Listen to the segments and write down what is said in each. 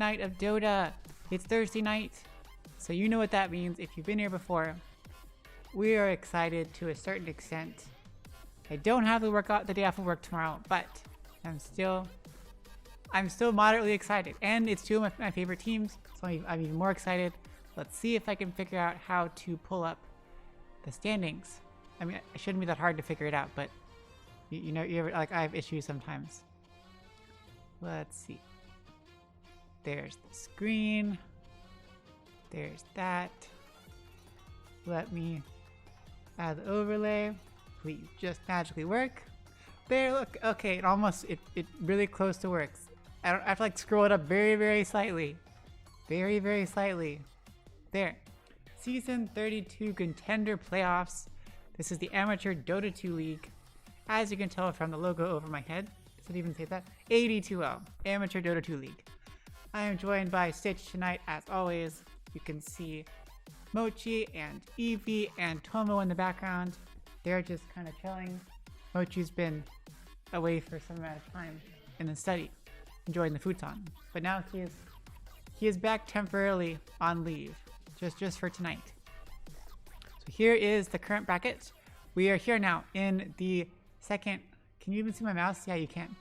night of Dota. It's Thursday night, so you know what that means if you've been here before. We are excited to a certain extent. I don't have the workout the day off of work tomorrow, but I'm still moderately excited, and it's two of my favorite teams, so I'm even more excited. Let's see if I can figure out how to pull up the standings. I mean, it shouldn't be that hard to figure it out, but you know, I have issues sometimes. Let's see. There's the screen. There's that. Let me add the overlay. Please just magically work. There, look. Okay, it really close to works. I have to like scroll it up very, very slightly. Very, very slightly. There. Season 32 Contender Playoffs. This is the Amateur Dota 2 League. As you can tell from the logo over my head. Does it even say that? 82L. Amateur Dota 2 League. I am joined by Stitch tonight, as always. You can see Mochi and Eevee and Tomo in the background. They're just kind of chilling. Mochi's been away for some amount of time in the study, enjoying the futon. But now he is back temporarily on leave, just for tonight. So here is the current bracket. We are here now in the second. Can you even see my mouse? Yeah, you can.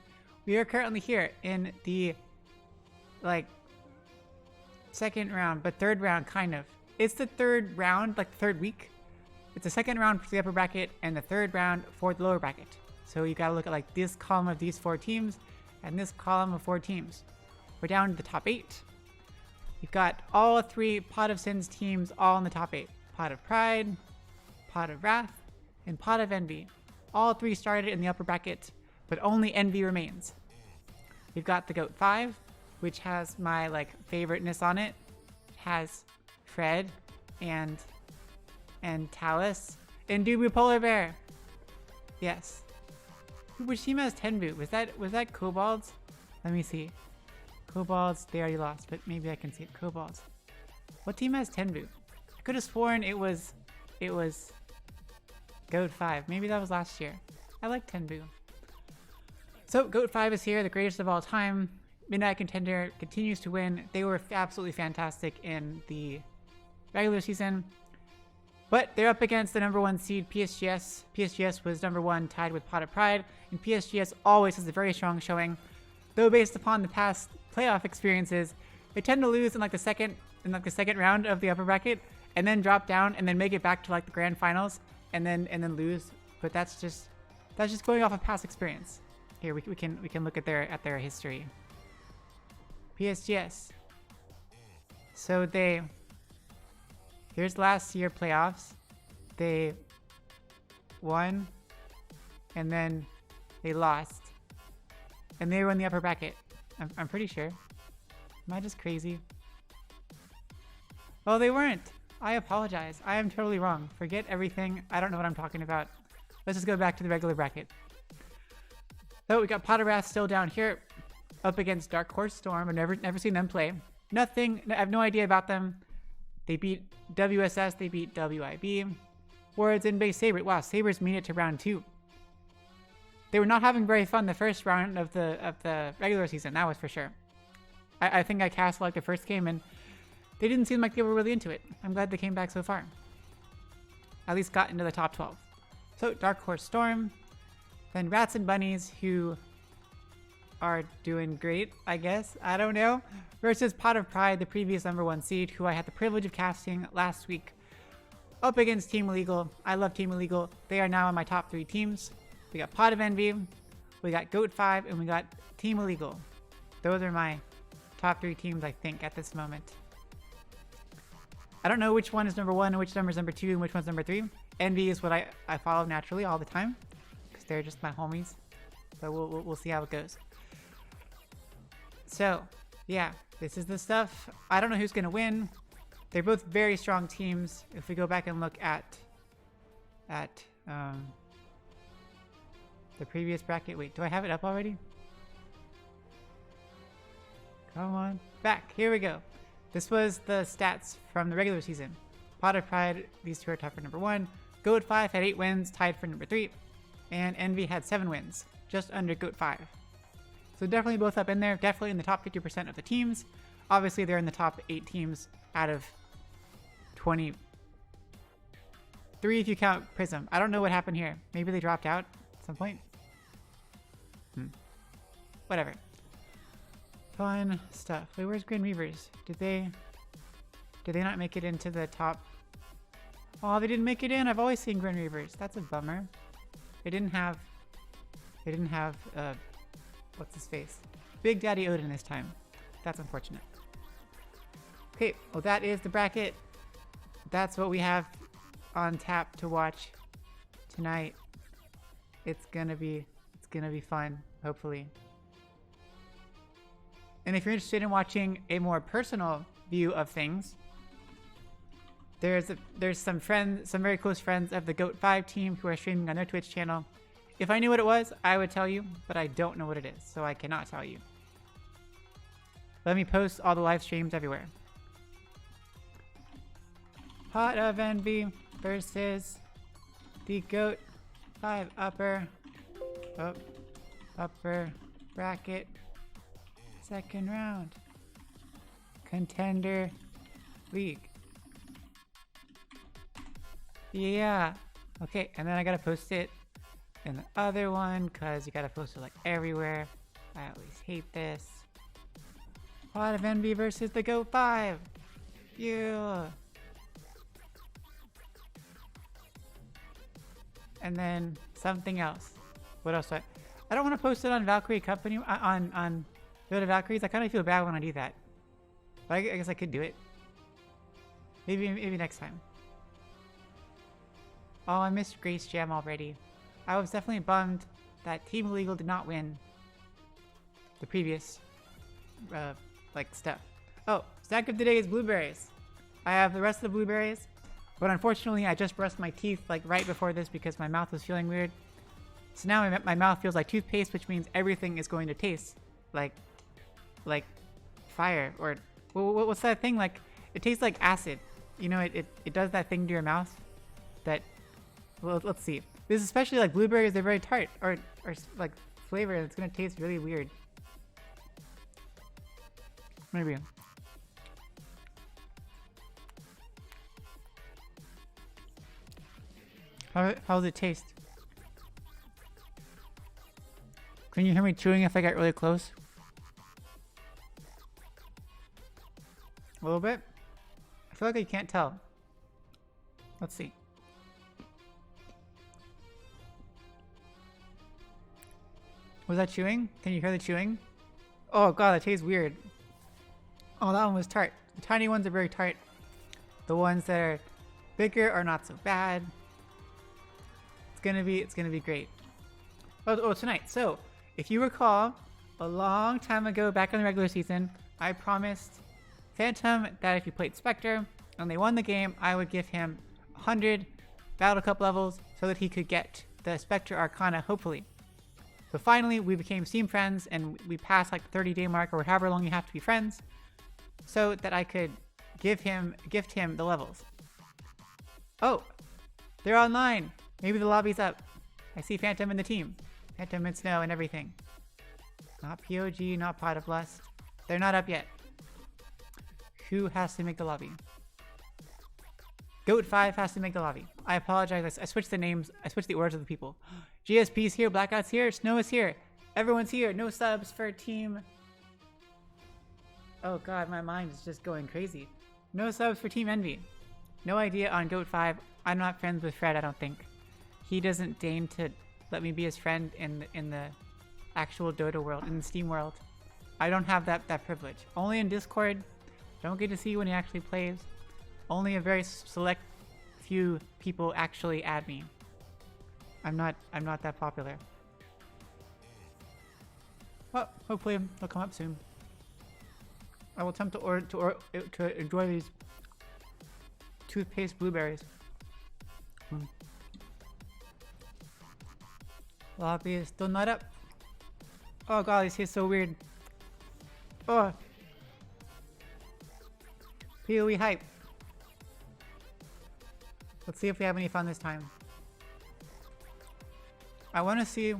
We are currently here in the second round, but third round kind of. It's the third round, like the third week. It's the second round for the upper bracket and the third round for the lower bracket. So you gotta look at like this column of these 4 teams and this column of 4 teams. We're down to the top 8. You've got all 3 Pot of Sins teams all in the top 8. Pot of Pride, Pot of Wrath, and Pot of Envy. All 3 started in the upper bracket, but only Envy remains. We've got the GOAT5, which has my favoriteness on it. It has Fred and Talus and Dubu Polar Bear. Yes. Which team has Tenbu? Was that Kobolds? Let me see. Kobolds, they already lost, but maybe I can see it. Kobolds. What team has Tenbu? I could have sworn it was GOAT5. Maybe that was last year. I like Tenbu. So GOAT5 is here, the greatest of all time. Midnight Contender continues to win. They were absolutely fantastic in the regular season. But they're up against the #1 seed PSGS. PSGS was #1 tied with Pot of Pride, and PSGS always has a very strong showing. Though based upon the past playoff experiences, they tend to lose in the second round of the upper bracket, and then drop down and then make it back to the grand finals and then lose. But that's just going off of past experience. Here we can look at their history. PSGS. So here's last year playoffs. They won and then they lost. And they were in the upper bracket. I'm pretty sure. Am I just crazy? Oh, they weren't. I apologize. I am totally wrong. Forget everything. I don't know what I'm talking about. Let's just go back to the regular bracket. So we got Pot of Wrath still down here, up against Dark Horse Storm. I've never seen them play. Nothing. I have no idea about them. They beat WSS. They beat WIB. Words in base Saber. Wow, Sabres made it to round 2. They were not having very fun the first round of the regular season. That was for sure. I think I cast the first game and they didn't seem like they were really into it. I'm glad they came back so far. At least got into the top 12. So Dark Horse Storm, then Rats and Bunnies, who are doing great, I guess. I don't know. Versus Pot of Pride, the previous #1 seed, who I had the privilege of casting last week. Up against Team Illegal. I love Team Illegal. They are now in my top 3 teams. We got Pot of Envy, we got GOAT5, and we got Team Illegal. Those are my top 3 teams, I think, at this moment. I don't know which one is #1 and which number is #2 and which one's #3. Envy is what I follow naturally all the time because they're just my homies. So we'll see how it goes. So yeah, this is the stuff. I don't know who's gonna win. They're both very strong teams. If we go back and look at the previous bracket. Wait, do I have it up already? Come on, back. Here we go. This was the stats from the regular season. Pot of Pride, these two are tied for #1. GOAT5 had 8 wins, tied for #3. And Envy had 7 wins, just under GOAT5. So definitely both up in there, definitely in the top 50% of the teams. Obviously, they're in the top 8 teams out of 23 if you count Prism. I don't know what happened here. Maybe they dropped out at some point. Whatever. Fun stuff. Wait, where's Green Reavers? Did they not make it into the top? Oh, they didn't make it in. I've always seen Green Reavers. That's a bummer. They didn't have what's his face? Big Daddy Odin this time. That's unfortunate. Okay, well that is the bracket. That's what we have on tap to watch tonight. It's gonna be fun, hopefully. And if you're interested in watching a more personal view of things, there's some very close friends of the GOAT5 team who are streaming on their Twitch channel. If I knew what it was, I would tell you, but I don't know what it is, so I cannot tell you. Let me post all the live streams everywhere. Pot of Envy versus the GOAT5 upper bracket second round Contender League. Yeah. Okay, and then I gotta post it in the other one because you gotta post it like everywhere. I always hate this. Pot of Envy versus the GOAT5. Yeah. And then something else. What else? I don't want to post it on Valkyrie Company on Go to Valkyries. I kind of feel bad when I do that, but I guess I could do it. Maybe next time. Oh, I missed Grace Jam already. I was definitely bummed that Team Illegal did not win the previous like stuff. Oh, snack of the day is blueberries. I have the rest of the blueberries, but unfortunately I just brushed my teeth like right before this because my mouth was feeling weird. So now my mouth feels like toothpaste, which means everything is going to taste like fire, or what's that thing, like it tastes like acid. You know, it does that thing to your mouth that, well, let's see. This is especially like blueberries, they're very tart or like flavor, it's gonna taste really weird. Maybe. How does it taste? Can you hear me chewing if I get really close? A little bit? I feel like I can't tell. Let's see. Was that chewing? Can you hear the chewing? Oh god, that tastes weird. Oh, that one was tart. The tiny ones are very tart. The ones that are bigger are not so bad. It's gonna be great. Oh, tonight. So, if you recall, a long time ago, back in the regular season, I promised Phantom that if he played Spectre and they won the game, I would give him 100 Battle Cup levels so that he could get the Spectre Arcana, hopefully. So finally, we became Steam friends and we passed like the 30-day mark or however long you have to be friends, so that I could gift him the levels. Oh, they're online. Maybe the lobby's up. I see Phantom in the team. Phantom and Snow and everything. Not POG, not Pot of Lust. They're not up yet. Who has to make the lobby? GOAT5 has to make the lobby. I apologize. I switched the names. I switched the orders of the people. GSP's here. Blackout's here. Snow is here. Everyone's here. No subs for team. Oh god, my mind is just going crazy. No subs for Team Envy. No idea on GOAT5. I'm not friends with Fred, I don't think. He doesn't deign to let me be his friend in the actual Dota world, in the Steam world. I don't have that privilege. Only in Discord. Don't get to see when he actually plays. Only a very select few people actually add me. I'm not that popular. Well, hopefully they'll come up soon. I will attempt to enjoy these toothpaste blueberries. Lobby is still not up. Oh god, this tastes so weird. Oh. PoE hype. Let's see if we have any fun this time. I want to see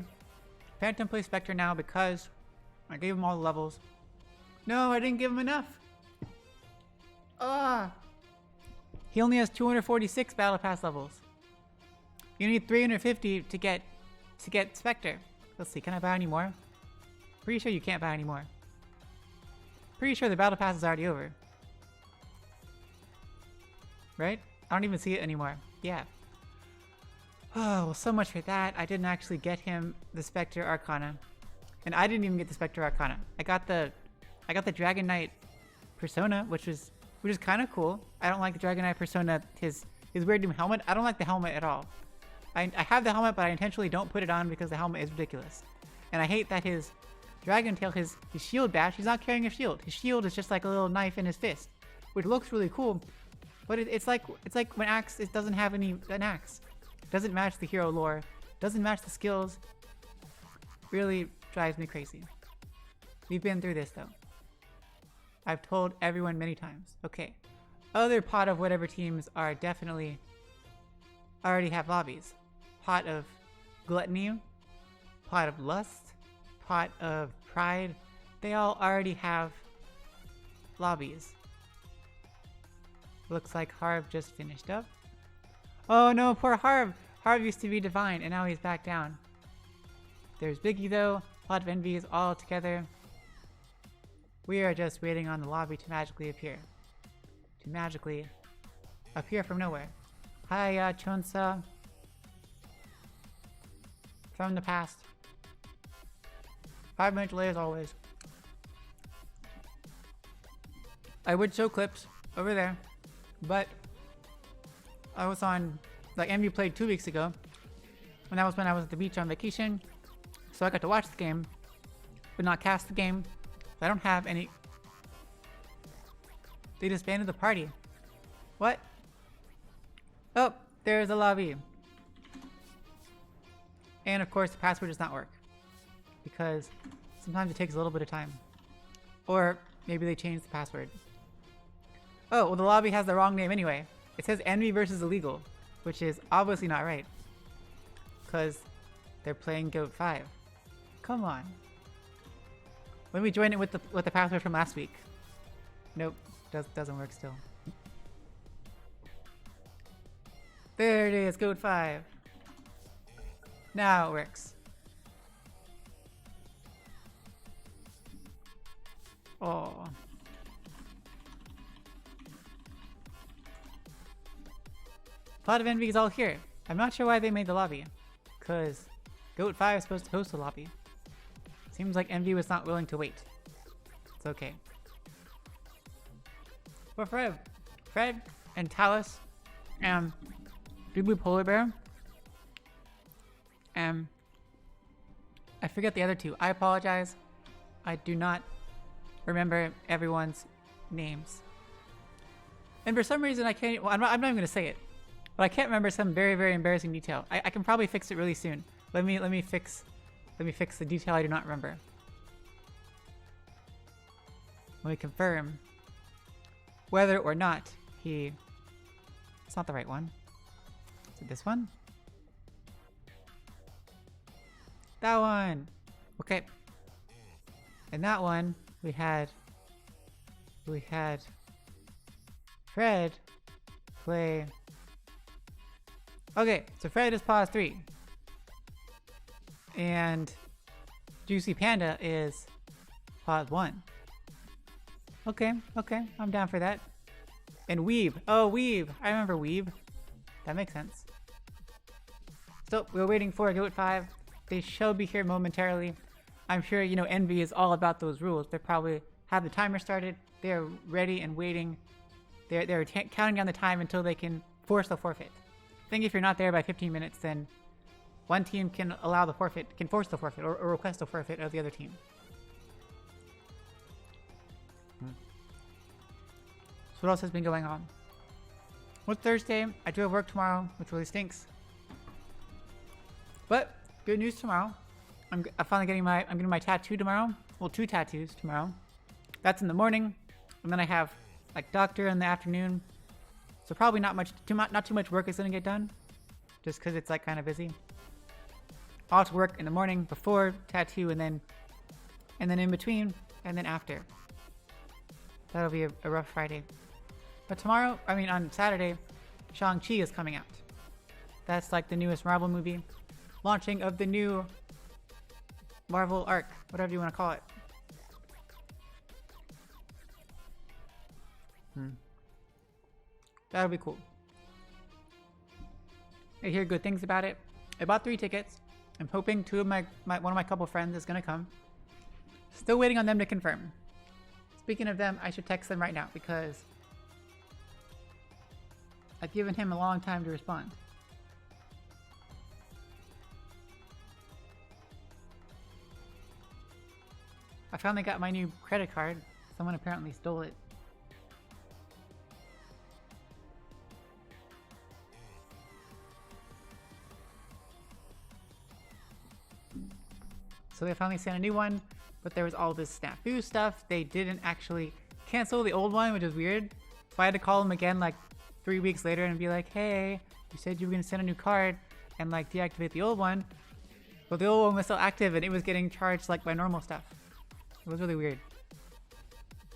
Phantom play Spectre now because I gave him all the levels. No, I didn't give him enough. He only has 246 battle pass levels. You need 350 to get Spectre. Let's see, can I buy any more? Pretty sure you can't buy any more. Pretty sure the battle pass is already over. Right? I don't even see it anymore. Yeah. Oh, well, so much for that. I didn't actually get him the Spectre Arcana. And I didn't even get the Spectre Arcana. I got the Dragon Knight persona, which is kind of cool. I don't like the Dragon Knight persona, his weird new helmet. I don't like the helmet at all. I have the helmet, but I intentionally don't put it on because the helmet is ridiculous. And I hate that his Dragon Tail, his shield bash, he's not carrying a shield. His shield is just like a little knife in his fist, which looks really cool. But it's like when Axe, it doesn't have an axe. Doesn't match the hero lore. Doesn't match the skills. Really drives me crazy. We've been through this though. I've told everyone many times. Okay. Other pot of whatever teams are definitely already have lobbies. Pot of Gluttony, Pot of Lust, Pot of Pride. They all already have lobbies. Looks like Harv just finished up. Oh no, poor Harv! Harv used to be divine and now he's back down. There's Biggie though. Pot of Envy is all together. We are just waiting on the lobby to magically appear. To magically appear from nowhere. Hi, Chonsa. From the past. 5 minutes late as always. I would show clips over there, but I was on, like Envy played 2 weeks ago, and that was when I was at the beach on vacation, so I got to watch the game, but not cast the game. I don't have any. They disbanded the party. What? Oh, there's a lobby. And of course the password does not work, because sometimes it takes a little bit of time. Or maybe they changed the password. Oh, well the lobby has the wrong name anyway. It says Envy versus Illegal, which is obviously not right, because they're playing GOAT5. Come on. Let me join it with the password from last week. Nope, doesn't work still. There it is, GOAT5. Now it works. Oh. Pot of Envy is all here. I'm not sure why they made the lobby, because GOAT5 is supposed to host the lobby. Seems like Envy was not willing to wait. It's okay. For Fred and Talus, Blue Polar Bear, I forget the other two. I apologize. I do not remember everyone's names. And for some reason I can't, well, I'm not even gonna say it, but I can't remember some very, very embarrassing detail. I can probably fix it really soon. Let me fix the detail I do not remember. Let me confirm whether or not he... It's not the right one. Is it this one? That one! Okay. And that one, we had Fred play... Okay, so Fred is pause 3. And Juicy Panda is pause 1. Okay, I'm down for that. And Weeb. Oh, Weeb. I remember Weeb. That makes sense. So, we're waiting for GOAT5. They shall be here momentarily. I'm sure, you know, Envy is all about those rules. They probably have the timer started. They're ready and waiting. They're counting down the time until they can force the forfeit. I think if you're not there by 15 minutes, then one team can allow the forfeit, can force the forfeit, or request the forfeit of the other team. So what else has been going on? Well, it's Thursday. I do have work tomorrow, which really stinks. But good news tomorrow. I'm finally getting my tattoo tomorrow. Well, 2 tattoos tomorrow. That's in the morning, and then I have like doctor in the afternoon. So probably not too much work is gonna get done, just because it's like kind of busy. I'll have to work in the morning before tattoo, and then in between, and then after. That'll be a rough Friday. But tomorrow, I mean on Saturday, Shang-Chi is coming out. That's like the newest Marvel movie. Launching of the new Marvel arc, whatever you want to call it. That'll be cool. I hear good things about it. I bought 3 tickets. I'm hoping one of my couple friends is gonna come. Still waiting on them to confirm. Speaking of them, I should text them right now because I've given him a long time to respond. I finally got my new credit card. Someone apparently stole it. So they finally sent a new one, but there was all this snafu stuff. They didn't actually cancel the old one, which is weird. So I had to call them again like 3 weeks later and be like, hey, you said you were gonna send a new card and like deactivate the old one. But the old one was still active and it was getting charged like by normal stuff. It was really weird.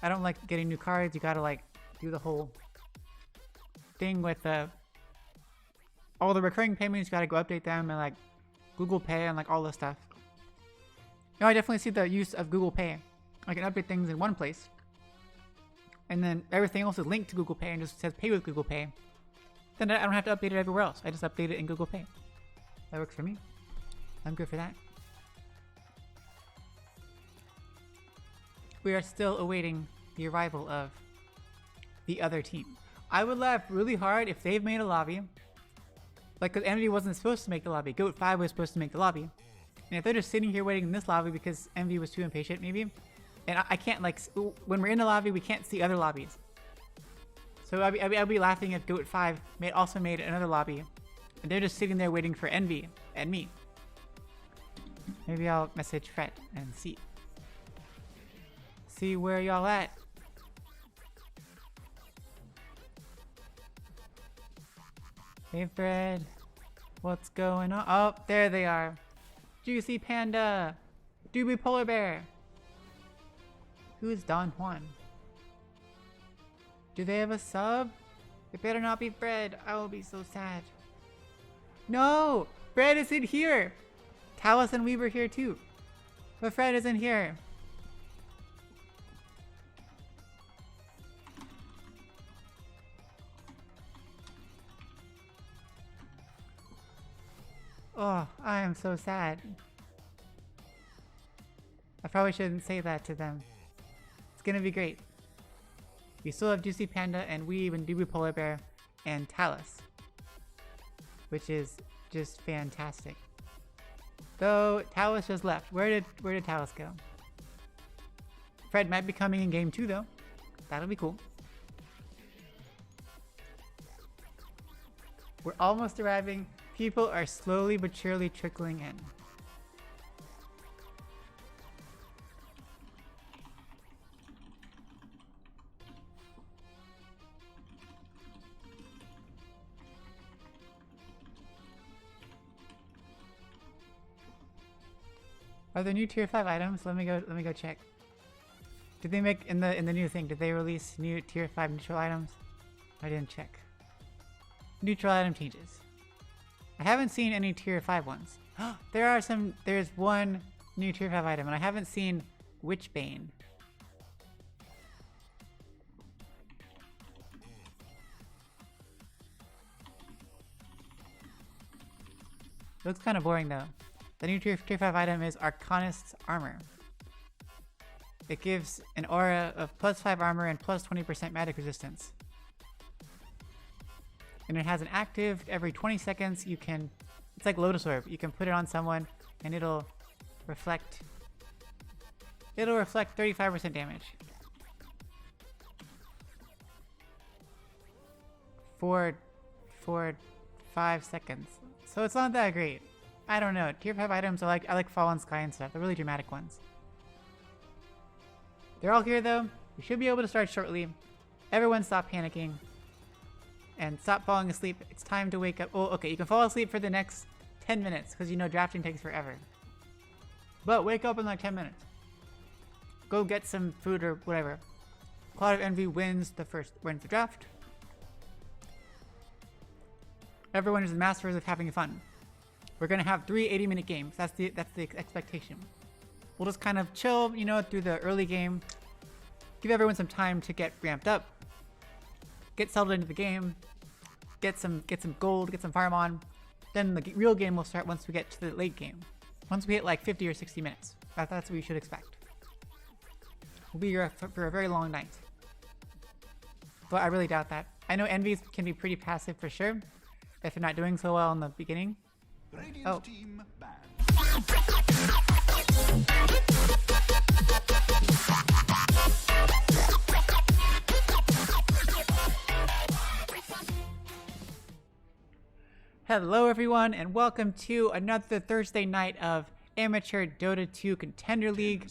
I don't like getting new cards. You gotta like do the whole thing with all the recurring payments. You gotta go update them and like Google Pay and like all this stuff. No, I definitely see the use of Google Pay. I can update things in one place. And then everything else is linked to Google Pay and just says pay with Google Pay. Then I don't have to update it everywhere else. I just update it in Google Pay. That works for me. I'm good for that. We are still awaiting the arrival of the other team. I would laugh really hard if they've made a lobby. Like, because Envy wasn't supposed to make the lobby. GOAT5 was supposed to make the lobby. And if they're just sitting here waiting in this lobby because Envy was too impatient, maybe. And I can't, like, when we're in the lobby, we can't see other lobbies. So I'd be laughing if GOAT5 also made another lobby. And they're just sitting there waiting for Envy and me. Maybe I'll message Fred and see. See where y'all at. Hey Fred. What's going on? Oh, there they are. Juicy Panda. Doobie Polar Bear. Who's Don Juan? Do they have a sub? It better not be Fred. I will be so sad. No! Fred isn't here! Talos and we were here too. But Fred isn't here. Oh, I am so sad. I probably shouldn't say that to them. It's gonna be great. We still have Juicy Panda and Weeb and Doobie Polar Bear and Talos, which is just fantastic. Though Talos just left. Where did Talos go? Fred might be coming in game 2 though. That'll be cool. We're almost arriving. People are slowly but surely trickling in. Are there new tier 5 items? Let me go check. Did they make in the new thing? Did they release new tier 5 neutral items? I didn't check. Neutral item changes. I haven't seen any tier 5 ones. There's one new tier 5 item and I haven't seen Witchbane. Looks kind of boring though. The new tier 5 item is Arcanist's Armor. It gives an aura of +5 armor and +20% magic resistance. And it has an active every 20 seconds. You can, it's like Lotus Orb. You can put it on someone and it'll reflect 35% damage. For 5 seconds. So it's not that great. I don't know. Tier 5 items I like Fallen Sky and stuff. They're really dramatic ones. They're all here though. We should be able to start shortly. Everyone stop panicking. And stop falling asleep. It's time to wake up. Oh, okay. You can fall asleep for the next 10 minutes because you know drafting takes forever. But wake up in like 10 minutes. Go get some food or whatever. Cloud of Envy wins the draft. Everyone is masters of having fun. We're gonna have 3 80-minute games. That's the expectation. We'll just kind of chill, you know, through the early game. Give everyone some time to get ramped up, get settled into the game, get some gold, get some farm on. Then the real game will start once we get to the late game. Once we hit like 50 or 60 minutes. That's what we should expect. We'll be here for a very long night. But I really doubt that. I know Envy can be pretty passive for sure, if you're not doing so well in the beginning. Oh. Hello everyone, and welcome to another Thursday night of Amateur Dota 2 Contender League.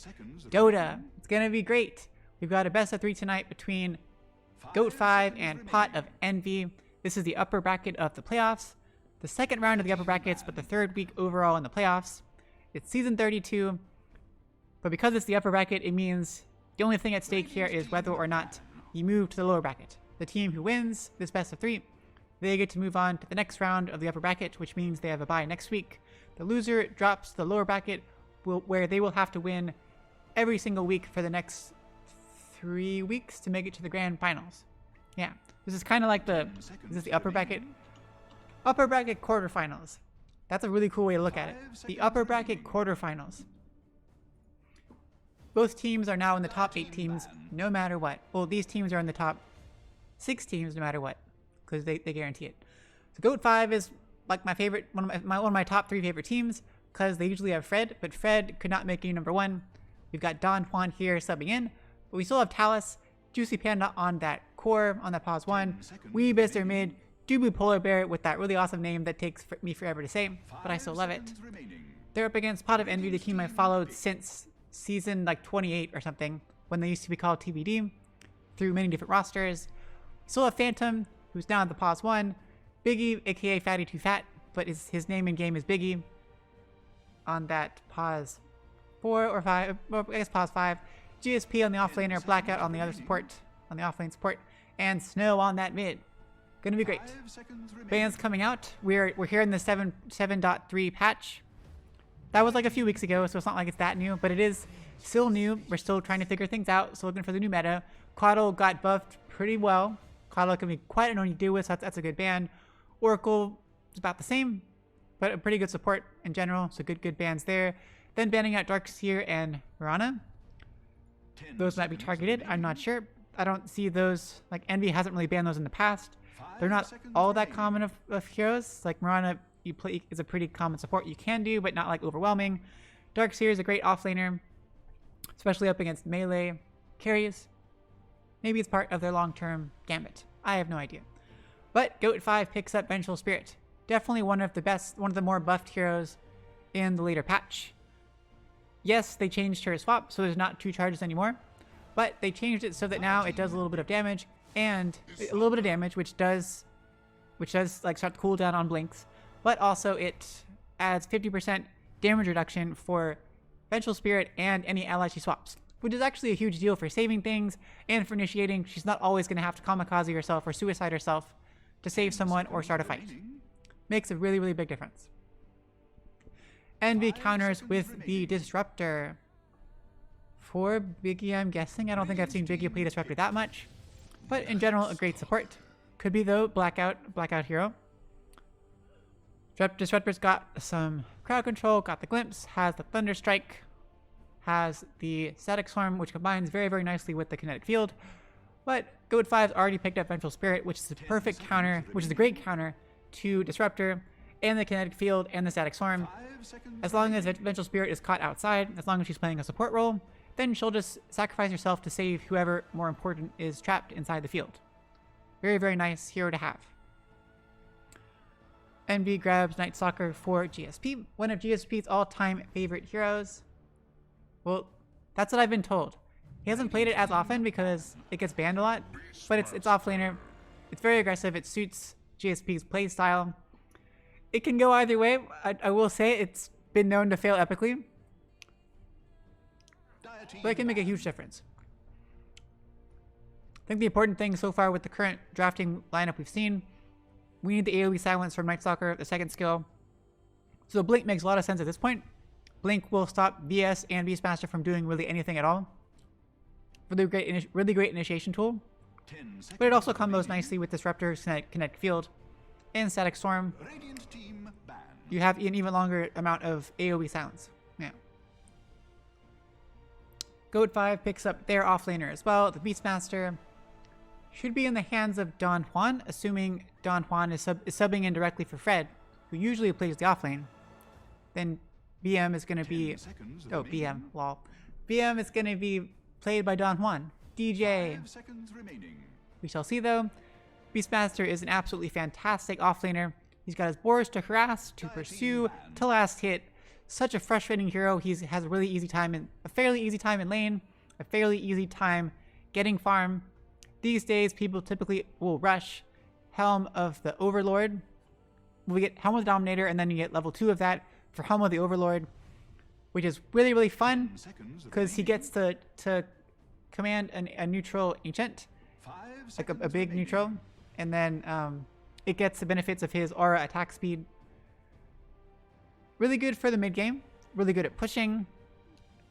Dota, it's gonna be great. We've got a best of 3 tonight between GOAT5 and Pot of Envy. This is the upper bracket of the playoffs. The second round of the upper brackets, but the third week overall in the playoffs. It's season 32, but because it's the upper bracket, it means the only thing at stake here is whether or not you move to the lower bracket. The team who wins this best of 3, they get to move on to the next round of the upper bracket, which means they have a bye next week. The loser drops to the lower bracket, where they will have to win every single week for the next 3 weeks to make it to the grand finals. Yeah, this is kind of like this is the upper bracket. Upper bracket quarterfinals. That's a really cool way to look at it. The upper bracket quarterfinals. Both teams are now in the top 8 teams, no matter what. Well, these teams are in the top 6 teams, no matter what, because they guarantee it. So GOAT5 is like my favorite, one of my top 3 favorite teams, because they usually have Fred, but Fred could not make game number 1. We've got Don Juan here subbing in, but we still have Talus, Juicy Panda on that core, on that pause 1. Weeb is their mid, Dubu Polar Bear with that really awesome name that takes me forever to say, but I still love it. They're up against Pot of Envy, the team I followed since season like 28 or something, when they used to be called TBD, through many different rosters. Still have Phantom, who's now at the pause 1, Biggie, aka Fatty Too Fat, but his name in game is Biggie, on that pause 4 or 5, well, I guess pause 5, GSP on the offlaner, Blackout on the other support, on the offlane support, and Snow on that mid. Gonna be great. Bans coming out. We're here in the 7.3 patch. That was like a few weeks ago, so it's not like it's that new, but it is still new. We're still trying to figure things out, still looking for the new meta. Coddle got buffed pretty well. Coddle can be quite annoying to deal with, so that's a good ban. Oracle is about the same, but a pretty good support in general, so good bans there. Then banning out Darkseer and Mirana. Those might be targeted, I'm not sure. I don't see those, like Envy hasn't really banned those in the past. They're not all that common of heroes. Like Mirana is a pretty common support you can do, but not like overwhelming. Darkseer is a great offlaner, especially up against melee carries. Maybe it's part of their long-term gambit. I have no idea. But GOAT5 picks up Vengeful Spirit. Definitely one of the more buffed heroes in the later patch. Yes, they changed her swap, so there's not 2 charges anymore. But they changed it so that now it does a little bit of damage, and a little bit of damage, which does like start the cooldown on blinks, but also it adds 50% damage reduction for Vengeful Spirit and any ally she swaps, which is actually a huge deal for saving things and for initiating. She's not always going to have to kamikaze herself or suicide herself to save someone or start a fight. Makes a really big difference. Envy counters with the Disruptor. For Biggie, I'm guessing. I don't think I've seen Biggie play Disruptor that much. But in general, a great support. Could be, though, Blackout hero. Disruptor's got some crowd control, got the Glimpse, has the Thunder Strike, has the Static Swarm, which combines very nicely with the Kinetic Field. But GOAT5's already picked up Vengeful Spirit, which is a perfect counter, which is a great counter to Disruptor and the Kinetic Field and the Static Swarm. As long as Vengeful Spirit is caught outside, as long as she's playing a support role, then she'll just sacrifice herself to save whoever more important is trapped inside the field. Very nice hero to have. Envy grabs Night Stalker for GSP, one of GSP's all-time favorite heroes. Well, that's what I've been told. He hasn't played it as often because it gets banned a lot, but it's offlaner. It's very aggressive. It suits GSP's play style. It can go either way. I will say it's been known to fail epically, but it can make a huge difference. I think the important thing so far with the current drafting lineup we've seen, We need the AoE silence from Night Stalker, the second skill. So Blink makes a lot of sense at this point. Blink will stop VS and Beastmaster from doing really anything at all. Really great initiation tool. But it also combos nicely with Disruptor, Kinetic Field, and Static Storm. You have an even longer amount of AoE silence. Yeah. GOAT5 picks up their offlaner as well. The Beastmaster should be in the hands of Don Juan, assuming Don Juan is subbing in directly for Fred, who usually plays the offlane. Then BM is going to be... Oh, BM. Lol. BM is going to be played by Don Juan. DJ. We shall see, though. Beastmaster is an absolutely fantastic offlaner. He's got his boars to harass, to pursue, to last hit. Such a frustrating hero. He has a really easy time a fairly easy time in lane, a fairly easy time getting farm. These days, people typically will rush Helm of the Overlord. We get Helm of the Dominator, and then you get level 2 of that for Helm of the Overlord, which is really, really fun because he gets to command a neutral ancient, like a big neutral, and then it gets the benefits of his aura attack speed. Really good for the mid game. Really good at pushing.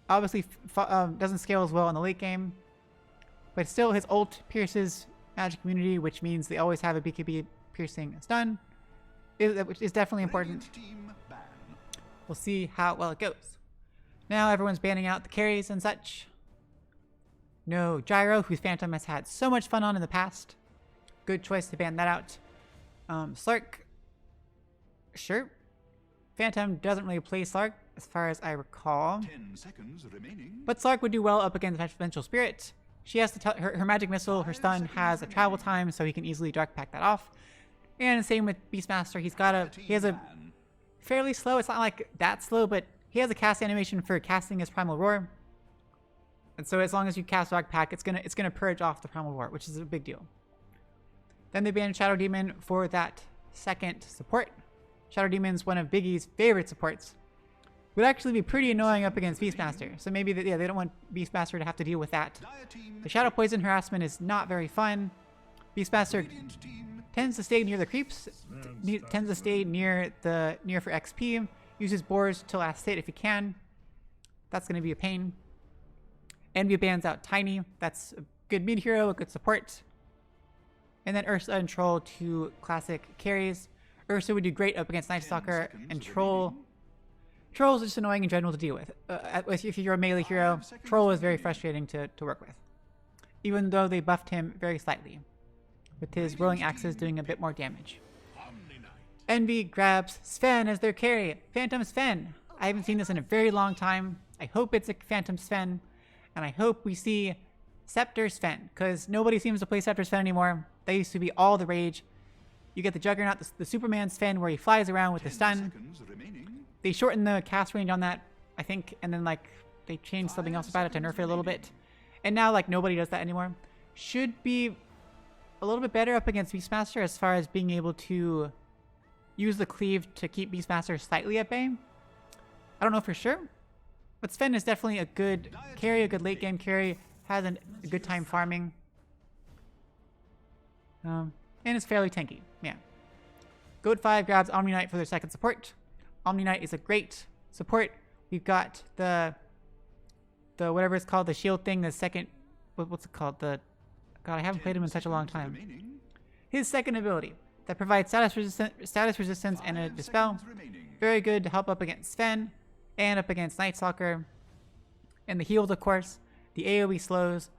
Obviously, doesn't scale as well in the late game, but still his ult pierces magic immunity, which means they always have a BKB piercing stun, which is definitely important. We'll see how well it goes. Now everyone's banning out the carries and such. No Gyro, whose Phantom has had so much fun on in the past. Good choice to ban that out. Slark. Sure. Phantom doesn't really play Slark, as far as I recall. 10 seconds remaining. But Slark would do well up against Vengeful Spirit. She has to her magic missile, her stun has a travel time, so he can easily direct pack that off. And same with Beastmaster. He has a fairly slow. It's not like that slow, but he has a cast animation for casting his Primal Roar. And so as long as you cast Dark Pack, it's gonna purge off the Primal Roar, which is a big deal. Then they banned Shadow Demon for that second support. Shadow Demon's one of Biggie's favorite supports. Would actually be pretty annoying up against Beastmaster. So maybe they don't want Beastmaster to have to deal with that. The Shadow Poison harassment is not very fun. Beastmaster tends to stay near the creeps, tends to stay near for XP, uses boars to last hit if he can. That's going to be a pain. Envy bans out Tiny. That's a good mid hero, a good support. And then Ursa and Troll, two classic carries. Ursa would do great up against Night Stalker, and Troll. Troll is just annoying in general to deal with. If you're a melee hero, Troll is very frustrating to work with. Even though they buffed him very slightly, with his rolling axes doing a bit more damage. Envy grabs Sven as their carry. Phantom Sven. I haven't seen this in a very long time. I hope it's a Phantom Sven, and I hope we see Scepter Sven, because nobody seems to play Scepter Sven anymore. They used to be all the rage. You get the Juggernaut, the Superman Sven, where he flies around with the stun. They shortened the cast range on that, I think, and then like they changed something else about it to nerf it a little bit. And now like nobody does that anymore. Should be a little bit better up against Beastmaster as far as being able to use the cleave to keep Beastmaster slightly at bay. I don't know for sure, but Sven is definitely a good carry, a good late game carry, has a good time farming. And it's fairly tanky, yeah. GOAT5 grabs Omni Knight for their second support. Omni Knight is a great support. We've got the whatever it's called, the shield thing, the second, what's it called? God, I haven't played him in such a long time. His second ability that provides status resistance and a dispel. Very good to help up against Sven and up against Night Stalker. And the heals, of course. The AoE slows.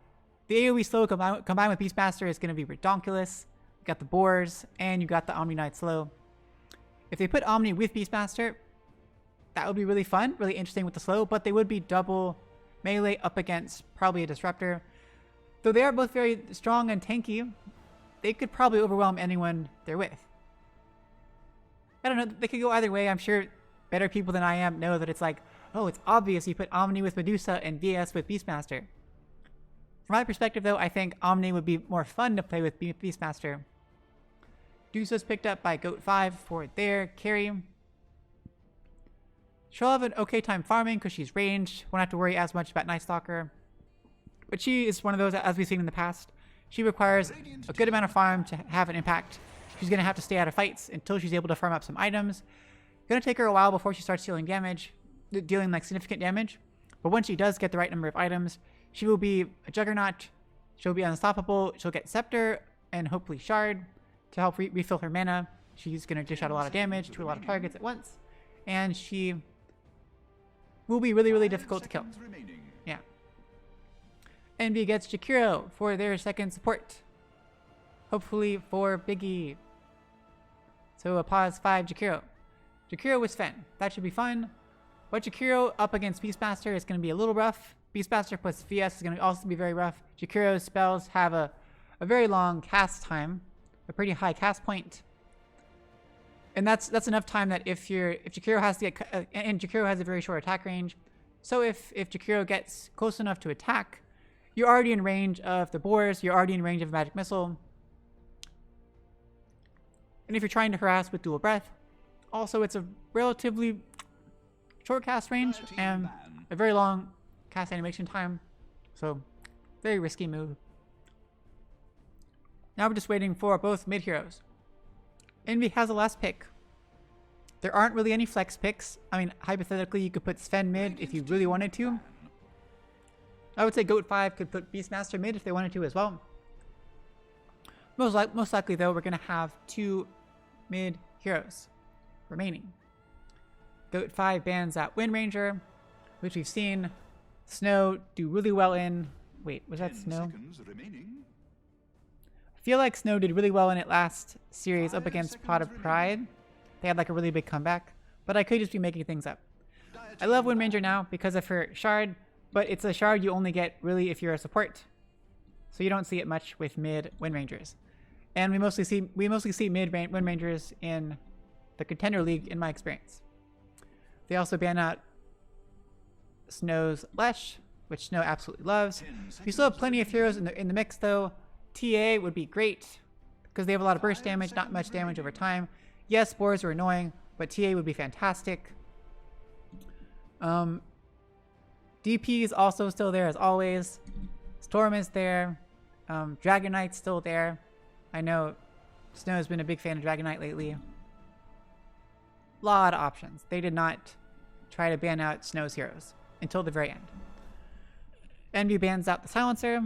The AoE slow combined with Beastmaster is going to be redonkulous. You got the boars and you got the Omni Knight slow. If they put Omni with Beastmaster, that would be really fun, really interesting with the slow, but they would be double melee up against probably a Disruptor. Though they are both very strong and tanky, they could probably overwhelm anyone they're with. I don't know, they could go either way. I'm sure better people than I am know that it's like, oh, it's obvious you put Omni with Medusa and VS with Beastmaster. From my perspective though, I think Omni would be more fun to play with Beastmaster. Medusa's picked up by GOAT5 for their carry. She'll have an okay time farming because she's ranged. Won't have to worry as much about Night Stalker. But she is one of those, as we've seen in the past, she requires a good amount of farm to have an impact. She's going to have to stay out of fights until she's able to farm up some items. Going to take her a while before she starts dealing like significant damage. But once she does get the right number of items, she will be a juggernaut. She'll be unstoppable. She'll get Scepter and hopefully Shard to help refill her mana. She's going to dish out a lot of damage to a lot of targets at once. And she will be really, really difficult to kill. Yeah. Envy gets Jakiro for their second support. Hopefully for Biggie. So a pause 5 Jakiro. Jakiro with Sven. That should be fun. But Jakiro up against Beastmaster is going to be a little rough. Beastmaster plus VS is going to also be very rough. Jakiro's spells have a very long cast time. A pretty high cast point. And that's enough time that if Jakiro has to get, and Jakiro has a very short attack range. So if Jakiro gets close enough to attack, you're already in range of the boars, you're already in range of a magic missile. And if you're trying to harass with dual breath, also it's a relatively short cast range and a very long cast animation time. So very risky move. Now we're just waiting for both mid heroes. Envy has the last pick. There aren't really any flex picks. I mean, hypothetically, you could put Sven mid if you really wanted to. I would say GOAT5 could put Beastmaster mid if they wanted to as well. Most likely, though, we're going to have 2 mid heroes remaining. GOAT5 bans out Wind Ranger, which we've seen Snow do really well in. Wait, was that Snow? I feel like Snow did really well in it last series up against Pot of Pride. They had like a really big comeback, but I could just be making things up. I love Wind Ranger now because of her Shard, but it's a Shard you only get really if you're a support. So you don't see it much with mid Wind Rangers. And we mostly see mid Wind Rangers in the Contender League in my experience. They also ban out Snow's Lesh, which Snow absolutely loves. We still have plenty of heroes in the mix though. TA would be great because they have a lot of burst damage, not much damage over time. Yes, spores are annoying, but TA would be fantastic. DP is also still there as always. Storm is there. Dragon Knight's still there. I know Snow has been a big fan of Dragon Knight lately. Lot of options. They did not try to ban out Snow's heroes until the very end. Envy bans out the Silencer.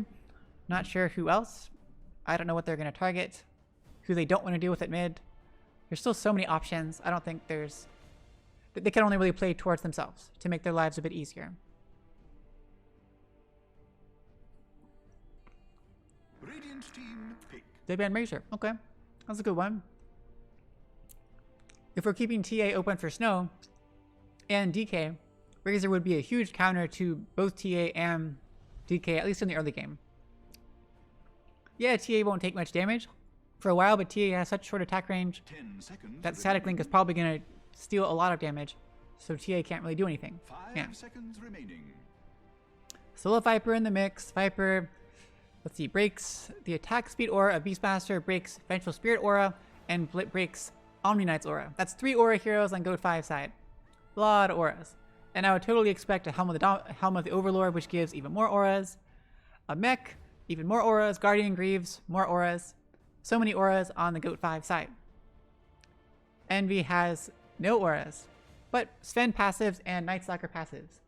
Not sure who else. I don't know what they're going to target. Who they don't want to deal with at mid. There's still so many options. I don't think there's... They can only really play towards themselves to make their lives a bit easier. Radiant team pick. They banned Razor. Okay. That's a good one. If we're keeping TA open for Snow and DK, Razor would be a huge counter to both TA and DK, at least in the early game. Yeah, TA won't take much damage for a while, but TA has such short attack range that Static Link is probably going to steal a lot of damage, so TA can't really do anything. 5 seconds remaining. Solo Viper in the mix. Viper, let's see, breaks the attack speed aura of Beastmaster, breaks Vengeful Spirit aura, and breaks Omni Knight's aura. That's 3 aura heroes on GOAT5 side. A lot of auras. And I would totally expect a Helm of the Overlord, which gives even more auras. A mech, even more auras. Guardian Greaves, more auras. So many auras on the GOAT5 side. Envy has no auras, but Sven passives and Night Stalker passives.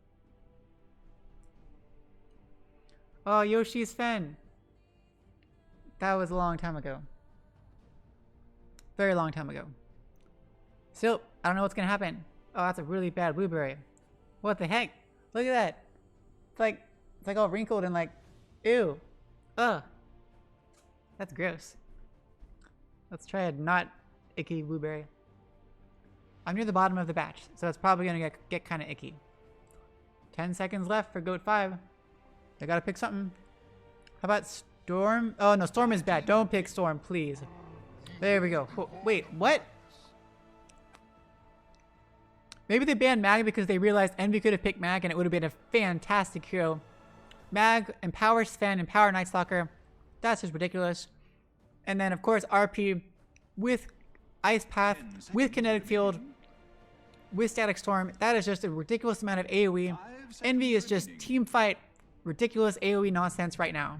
Oh, Yoshi's Sven. That was a long time ago. Very long time ago. Still, I don't know what's gonna happen. Oh, that's a really bad blueberry. What the heck? Look at that. It's like all wrinkled and like, ew. Ugh. That's gross. Let's try a not icky blueberry. I'm near the bottom of the batch, so it's probably gonna get kind of icky. 10 seconds left for GOAT5. I gotta pick something. How about Storm? Oh no, Storm is bad. Don't pick Storm, please. There we go. Wait, what? Maybe they banned Mag because they realized Envy could have picked Mag and it would have been a fantastic hero. Mag, Empower Sven, Empower Night Stalker. That's just ridiculous. And then, of course, RP with Ice Path, with Kinetic Field, with Static Storm. That is just a ridiculous amount of AoE. Envy is just team fight, ridiculous AoE nonsense right now.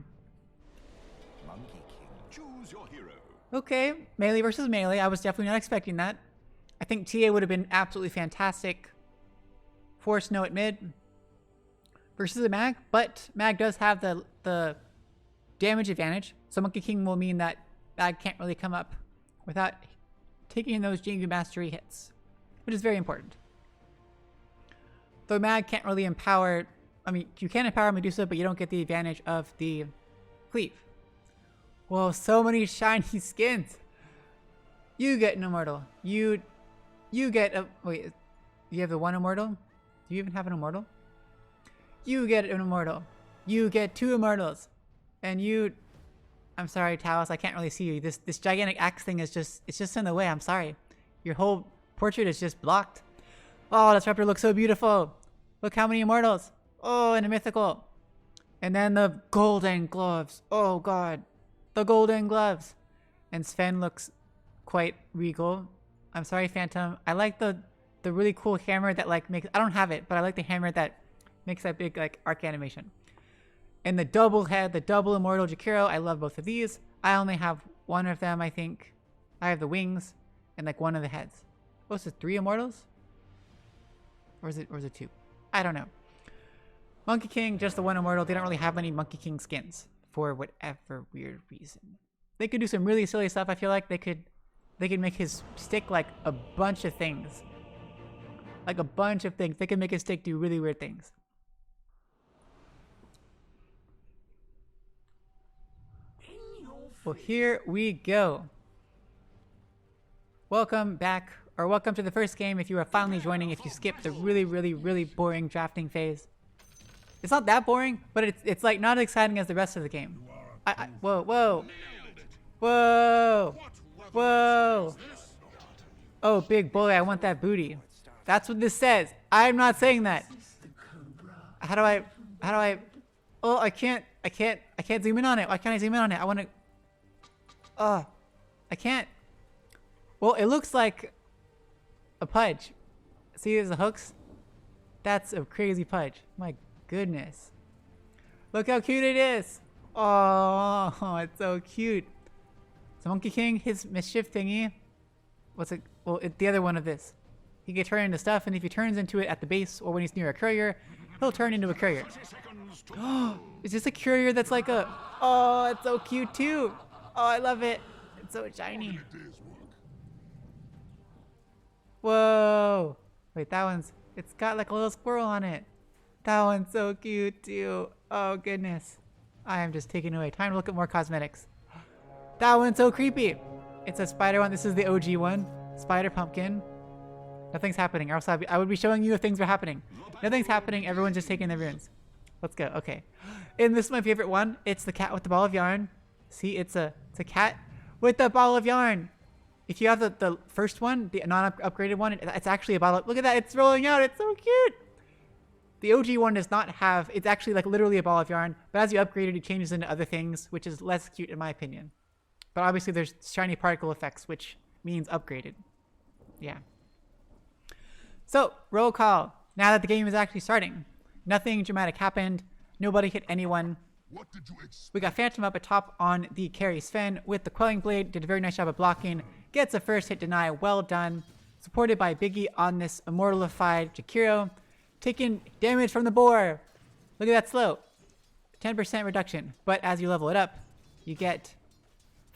Monkey King, choose your hero. Okay, melee versus melee. I was definitely not expecting that. I think TA would have been absolutely fantastic for Snow at mid versus a Mag, but Mag does have the damage advantage. So Monkey King will mean that Mag can't really come up without taking those Jingu Mastery hits, which is very important. Though Mag can't really empower, I mean, you can empower Medusa, but you don't get the advantage of the cleave. Whoa, so many shiny skins. You get an immortal. You get a, wait, you have the one immortal? Do you even have an immortal? You get an immortal. You get 2 immortals. And you, I'm sorry, Talos, I can't really see you. This gigantic axe thing is just, it's just in the way. I'm sorry. Your whole portrait is just blocked. Oh, this raptor looks so beautiful. Look how many immortals. Oh, and a mythical. And then the golden gloves. Oh god. The golden gloves. And Sven looks quite regal. I'm sorry, Phantom. I like the really cool hammer that like makes, I don't have it, but I like the hammer that makes that big like arc animation. And the double head, the double immortal Jakiro. I love both of these. I only have one of them, I think. I have the wings and like one of the heads. Oh, is it 3 immortals? Or is it 2? I don't know. Monkey King, just the one immortal. They don't really have many Monkey King skins for whatever weird reason. They could do some really silly stuff. I feel like they could make his stick like a bunch of things. Like a bunch of things. They could make his stick do really weird things. Well, here we go. Welcome back, or welcome to the first game if you are finally joining, if you skipped the really boring drafting phase. It's not that boring, but it's like not as exciting as the rest of the game. Whoa. Oh, big boy, I want that booty. That's what this says. I'm not saying that. How do I, oh, I can't zoom in on it. Why can't I zoom in on it? I want to, I can't. Well, it looks like a pudge. See, there's the hooks. That's a crazy pudge. My goodness. Look how cute it is. Oh, it's so cute. So Monkey King, his mischief thingy. What's it? Well, the other one of this. He can turn into stuff, and if he turns into it at the base or when he's near a courier, he'll turn into a courier. Is this a courier that's like a... Oh, it's so cute too. Oh, I love it. It's so shiny. Whoa. Wait, that one's... It's got like a little squirrel on it. That one's so cute too. Oh, goodness. I am just taking away. Time to look at more cosmetics. That one's so creepy. It's a spider one. This is the OG one. Spider pumpkin. Nothing's happening. Or else I would be showing you if things were happening. Nothing's happening. Everyone's just taking their runes. Let's go. Okay. And this is my favorite one. It's the cat with the ball of yarn. See, it's a cat with the ball of yarn. If you have the first one, the non-upgraded one, it's actually a ball of... Look at that. It's rolling out. It's so cute. The OG one does not have... It's actually like literally a ball of yarn. But as you upgrade it, it changes into other things, which is less cute in my opinion. But obviously there's shiny particle effects, which means upgraded. Yeah. So, roll call. Now that the game is actually starting. Nothing dramatic happened. Nobody hit anyone. What did you expect? We got Phantom up at top on the carry Sven with the Quelling Blade. Did a very nice job of blocking. Gets a first hit deny. Well done. Supported by Biggie on this immortalified Jakiro. Taking damage from the boar. Look at that slope. 10% reduction. But as you level it up, you get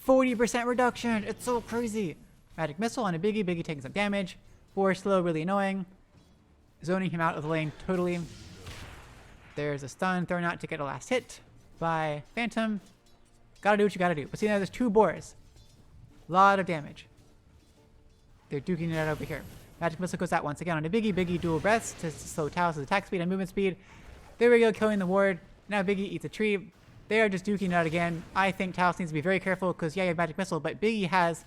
40% reduction. It's so crazy. Magic Missile on a Biggie. Biggie taking some damage. Boar slow, really annoying. Zoning him out of the lane totally. There's a stun thrown out to get a last hit by Phantom. Gotta do what you gotta do. But see now there's 2 boars. Lot of damage. They're duking it out over here. Magic Missile goes out once again on a Biggie. Biggie dual breaths to slow Talos' attack speed and movement speed. There we go, killing the ward. Now Biggie eats a tree. They are just duking it out again. I think Talos needs to be very careful because, yeah, you have Magic Missile, but Biggie has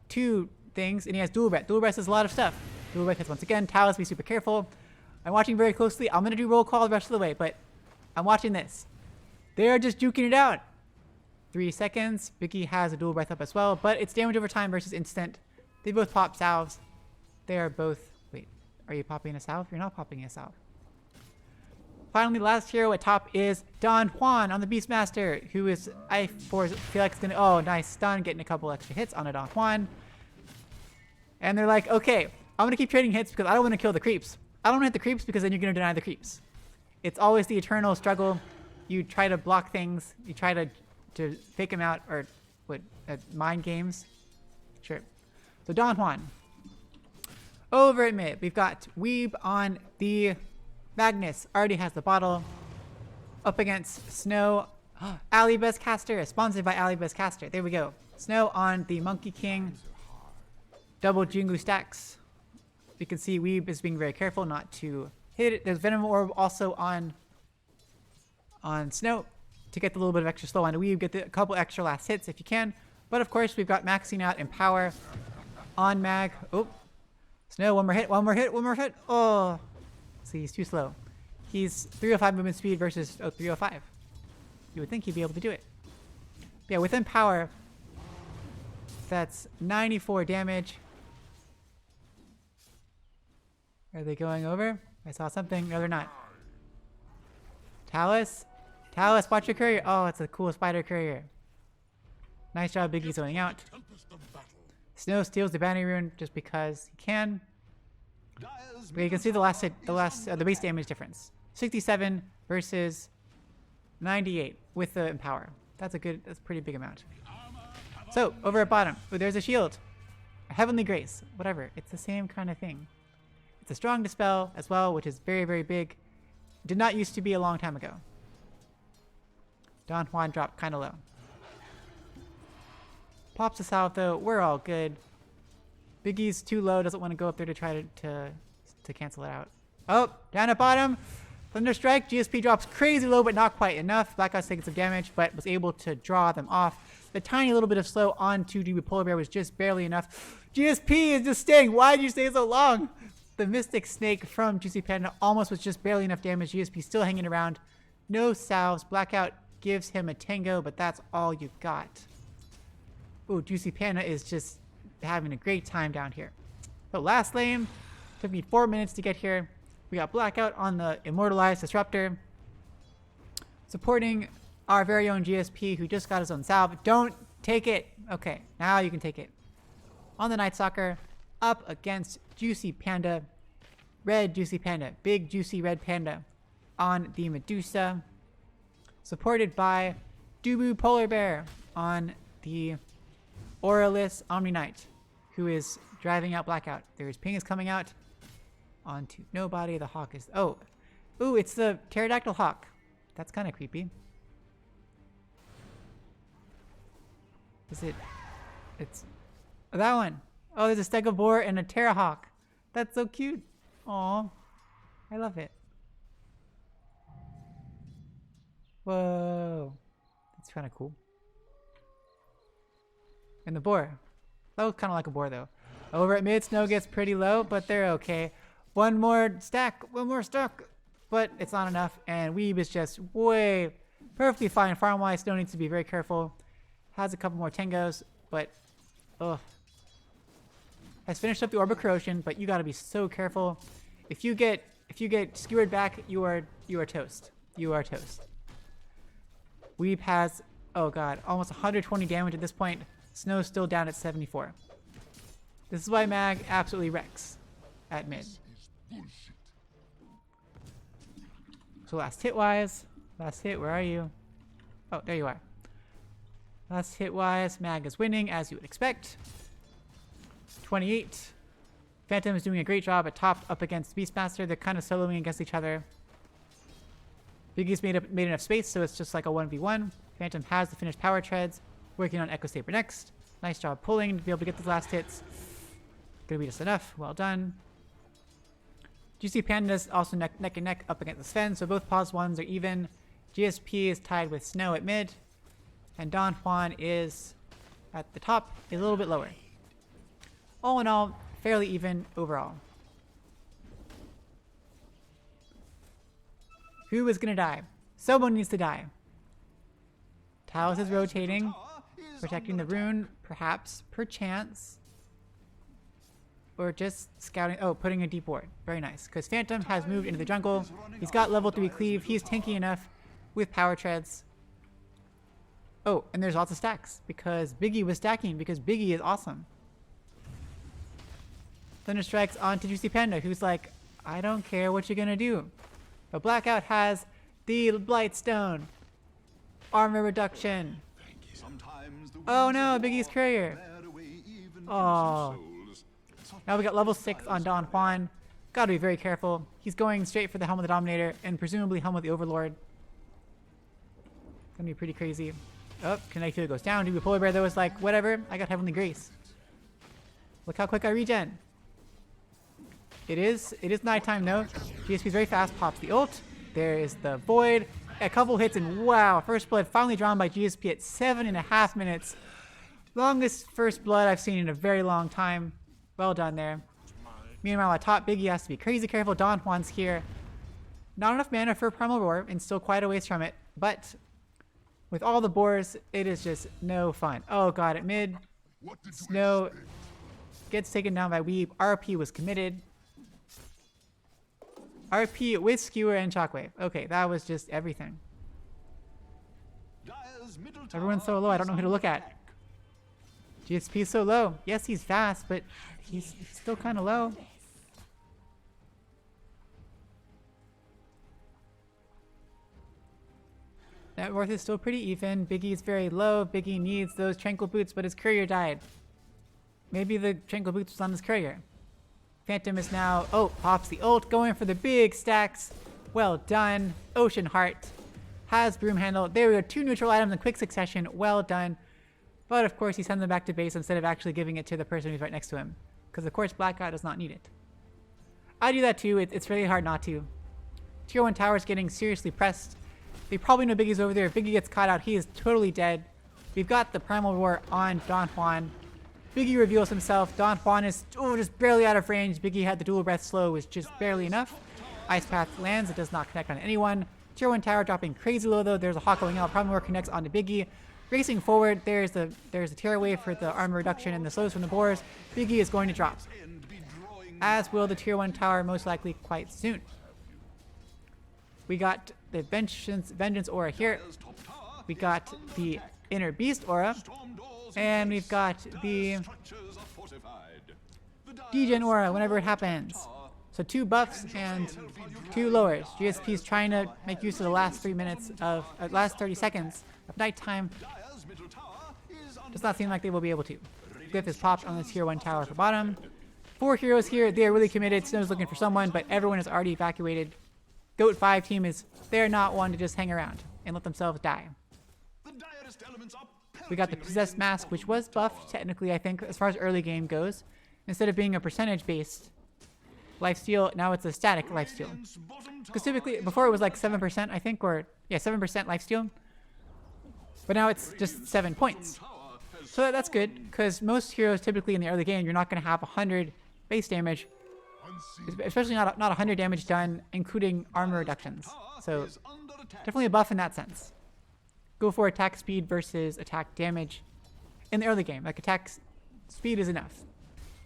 2 things and he has dual breath. Dual breath is a lot of stuff. Dual breath hits once again. Talos, be super careful. I'm watching very closely. I'm going to do roll call the rest of the way, but I'm watching this. They are just duking it out. 3 seconds. Biggie has a dual breath up as well, but it's damage over time versus instant. They both pop salves. They are both... Wait, are you popping a salve? You're not popping a salve. Finally, last hero at top is Don Juan on the Beastmaster, who is, I feel like it's gonna, oh, nice stun, getting a couple extra hits on a Don Juan. And they're like, okay, I'm gonna keep trading hits because I don't want to kill the creeps. I don't want to hit the creeps because then you're gonna deny the creeps. It's always the eternal struggle. You try to block things, you try to fake them out, or what, mind games. Sure. So Don Juan. Over at mid, we've got Weeb on the Magnus. Already has the bottle. Up against Snow. Ali Best Caster. Sponsored by Ali Best Caster. There we go. Snow on the Monkey King. Double Jingu stacks. You can see Weeb is being very careful not to hit it. There's Venom Orb also on Snow to get the little bit of extra slow on Weeb. Get a couple extra last hits if you can. But of course, we've got maxing out Empower on Mag. Oh. Snow, one more hit, one more hit, one more hit. Oh. See, he's too slow. He's 305 movement speed versus 305. You would think he'd be able to do it. But yeah, with Empower, that's 94 damage. Are they going over? I saw something. No, they're not. Talus? Talus, watch your courier. Oh, it's a cool spider courier. Nice job, Biggie zoning out. Snow steals the bounty rune just because he can. But you can see the base damage difference. 67 versus 98 with the Empower. That's a pretty big amount. So, over at bottom, there's a shield. A Heavenly Grace, whatever. It's the same kind of thing. It's a strong Dispel as well, which is very, very big. Did not used to be a long time ago. Don Juan dropped kind of low. Pops us out though, we're all good. Biggie's too low, doesn't want to go up there to try to cancel it out. Oh, down at bottom. Thunder Strike, GSP drops crazy low, but not quite enough. Black Guy's taking some damage, but was able to draw them off. The tiny little bit of slow onto DB Polar Bear was just barely enough. GSP is just staying. Why did you stay so long? The Mystic Snake from Juicy Panda almost was just barely enough damage. GSP still hanging around. No salves. Blackout gives him a Tango, but that's all you got. Ooh, Juicy Panda is just having a great time down here. So last lane, took me 4 minutes to get here. We got Blackout on the Immortalized Disruptor, supporting our very own GSP who just got his own salve. Don't take it. Okay, now you can take it. On the Night Stalker, up against Juicy Panda, Red Juicy Panda, big juicy red panda on the Medusa, supported by Dubu Polar Bear on the Aurelus Omni Knight, who is driving out Blackout. There's Ping is coming out onto nobody. The Hawk is, oh, ooh, it's the Pterodactyl Hawk. That's kind of creepy. Is it? It's that one. Oh, there's a Stegobor and a Terrahawk. That's so cute. Aw, I love it. Whoa, that's kind of cool. And the boar. That was kind of like a boar though. Over at mid, Snow gets pretty low, but they're okay. One more stack, but it's not enough. And Weeb is just way perfectly fine farm-wise. Snow needs to be very careful. Has a couple more Tangos, but ugh. Has finished up the Orb of Corrosion, but you got to be so careful. If you get skewered back, you are toast. You are toast. Weeb has, oh god, almost 120 damage at this point. Snow's still down at 74. This is why Mag absolutely wrecks at mid. So last hit wise, last hit, where are you? Oh, there you are. Last hit wise, Mag is winning as you would expect. 28. Phantom is doing a great job at top up against Beastmaster. They're kind of soloing against each other. Biggie's made enough space, so it's just like a 1v1. Phantom has the finished power treads. Working on Echo Saber next. Nice job pulling to be able to get those last hits. Gonna be just enough. Well done. Juicy Panda's also neck and neck up against the Sven, so both pause ones are even. GSP is tied with Snow at mid. And Don Juan is at the top, a little bit lower. All in all, fairly even overall. Who is gonna die? Someone needs to die. Talos is rotating, protecting the rune, perhaps, perchance. or just scouting. Oh, putting a deep ward. Very nice. Because Phantom has moved into the jungle. He's got level 3 cleave. He's tanky enough with power treads. Oh, and there's lots of stacks because Biggie was stacking because Biggie is awesome. Thunder strikes onto Juicy Panda, who's like, I don't care what you're gonna do. But Blackout has the Blightstone. Armor reduction. Oh no, Biggie's courier. Oh. Now we got level 6 on Don Juan. Gotta be very careful. He's going straight for the Helm of the Dominator and presumably Helm of the Overlord. Gonna be pretty crazy. Oh, Kinetic Field goes down. Dude, Polar Bear though is like, whatever, I got Heavenly Grace. Look how quick I regen. It is nighttime though. GSP's very fast, pops the ult. There is the Void. A couple hits and wow, first blood finally drawn by GSP at 7.5 minutes. Longest first blood I've seen in a very long time. Well done there. Meanwhile, at top, Biggie has to be crazy careful. Don Juan's here. Not enough mana for Primal Roar and still quite a ways from it, but with all the boars, it is just no fun. Oh god, at mid, Snow gets taken down by Weeb. RP was committed. RP with Skewer and Shockwave. Okay, that was just everything. Everyone's so low, I don't know who to look at. GSP's so low. Yes, he's fast, but he's still kind of low. Net worth is still pretty even. Biggie's very low. Biggie needs those Tranquil Boots, but his courier died. Maybe the Tranquil Boots was on his courier. Phantom is now, oh, pops the ult, going for the big stacks. Well done. Ocean Heart has Broom Handle. There we go, 2 neutral items in quick succession. Well done. But of course he sends them back to base instead of actually giving it to the person who's right next to him. Because of course Blackout does not need it. I do that too. It's really hard not to. Tier 1 tower's getting seriously pressed. They probably know Biggie's over there. If Biggie gets caught out, he is totally dead. We've got the Primal Roar on Don Juan. Biggie reveals himself. Don Juan is just barely out of range. Biggie had the dual breath slow, was just barely enough. Ice Path lands. It does not connect on anyone. Tier 1 tower dropping crazy low though. There's a Hawk going out. Primal Roar connects onto Biggie. Racing forward, there's the Terror Wave for the armor reduction and the slows from the boars. Biggie is going to drop. As will the Tier 1 tower most likely quite soon. We got the Vengeance Aura here. We got the Inner Beast Aura. And we've got the Degen Aura whenever it happens. So 2 buffs and 2 lowers. GSP's trying to make use of the last 3 minutes of, last 30 seconds of nighttime. Does not seem like they will be able to. Glyph is popped on the Tier 1 tower for bottom. 4 heroes here. They are really committed. Snow's looking for someone, but everyone is already evacuated. GOAT5 team is, they're not one to just hang around and let themselves die. We got the Possessed Mask, which was buffed, technically, I think, as far as early game goes. Instead of being a percentage-based lifesteal, now it's a static lifesteal. Because typically, before it was like 7%, I think, or, yeah, 7% lifesteal. But now it's just 7 points. So that's good, because most heroes, typically in the early game, you're not going to have 100 base damage. Especially not 100 damage done, including armor reductions. So, definitely a buff in that sense. Go for attack speed versus attack damage in the early game. Like, attack speed is enough.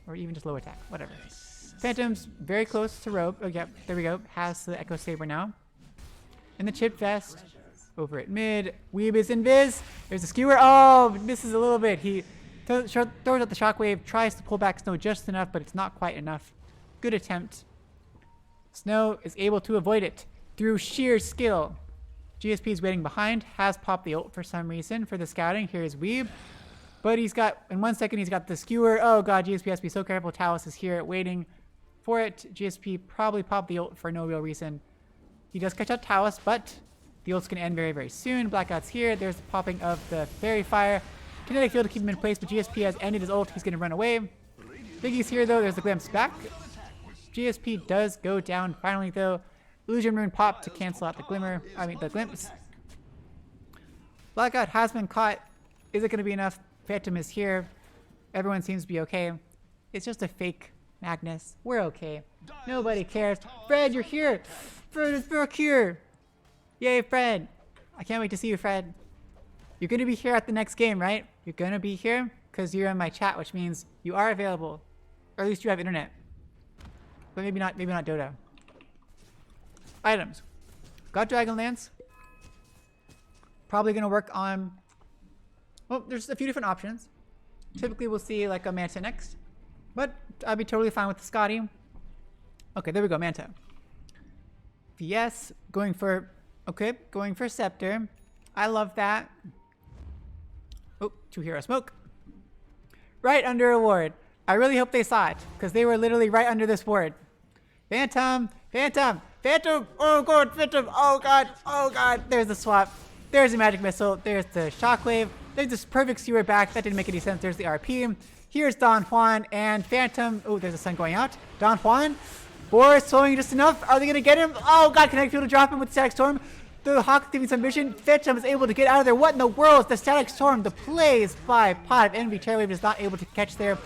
Or even just low attack, whatever. Phantom's very close to Robe. Oh, yep, there we go. Has the Echo Saber now. In the Chip Vest, over at mid. Weeb is invis. There's a Skewer. Oh, misses a little bit. He throws out the Shockwave, tries to pull back Snow just enough, but it's not quite enough. Good attempt. Snow is able to avoid it through sheer skill. GSP is waiting behind, has popped the ult for some reason for the scouting. Here's Weeb. But he's got, in 1 second, he's got the Skewer. Oh god, GSP has to be so careful. Talos is here waiting for it. GSP probably popped the ult for no real reason. He does catch out Talos, but the ult's going to end very, very soon. Blackout's here. There's the popping of the Fairy Fire. Kinetic Field to keep him in place, but GSP has ended his ult. He's going to run away. Biggie's here, though. There's the Glimpse back. GSP does go down finally, though. Illusion Rune pop to cancel out the the Glimpse. Blackout has been caught. Is it going to be enough? Phantom is here. Everyone seems to be okay. It's just a fake Magnus. We're okay. Nobody cares. Fred, you're here. Fred is back here. Yay, Fred. I can't wait to see you, Fred. You're going to be here at the next game, right? You're going to be here because you're in my chat, which means you are available. Or at least you have internet. But maybe not Dota. Items. Got Dragonlance. Probably gonna work on... Well, there's a few different options. Typically we'll see like a Manta next. But I'd be totally fine with the Scotty. Okay, there we go, Manta. VS, going for Scepter. I love that. Oh, 2 hero smoke. Right under a ward. I really hope they saw it, because they were literally right under this ward. Phantom! Phantom! Phantom! Oh god, Phantom! Oh god! Oh god! There's the swap. There's the magic missile. There's the shockwave. There's this perfect sewer back. That didn't make any sense. There's the RP. Here's Don Juan and Phantom. Oh, there's the sun going out. Don Juan. Boris slowing just enough. Are they going to get him? Oh god, Kinetic Field to drop him with Static Storm. The Hawk giving some mission. Phantom is able to get out of there. What in the world is the Static Storm? The plays by Pot of Envy. Terrorwave is not able to catch there.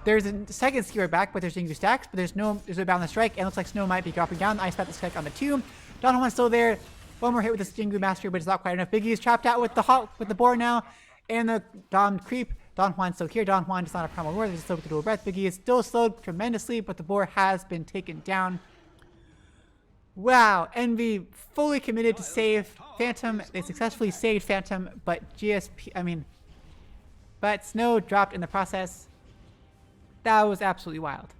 There's a second skewer back, but there's Jingu stacks, but there's no boundless strike, and it looks like Snow might be dropping down. The Ice Path is strike on the 2. Don Juan's still there. One more hit with this Jingu Mastery, but it's not quite enough. Biggie is trapped out with the boar now, and the Dom creep. Don Juan's still here. Don Juan does not have primal war. There's a slow with the dual breath. Biggie is still slowed tremendously, but the boar has been taken down. Wow, Envy fully committed to save Phantom. They successfully saved Phantom, but but Snow dropped in the process. That was absolutely wild.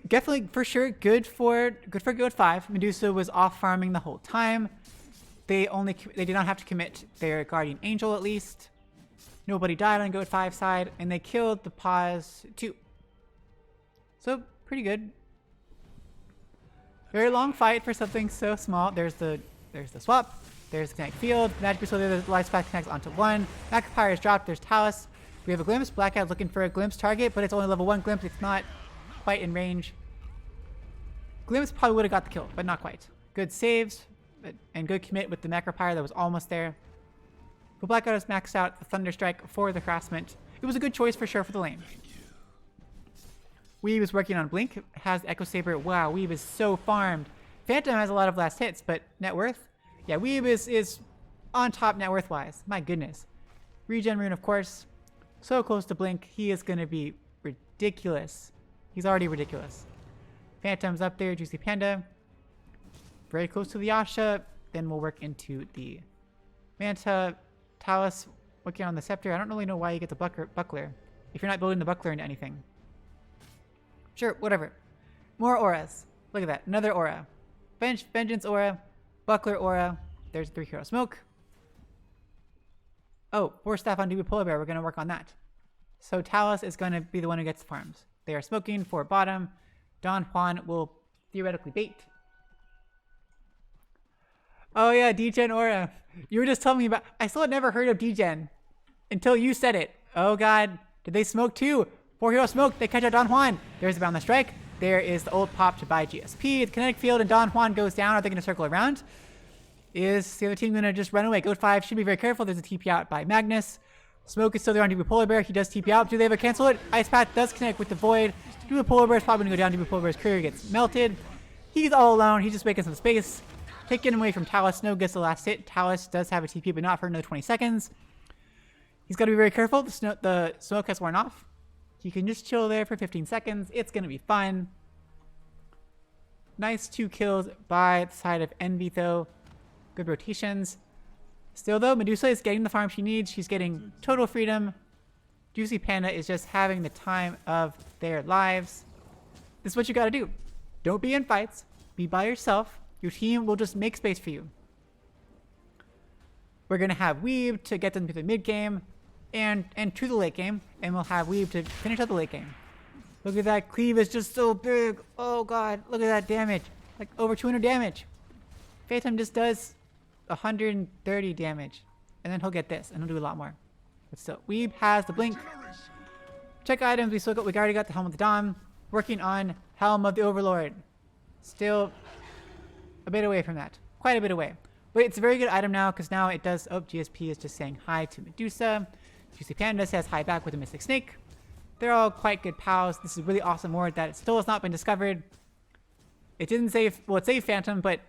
Definitely, for sure, good for GOAT5. Medusa was off farming the whole time. They did not have to commit their Guardian Angel at least. Nobody died on GOAT5 side, and they killed the pause too. So pretty good. Very long fight for something so small. There's the swap. There's the Kinetic Field. Magic Missile there. The Life Spark connects onto 1. Magpire is dropped. There's Talus. We have a Glimpse. Blackout looking for a Glimpse target, but it's only level 1 Glimpse. It's not quite in range. Glimpse probably would have got the kill, but not quite. Good saves and good commit with the Macropyre that was almost there. But Blackout has maxed out the Thunder Strike for the Harassment. It was a good choice for sure for the lane. Weeb is working on Blink. Has Echo Saber. Wow, Weeb is so farmed. Phantom has a lot of last hits, but net worth? Yeah, Weeb is on top net worth wise. My goodness. Regen Rune, of course. So close to Blink. He is going to be ridiculous. He's already ridiculous. Phantom's up there. Juicy Panda. Very close to the Yasha. Then we'll work into the Manta. Talus working on the Scepter. I don't really know why you get the Buckler if you're not building the Buckler into anything. Sure, whatever. More auras. Look at that. Another aura. Vengeance aura. Buckler aura. There's 3 hero smoke. Oh, 4 staff on DB Polar Bear. We're going to work on that. So Talus is going to be the one who gets the farms. They are smoking for bottom. Don Juan will theoretically bait. Oh yeah, Degen aura. You were just telling me about... I still had never heard of Degen until you said it. Oh god. Did they smoke too? 4 hero smoke. They catch out Don Juan. There's the Boundless Strike. There is the ult pop to buy GSP. The Kinetic Field and Don Juan goes down. Are they going to circle around? Is the other team going to just run away? GOAT5 should be very careful. There's a TP out by Magnus. Smoke is still there on DB Polar Bear. He does TP out. Do they ever cancel it? Ice Path does connect with the Void. DB Polar Bear is probably going to go down. DB Polar Bear's courier gets melted. He's all alone. He's just making some space. Taken away from Talus. Snow gets the last hit. Talus does have a TP, but not for another 20 seconds. He's got to be very careful. The smoke has worn off. He can just chill there for 15 seconds. It's going to be fun. Nice 2 kills by the side of Envy, though. Good rotations. Still, though, Medusa is getting the farm she needs. She's getting total freedom. Juicy Panda is just having the time of their lives. This is what you got to do. Don't be in fights. Be by yourself. Your team will just make space for you. We're going to have Weeb to get them to the mid game and to the late game. And we'll have Weeb to finish up the late game. Look at that. Cleave is just so big. Oh, God. Look at that damage. Like over 200 damage. Phantom just does 130 damage. And then he'll get this. And he'll do a lot more. But still. Weeb has the blink. Check items. We already got the Helm of the Dom. Working on Helm of the Overlord. Still a bit away from that. Quite a bit away. But it's a very good item now, because now it does... Oh, GSP is just saying hi to Medusa. Juicy Panda says hi back with a Mystic Snake. They're all quite good pals. This is a really awesome ward that still has not been discovered. It didn't save... Well, it saved Phantom, but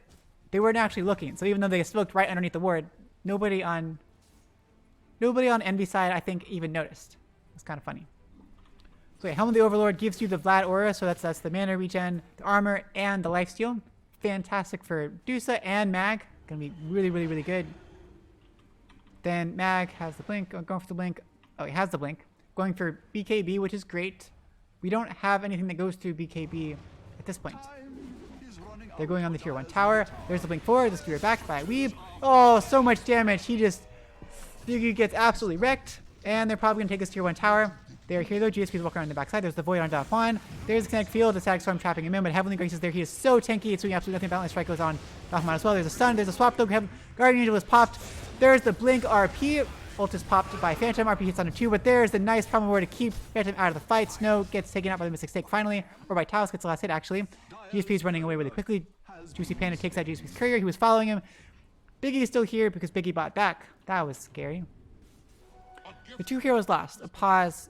they weren't actually looking. So even though they smoked right underneath the ward, nobody on Envy side, I think, even noticed. It's kind of funny. So Helm of the Overlord gives you the Vlad aura, so that's the mana regen, the armor, and the lifesteal. Fantastic for Dusa and Mag. Gonna be really, really, really good. Then Mag has the blink. Going for the blink. Oh, he has the blink. Going for BKB, which is great. We don't have anything that goes through BKB at this point. They're going on the tier 1 tower. There's the blink forward. The skewer back by Weeb. Oh, so much damage. Biggie gets absolutely wrecked. And they're probably going to take this tier 1 tower. They're here though. GSP's walking around the backside. There's the Void on Dath Juan. There's the Kinetic Field. The Static Storm trapping him in, but Heavenly Grace is there. He is so tanky. It's doing absolutely nothing. Balance Strike goes on Dath Juan as well. There's a stun. There's a swap though. Guardian Angel is popped. There's the blink RP. Ult is popped by Phantom. RP hits on a 2, but there's the nice Primal Roar to keep Phantom out of the fight. Snow gets taken out by the Mystic Stake finally, or by Talos gets the last hit actually. GSP is running away really quickly. Juicy Panda takes out GSP's courier. He was following him. Biggie is still here because Biggie bought back. That was scary. The 2 heroes lost. A pause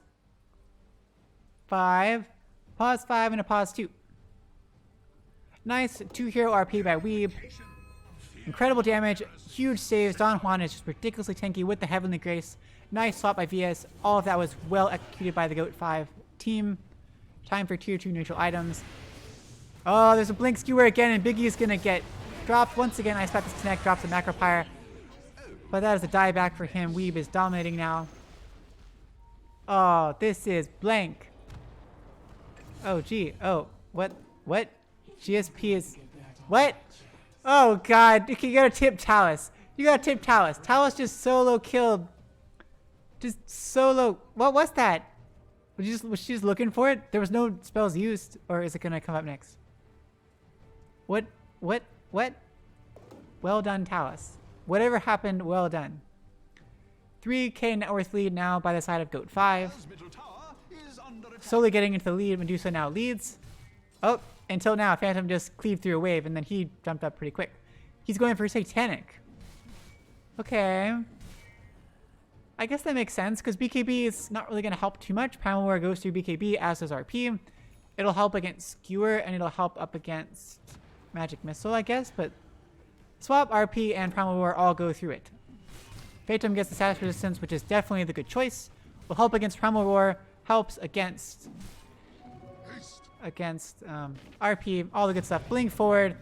5, and a pause 2. Nice 2 hero RP by Weeb. Incredible damage, huge saves. Don Juan is just ridiculously tanky with the Heavenly Grace. Nice swap by VS. All of that was well executed by the GOAT5 team. Time for tier 2 neutral items. Oh, there's a blink skewer again, and Biggie is going to get dropped once again. Ice Path Disconnect drops a Macro Pyre. But that is a dieback for him. Weeb is dominating now. Oh, this is blank. Oh, gee. Oh, what? GSP is... What? Oh, God. You gotta tip Talos. You gotta tip Talos. Talos just solo killed. Just solo... What was that? Was she just looking for it? There was no spells used. Or is it gonna come up next? What? Well done, Talos. Whatever happened, well done. 3k net worth lead now by the side of GOAT5. Slowly getting into the lead. Medusa now leads. Oh, until now, Phantom just cleaved through a wave, and then he jumped up pretty quick. He's going for Satanic. Okay. I guess that makes sense, because BKB is not really going to help too much. Primal War goes through BKB, as does RP. It'll help against Skewer, and it'll help up against Magic Missile, I guess, but Swap, RP, and Primal War all go through it. Phantom gets the status resistance, which is definitely the good choice. Will help against Primal War, helps against RP, all the good stuff. Blink forward,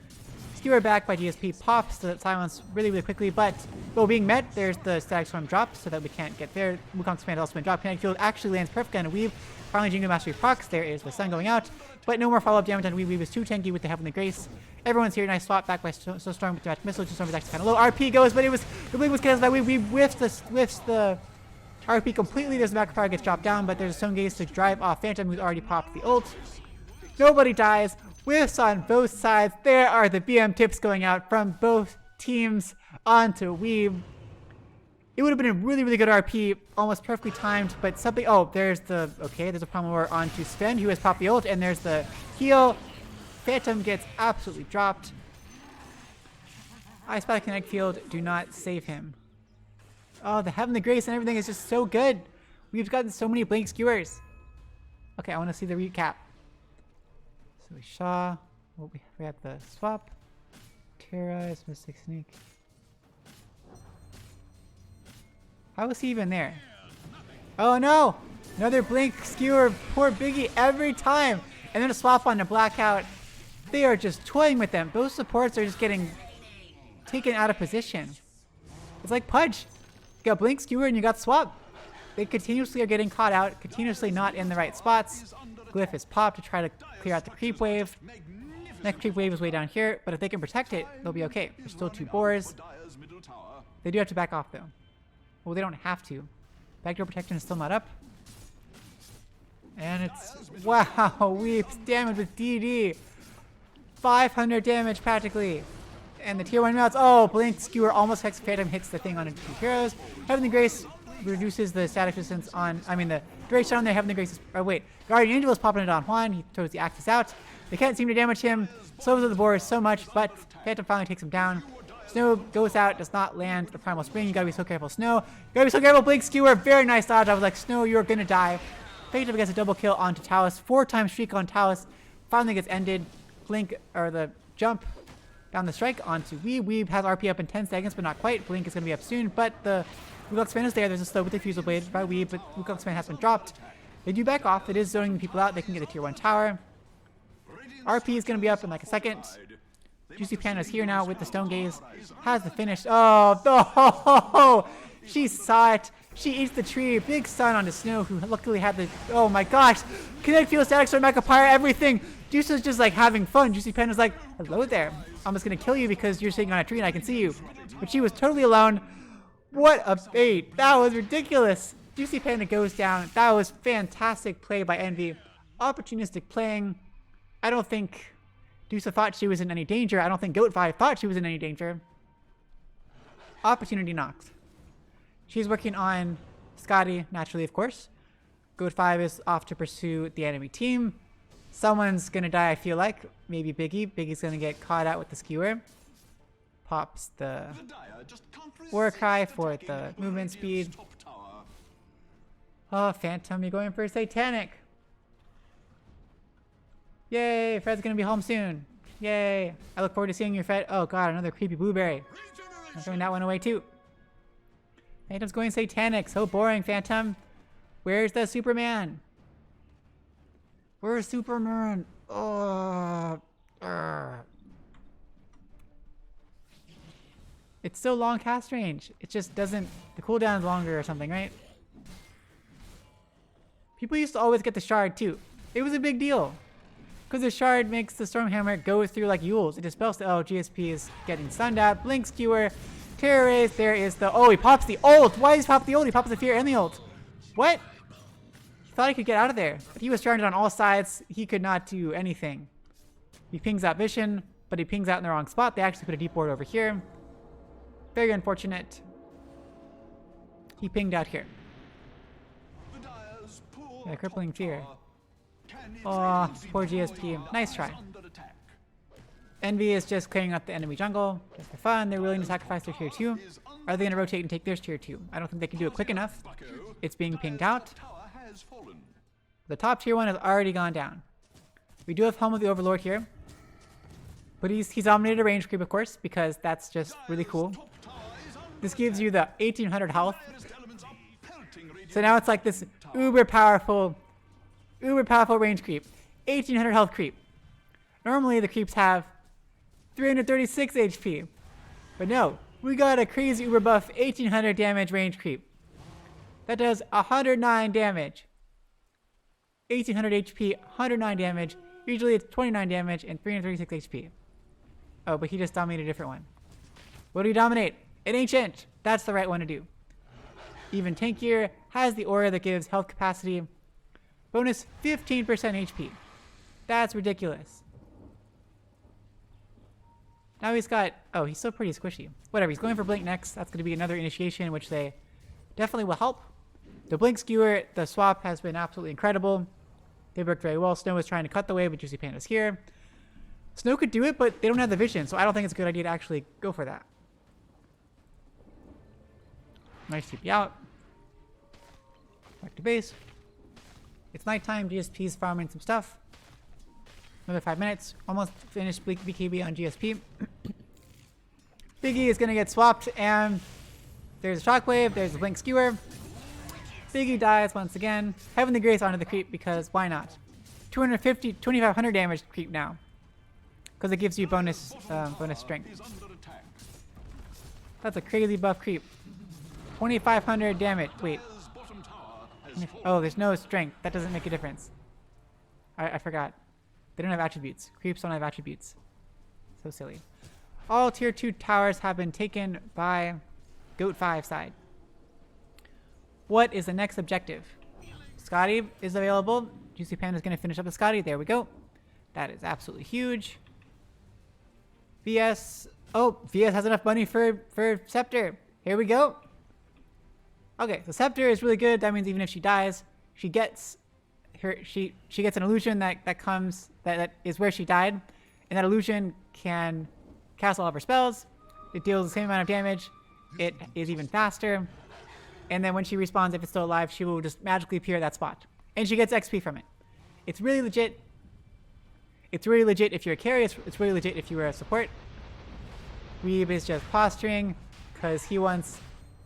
Skewer back by GSP, pops the silence really, really quickly, but though being met, there's the Static Storm drop, so that we can't get there. Wukong's command also been dropped. Kinetic Field actually lands perfectly on a Weave. Finally, Jingo Mastery procs. There is the sun going out, but no more follow-up damage on Weave. Weave is too tanky with the Heavenly Grace. Everyone's here. Nice swap back by Storm with the Magic Missile. Storm is actually kind of low. RP goes, but the blink was cancelled by Weave. Weave whiffs the RP completely. There's the Macro Power gets dropped down, but there's a Stone Gaze to drive off Phantom, who's already popped the ult. Nobody dies. Whiffs on both sides. There are the BM tips going out from both teams onto Weave. It would have been a really, really good RP, almost perfectly timed, but something... Oh, there's a Primal War onto Sven, who has popped the ult, and there's the heal. Phantom gets absolutely dropped. Ice Path Kinetic Field do not save him. Oh, the Heavenly Grace and everything is just so good. We've gotten so many blink skewers. Okay, I want to see the recap. So we saw... Well, we had the swap. Terra, Mystic Sneak. How was he even there? Oh no! Another blink skewer. Poor Biggie every time. And then a swap on the blackout. They are just toying with them. Both supports are just getting taken out of position. It's like Pudge. You got blink skewer and you got swap. They continuously are getting caught out, continuously not in the right spots. Glyph is popped to try to clear out the creep wave. Next creep wave is way down here, but if they can protect it, they'll be okay. There's still 2 boars. They do have to back off though. Well, they don't have to. Backdoor protection is still not up. And it's... Wow, Weeps damage with DD. 500 damage practically. And the tier 1 melts. Oh, blink skewer almost Hex Phantom hits the thing on 2 heroes. Heavenly Grace reduces the static resistance on... I mean, the duration on their Heavenly Grace is... Oh, wait. Guardian Angel is popping it on Juan. He throws the Axis out. They can't seem to damage him. Slows the board so much, but Phantom finally takes him down. Snow goes out, does not land the Primal Spring. You gotta be so careful, Snow. You gotta be so careful, Blink Skewer. Very nice dodge. I was like, Snow, you're gonna die. Phantom gets a double kill onto Talos. 4-time streak on Talos. Finally gets ended. Blink, or the jump down the strike onto Weeb. Weeb has RP up in 10 seconds, but not quite. Blink is gonna be up soon, but the Wukong Span is there. There's a slow with the Fusel Blade by Weeb, but Wukong Span has been dropped. They do back off. It is zoning people out. They can get a tier 1 tower. RP is going to be up in like a second. Juicy Panda's here now with the Stone Gaze. Has the finish. Oh, oh, she saw it. She eats the tree. Big sun on the snow, who luckily had the... Oh my gosh. Connect field static sword, Macapire, everything. Juice is just like having fun. Juicy Panda's like, hello there. I'm just going to kill you because you're sitting on a tree and I can see you. But she was totally alone. What a bait. That was ridiculous. Juicy Panda goes down. That was fantastic play by Envy. Opportunistic playing. I don't think Dusa thought she was in any danger. I don't think GOAT5 thought she was in any danger. Opportunity knocked. She's working on Scotty, naturally, of course. GOAT5 is off to pursue the enemy team. Someone's going to die, I feel like. Maybe Biggie. Biggie's going to get caught out with the skewer. Pops the war cry for the movement speed. Oh, Phantom, you're going for Satanic. Yay, Fred's going to be home soon. Yay. I look forward to seeing your Fred. Oh god, another creepy blueberry. I'm throwing that one away too. Phantom's going Satanic. So boring, Phantom. Where's the Superman? Where's Superman? Oh. It's so long cast range. It just doesn't... The cooldown's longer or something, right? People used to always get the shard too. It was a big deal. Because the shard makes the Stormhammer go through like Yules. It dispels the... Oh, GSP is getting stunned out. Blink Skewer. Terror Raise. There is the... Oh, he pops the ult. Why does he pop the ult? He pops the Fear and the ult. What? He thought he could get out of there. But he was surrounded on all sides. He could not do anything. He pings out Vision, but he pings out in the wrong spot. They actually put a deep ward over here. Very unfortunate. He pinged out here. Yeah, Crippling Fear. Oh, poor GSP. Nice try. Envy is just clearing up the enemy jungle just for fun. They're willing to sacrifice their tier 2. Are they going to rotate and take their tier 2? I don't think they can do it quick enough. It's being pinged out. The top tier 1 has already gone down. We do have Helm of the Overlord here. But he's dominated a range creep, of course, because that's just really cool. This gives you the 1800 health. So now it's like this uber powerful range creep. 1800 health creep. Normally the creeps have 336 HP. But no, we got a crazy uber buff 1800 damage range creep. That does 109 damage. 1800 HP, 109 damage. Usually it's 29 damage and 336 HP. Oh, but he just dominated a different one. What do we dominate? An Ancient. That's the right one to do. Even tankier, has the aura that gives health capacity. Bonus 15% HP. That's ridiculous. Now he's got... Oh, he's still pretty squishy. Whatever, he's going for Blink next. That's going to be another initiation, which they definitely will help. The Blink Skewer, the swap has been absolutely incredible. They worked very well. Snow was trying to cut the way, but Juicy Panda's here. Snow could do it, but they don't have the vision, so I don't think it's a good idea to actually go for that. Nice TP out. Back to base. It's nighttime. GSP's farming some stuff. Another 5 minutes. Almost finished BKB on GSP. Biggie is going to get swapped, and there's a Shockwave. There's a Blink Skewer. Biggie dies once again. Heavenly Grace onto the creep because why not? 250, 2500 damage creep now. Because it gives you bonus strength. That's a crazy buff creep. 2500 damage. Wait. Oh, there's no strength. That doesn't make a difference. I forgot. They don't have attributes. Creeps don't have attributes. So silly. All tier 2 towers have been taken by GOAT5 side. What is the next objective? Scotty is available. Juicy Panda is going to finish up with Scotty. There we go. That is absolutely huge. VS. Oh, VS has enough money for Scepter. Here we go. Okay, so Scepter is really good. That means even if she dies, she gets her she gets an illusion that comes that is where she died, and that illusion can cast all of her spells. It deals the same amount of damage. It is even faster. And then when she respawns, if it's still alive, she will just magically appear at that spot. And she gets XP from it. It's really legit. It's really legit if you're a carry. It's really legit if you were a support. Weeb is just posturing because he wants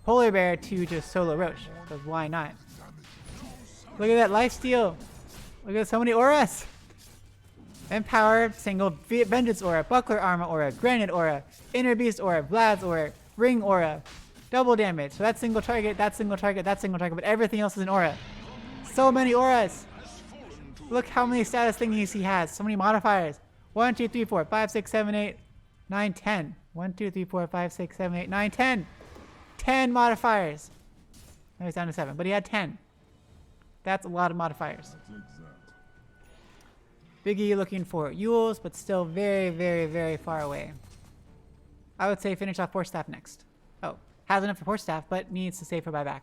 Polar Bear to just solo Roche. Because why not? Look at that lifesteal. Look at so many auras. Empower, single, vengeance aura, buckler armor aura, granite aura, inner beast aura, Vlad's aura, ring aura, double damage. So that's single target, that's single target, that's single target, but everything else is an aura. So many auras. Look how many status thingies he has. So many modifiers. 1, 2, 3, 4, 5, 6, 7, 8, 9, 10. 1, 2, 3, 4, 5, 6, 7, 8, 9, 10. 10 modifiers. Now he's down to 7, but he had 10. That's a lot of modifiers. Biggie looking for Yules, but still very, very, very far away. I would say finish off Force Staff next. Oh, has enough for Force Staff, but needs to save for buyback.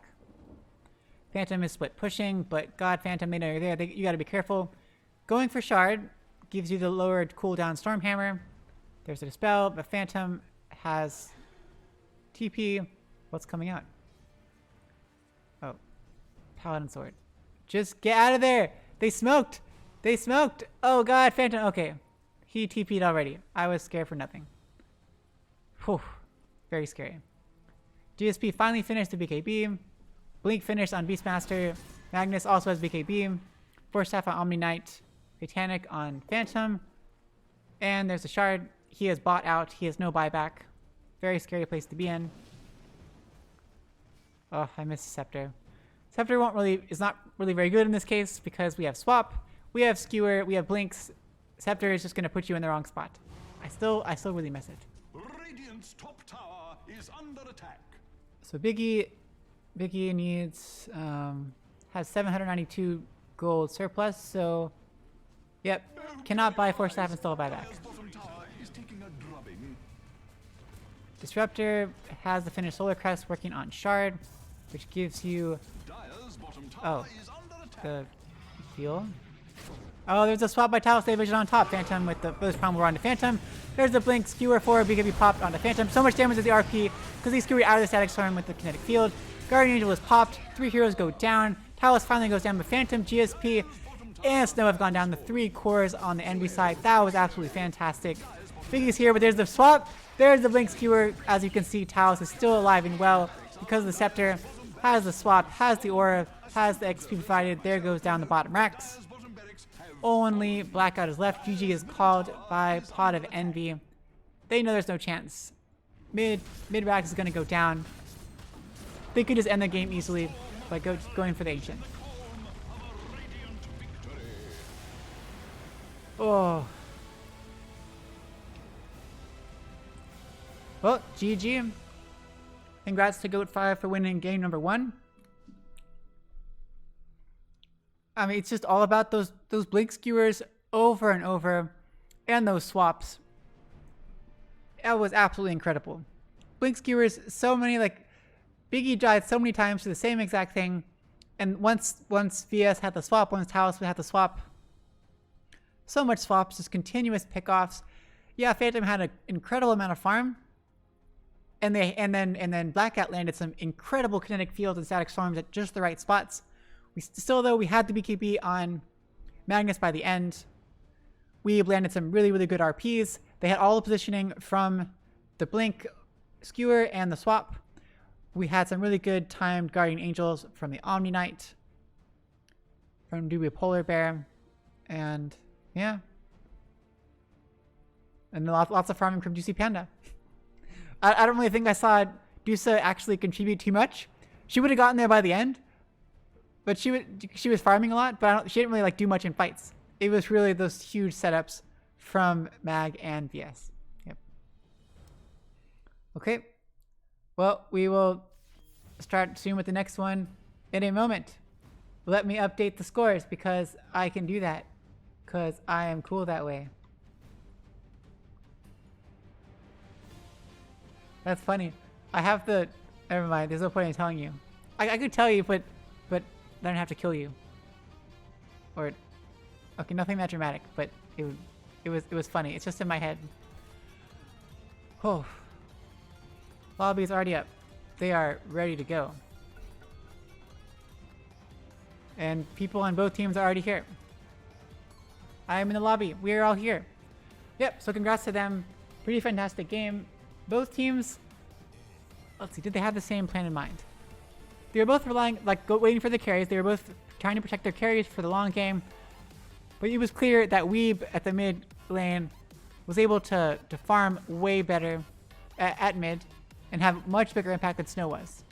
Phantom is split pushing, but God, Phantom, they know you're there. You gotta be careful. Going for Shard gives you the lowered cooldown Stormhammer. There's a Dispel, but Phantom has TP. What's coming out? Oh, Paladin Sword. Just get out of there! They smoked! They smoked! Oh God, Phantom. Okay. He TP'd already. I was scared for nothing. Whew. Very scary. GSP finally finished the BKB. Blink finished on Beastmaster. Magnus also has BKB. Force Staff on Omni Knight. Satanic on Phantom. And there's a Shard. He has bought out. He has no buyback. Very scary place to be in. Oh, I missed Scepter. Scepter is not really very good in this case because we have Swap, we have Skewer, we have Blinks. Scepter is just going to put you in the wrong spot. I still really miss it. Radiant's top tower is under attack. So Biggie needs has 792 gold surplus. So, yep, cannot buy Force Staff and still buy back. Bottom tower is taking a drubbing. Disruptor has the finished Solar Crest working on Shard, which gives you the heal. Oh, there's a swap by Talos Vision on top. Phantom with the first problem we're on to Phantom. There's the blink, Skewer 4, BKB popped onto Phantom. So much damage with the RP because he skewered out of the static storm with the kinetic field. Guardian Angel is popped. 3 heroes go down. Talos finally goes down, but Phantom, GSP, and Snow have gone down. The 3 cores on the enemy side. That was absolutely fantastic. Biggie's here, but there's the swap. There's the blink Skewer. As you can see, Talos is still alive and well because of the Scepter. Has the swap, has the aura, has the XP provided. There goes down the bottom racks. Only Blackout is left. GG is called by Pot of Envy. They know there's no chance. Mid racks is going to go down. They could just end the game easily by going for the Ancient. Oh. Well, GG. Congrats to GOAT5 for winning game number 1. I mean, it's just all about those blink skewers over and over, and those swaps. That was absolutely incredible. Blink skewers, so many, like, Biggie died so many times to the same exact thing, and once VS had the swap, once Talos had the swap, so much swaps, just continuous pickoffs. Yeah, Phantom had an incredible amount of farm, and then Blackout landed some incredible kinetic fields and static storms at just the right spots. We had the BKB on Magnus by the end. We landed some really, really good RPs. They had all the positioning from the blink, Skewer, and the swap. We had some really good timed Guardian Angels from the Omni Knight, from Dewey Polar Bear, and yeah. And lots of farming from Juicy Panda. I don't really think I saw Dusa actually contribute too much. She would have gotten there by the end. But she was farming a lot, but she didn't really do much in fights. It was really those huge setups from Mag and VS. Yep. Okay. Well, we will start soon with the next one in a moment. Let me update the scores because I can do that. Because I am cool that way. That's funny. I have the... Never mind. There's no point in telling you. I could tell you, but I don't have to kill you. Or, okay, nothing that dramatic, but it was funny. It's just in my head. Oh, lobby is already up. They are ready to go, and people on both teams are already here. I am in the lobby. We are all here. Yep. So congrats to them. Pretty fantastic game. Both teams. Let's see. Did they have the same plan in mind? They were both relying, waiting for the carries. They were both trying to protect their carries for the long game. But it was clear that Weeb at the mid lane was able to farm way better at mid and have much bigger impact than Snow was.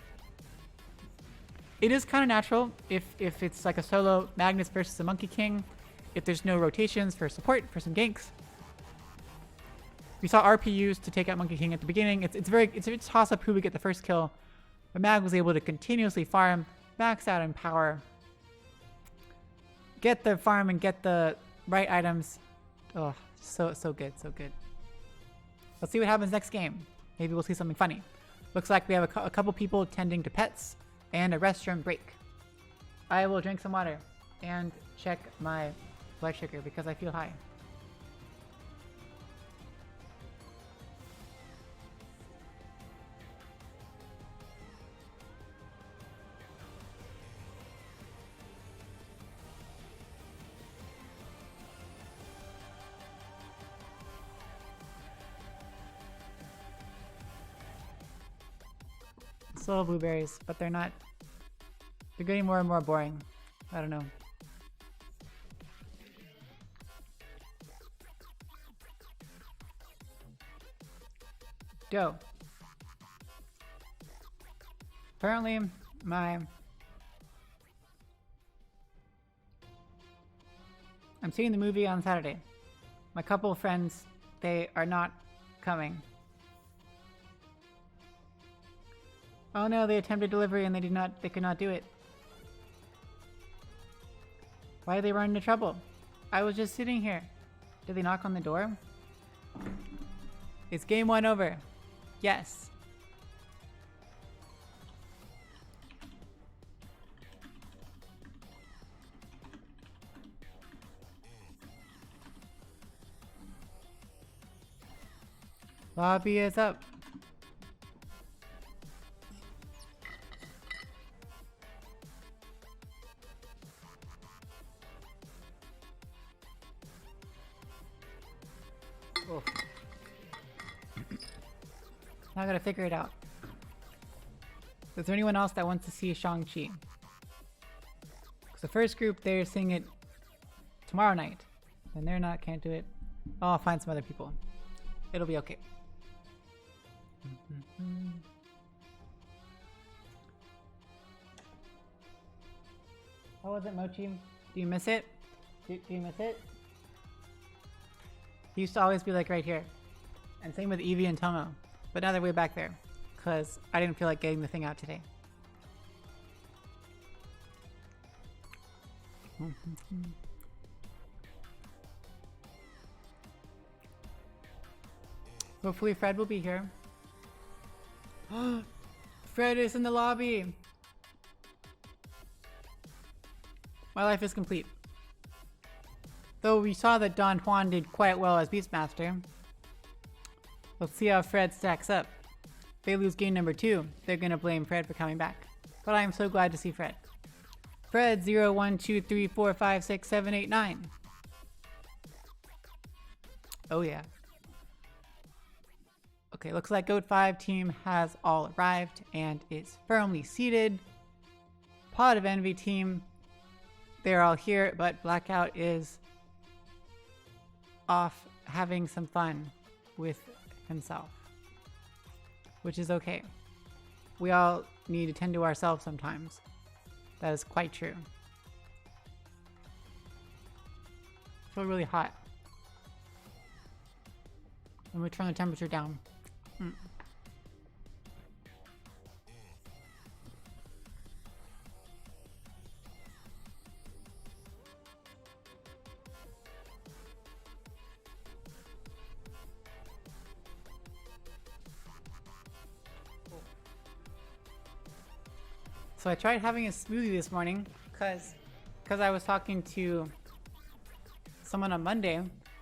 It is kind of natural if it's like a solo Magnus versus a Monkey King, if there's no rotations for support, for some ganks. We saw RP used to take out Monkey King at the beginning. It's a toss up who would get the first kill, but Mag was able to continuously farm, max out in power, get the farm and get the right items. Oh, so good, so good. Let's see what happens next game. Maybe we'll see something funny. Looks like we have a couple people tending to pets and a restroom break. I will drink some water and check my blood sugar because I feel high. Still have blueberries, but they're not. They're getting more and more boring. I don't know. Go. Apparently, I'm seeing the movie on Saturday. My couple of friends, they are not coming. Oh no, they attempted delivery and they could not do it. Why did they run into trouble? I was just sitting here. Did they knock on the door? Is game 1 over? Yes. Lobby is up. Oh. Now I gotta figure it out. Is there anyone else that wants to see Shang-Chi? Because the first group, they're seeing it tomorrow night. And they're not, can't do it. Oh, I'll find some other people. It'll be okay. How was it, Mochi? Do you miss it? Do you miss it? He used to always be like right here. And same with Evie and Tomo. But now they're way back there. Because I didn't feel like getting the thing out today. Hopefully Fred will be here. Fred is in the lobby! My life is complete. Though we saw that Don Juan did quite well as Beastmaster. Let's see how Fred stacks up. If they lose game number 2, they're gonna blame Fred for coming back. But I am so glad to see Fred. Fred 0, 1, 2, 3, 4, 5, 6, 7, 8, 9. Oh yeah. Okay, looks like GOAT5 team has all arrived and is firmly seated. Pod of Envy team, they're all here, but Blackout is off having some fun with himself, which is okay. We all need to tend to ourselves sometimes. That is quite true. I feel really hot. Let me turn the temperature down. So I tried having a smoothie this morning because I was talking to someone on Monday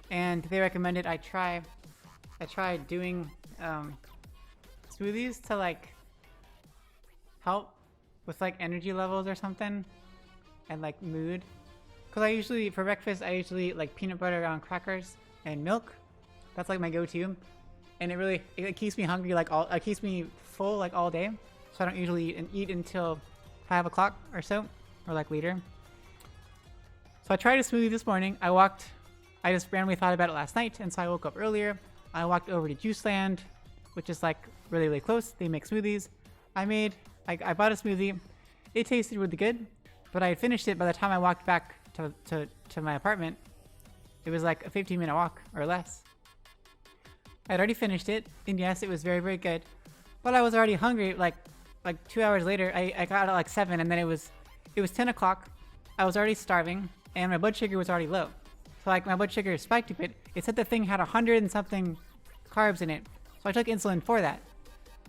and they recommended I try doing smoothies to like help with like energy levels or something and like mood. Because I usually, for breakfast, I usually eat like peanut butter on crackers and milk. That's like my go-to. And it keeps me hungry it keeps me full like all day. So I don't usually eat until 5 o'clock or so, or like later. So I tried a smoothie this morning. I just randomly thought about it last night, and so I woke up earlier. I walked over to Juiceland, which is like really, really close. They make smoothies. I bought a smoothie. It tasted really good, but I had finished it by the time I walked back to my apartment. It was like a 15-minute walk or less. I'd already finished it, and yes, it was very, very good. But I was already hungry. Like 2 hours later, I got at like 7, and then it was 10 o'clock. I was already starving, and my blood sugar was already low. So like my blood sugar spiked a bit. It said the thing had 100 and something carbs in it. So I took insulin for that.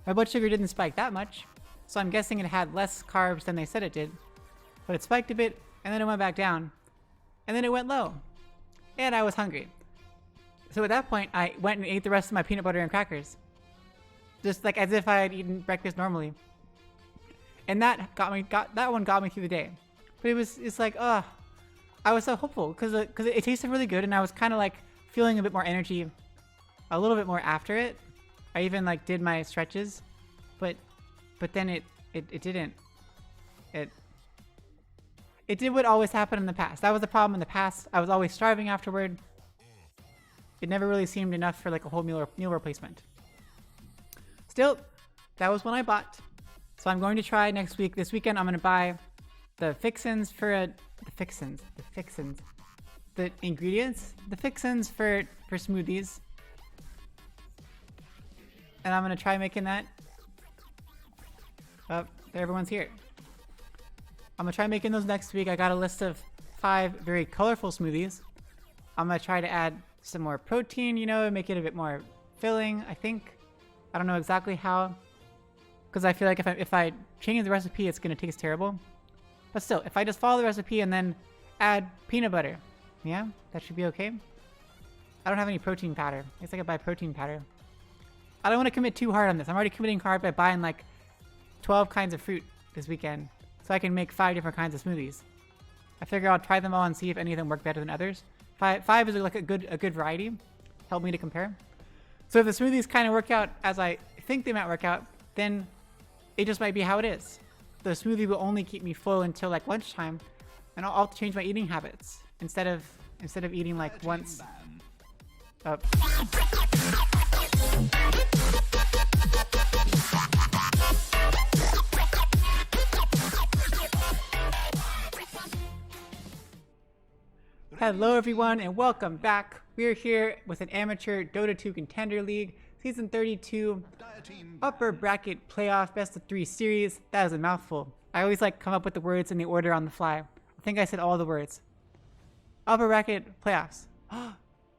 My blood sugar didn't spike that much. So I'm guessing it had less carbs than they said it did. But it spiked a bit, and then it went back down. And then it went low. And I was hungry. So at that point, I went and ate the rest of my peanut butter and crackers. Just like as if I had eaten breakfast normally. And that one got me through the day. But it's like, I was so hopeful because it tasted really good, and I was kind of like feeling a bit more energy, a little bit more after it. I even like did my stretches, but then it didn't. It did what always happened in the past. That was the problem in the past. I was always starving afterward. It never really seemed enough for like a whole meal replacement. Still, that was one I bought. So I'm going to try next week. This weekend, I'm going to buy the fixins for the ingredients, the fixins for smoothies. And I'm going to try making that. Oh, everyone's here. I'm going to try making those next week. I got a list of 5 very colorful smoothies. I'm going to try to add some more protein, make it a bit more filling, I think. I don't know exactly how, because I feel like if I change the recipe, it's going to taste terrible. But still, if I just follow the recipe and then add peanut butter, yeah, that should be okay. I don't have any protein powder. I guess I could buy protein powder. I don't want to commit too hard on this. I'm already committing hard by buying like 12 kinds of fruit this weekend, so I can make 5 different kinds of smoothies. I figure I'll try them all and see if any of them work better than others. 5 is like a good variety. Help me to compare. So if the smoothies kind of work out as I think they might work out, then it just might be how it is. The smoothie will only keep me full until like lunchtime, and I'll have to change my eating habits instead of eating like once. Hello everyone and welcome back. We're here with an amateur Dota 2 Contender League, Season 32, upper bracket playoff best of 3 series. That is a mouthful. I always like come up with the words in the order on the fly. I think I said all the words. Upper bracket playoffs.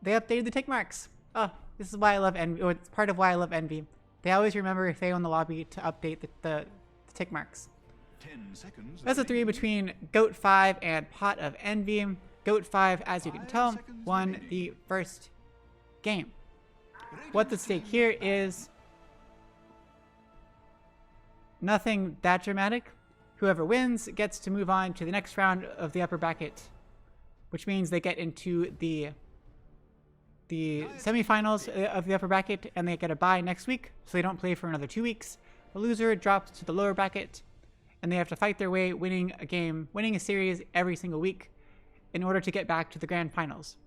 They updated the tick marks. Oh, this is why I love Envy, or it's part of why I love Envy. They always remember if they own the lobby to update the tick marks. 10 seconds. Best of 3 between GOAT5 and Pot of Envy. GOAT5, as you can tell, won the first game. What's at stake here is nothing that dramatic. Whoever wins gets to move on to the next round of the upper bracket, which means they get into the semifinals of the upper bracket, and they get a bye next week, so they don't play for another 2 weeks. The loser drops to the lower bracket, and they have to fight their way, winning a series every single week in order to get back to the grand finals.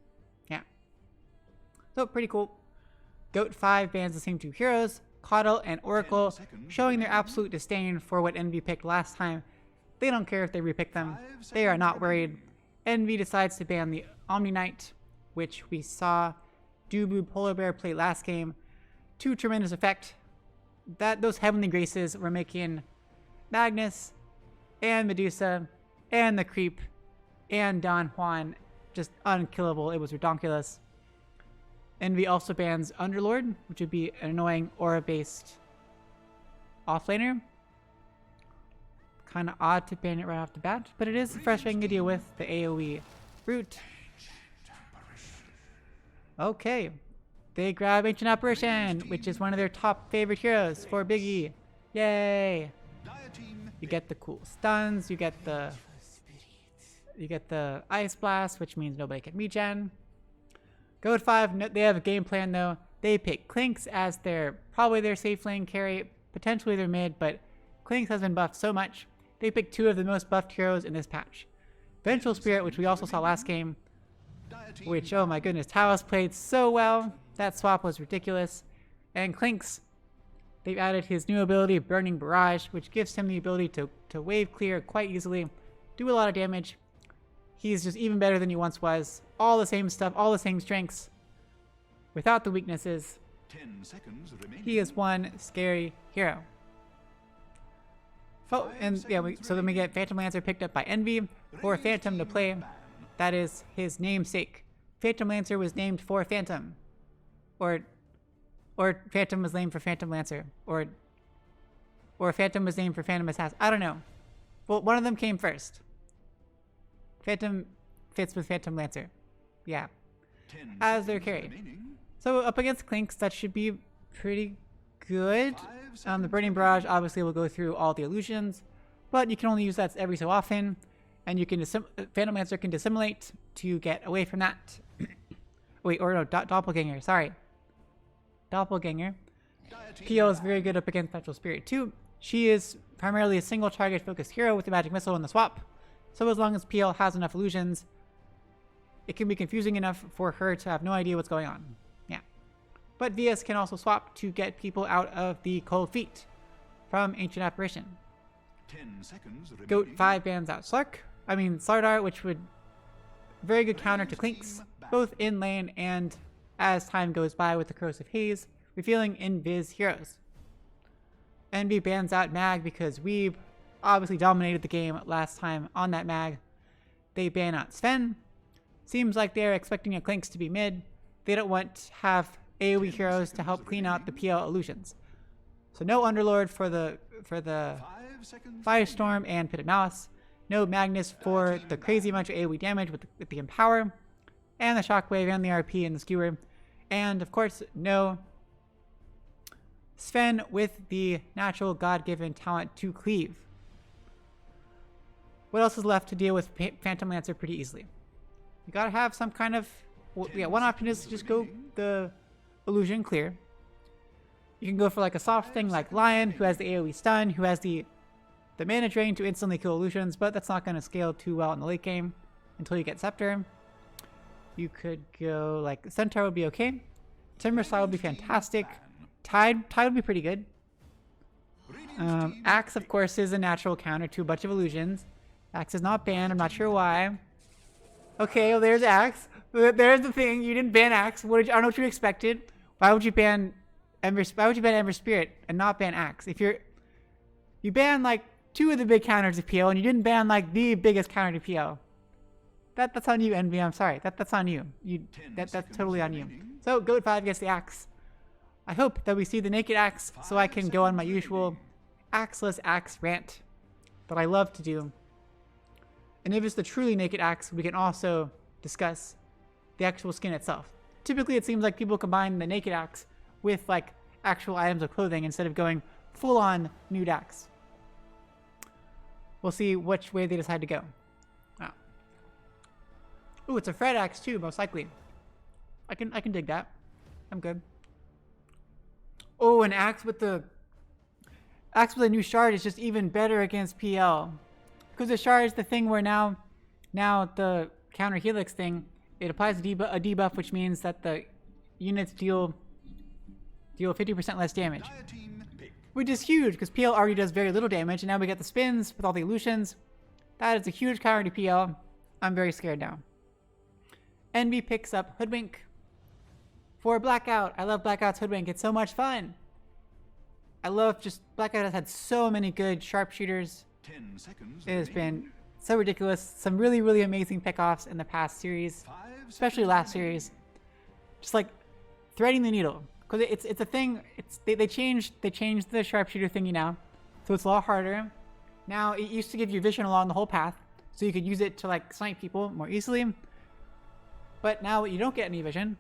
Yeah. So pretty cool. GOAT5 bans the same 2 heroes, Coddle and Oracle, showing their absolute disdain for what Envy picked last time. They don't care if they repick them. They are not worried. Envy decides to ban the Omni Knight, which we saw Dubu Polar Bear play last game to tremendous effect. Those Heavenly Graces were making Magnus and Medusa and the Creep and Don Juan just unkillable. It was ridiculous. Envy also bans Underlord, which would be an annoying aura-based offlaner. Kind of odd to ban it right off the bat, but it is frustrating to deal with, the AoE route. Okay. They grab Ancient Apparition, which is one of their top favorite heroes for Biggie. Yay! You get the cool stuns, you get the Ice Blast, which means nobody can regen. GOAT5, they have a game plan though. They pick Clinks as probably their safe lane carry, potentially their mid, but Clinks has been buffed so much. They picked 2 of the most buffed heroes in this patch. Vengeful Spirit, which we also saw last game, Dire team which, oh my goodness, Talos played so well. That swap was ridiculous. And Clinks, they've added his new ability, Burning Barrage, which gives him the ability to wave clear quite easily, do a lot of damage. He's just even better than he once was. All the same stuff, all the same strengths, without the weaknesses. 10 seconds remaining. He is one scary hero. Oh, and yeah, so then we get Phantom Lancer picked up by Envy for Phantom to play. That is his namesake. Phantom Lancer was named for Phantom. Or Phantom was named for Phantom Lancer. Or Phantom was named for Phantom Assassin. I don't know. Well, one of them came first. Phantom fits with Phantom Lancer. Yeah. 10 As their seconds carry. remaining. So up against Clinks, that should be pretty good. 5 The seconds Burning Barrage obviously will go through all the illusions, but you can only use that every so often, and you can Phantom Lancer can dissimulate to get away from that. Wait, or no, Doppelganger. Sorry, Doppelganger. Dire team PL is very good up against Vengeful Spirit too. She is primarily a single target focused hero with the magic missile in the swap, so as long as PL has enough illusions, it can be confusing enough for her to have no idea what's going on. Yeah. But VS can also swap to get people out of the cold feet from Ancient Apparition. 10 seconds remaining. GOAT5 bans out Slardar, which would very good counter to Clinks, both in lane and as time goes by with the Corrosive Haze, revealing invis heroes. Envy bans out Mag because Weeb obviously dominated the game last time on that Mag. They ban out Sven. Seems like they're expecting a Clinks to be mid. They don't want to have AoE heroes to help clean out the PL illusions. So no Underlord for the 5 seconds. Firestorm and Pit of Malice. No Magnus for the crazy amount of AoE damage with the Empower, and the Shockwave and the RP and the Skewer. And of course, no Sven with the natural God-given talent to cleave. What else is left to deal with Phantom Lancer pretty easily? You gotta have some kind of... Well, yeah, one option is to just go the illusion clear. You can go for like a soft thing like Lion, who has the AoE stun, who has the mana drain to instantly kill illusions, but that's not going to scale too well in the late game until you get Scepter. You could go like Centaur would be okay. Timber Slide would be fantastic. Tide would be pretty good. Axe, of course, is a natural counter to a bunch of illusions. Axe is not banned. I'm not sure why. Okay, well, there's Axe. There's the thing. You didn't ban Axe. I don't know what you expected. Why would you ban Ember Spirit and not ban Axe? If you ban like two of the big counters of PO and you didn't ban like the biggest counter to PO. That's on you, Envy. I'm sorry. That's on you. That's totally on you. So GOAT5 gets the Axe. I hope that we see the naked Axe so I can go on my usual Axeless Axe rant that I love to do. And if it's the truly naked Axe, we can also discuss the actual skin itself. Typically, it seems like people combine the naked Axe with like actual items of clothing instead of going full-on nude Axe. We'll see which way they decide to go. Wow. Ooh, it's a Fred Axe too, most likely. I can dig that. I'm good. Oh, an Axe with a new shard is just even better against PL. Because the shard is the thing where now the counter Helix thing, it applies a debuff, which means that the units deal 50% less damage. Which is huge, because PL already does very little damage, and now we get the spins with all the illusions. That is a huge counter to PL. I'm very scared now. Envy picks up Hoodwink for Blackout. I love Blackout's Hoodwink. It's so much fun. I love just... Blackout has had so many good sharpshooters. 10 seconds. It has been so ridiculous. Some really, really amazing pickoffs in the past series. Especially last series. Just like threading the needle. Because it's a thing. They changed the sharpshooter thingy now, so it's a lot harder. Now it used to give you vision along the whole path, so you could use it to like snipe people more easily. But now you don't get any vision,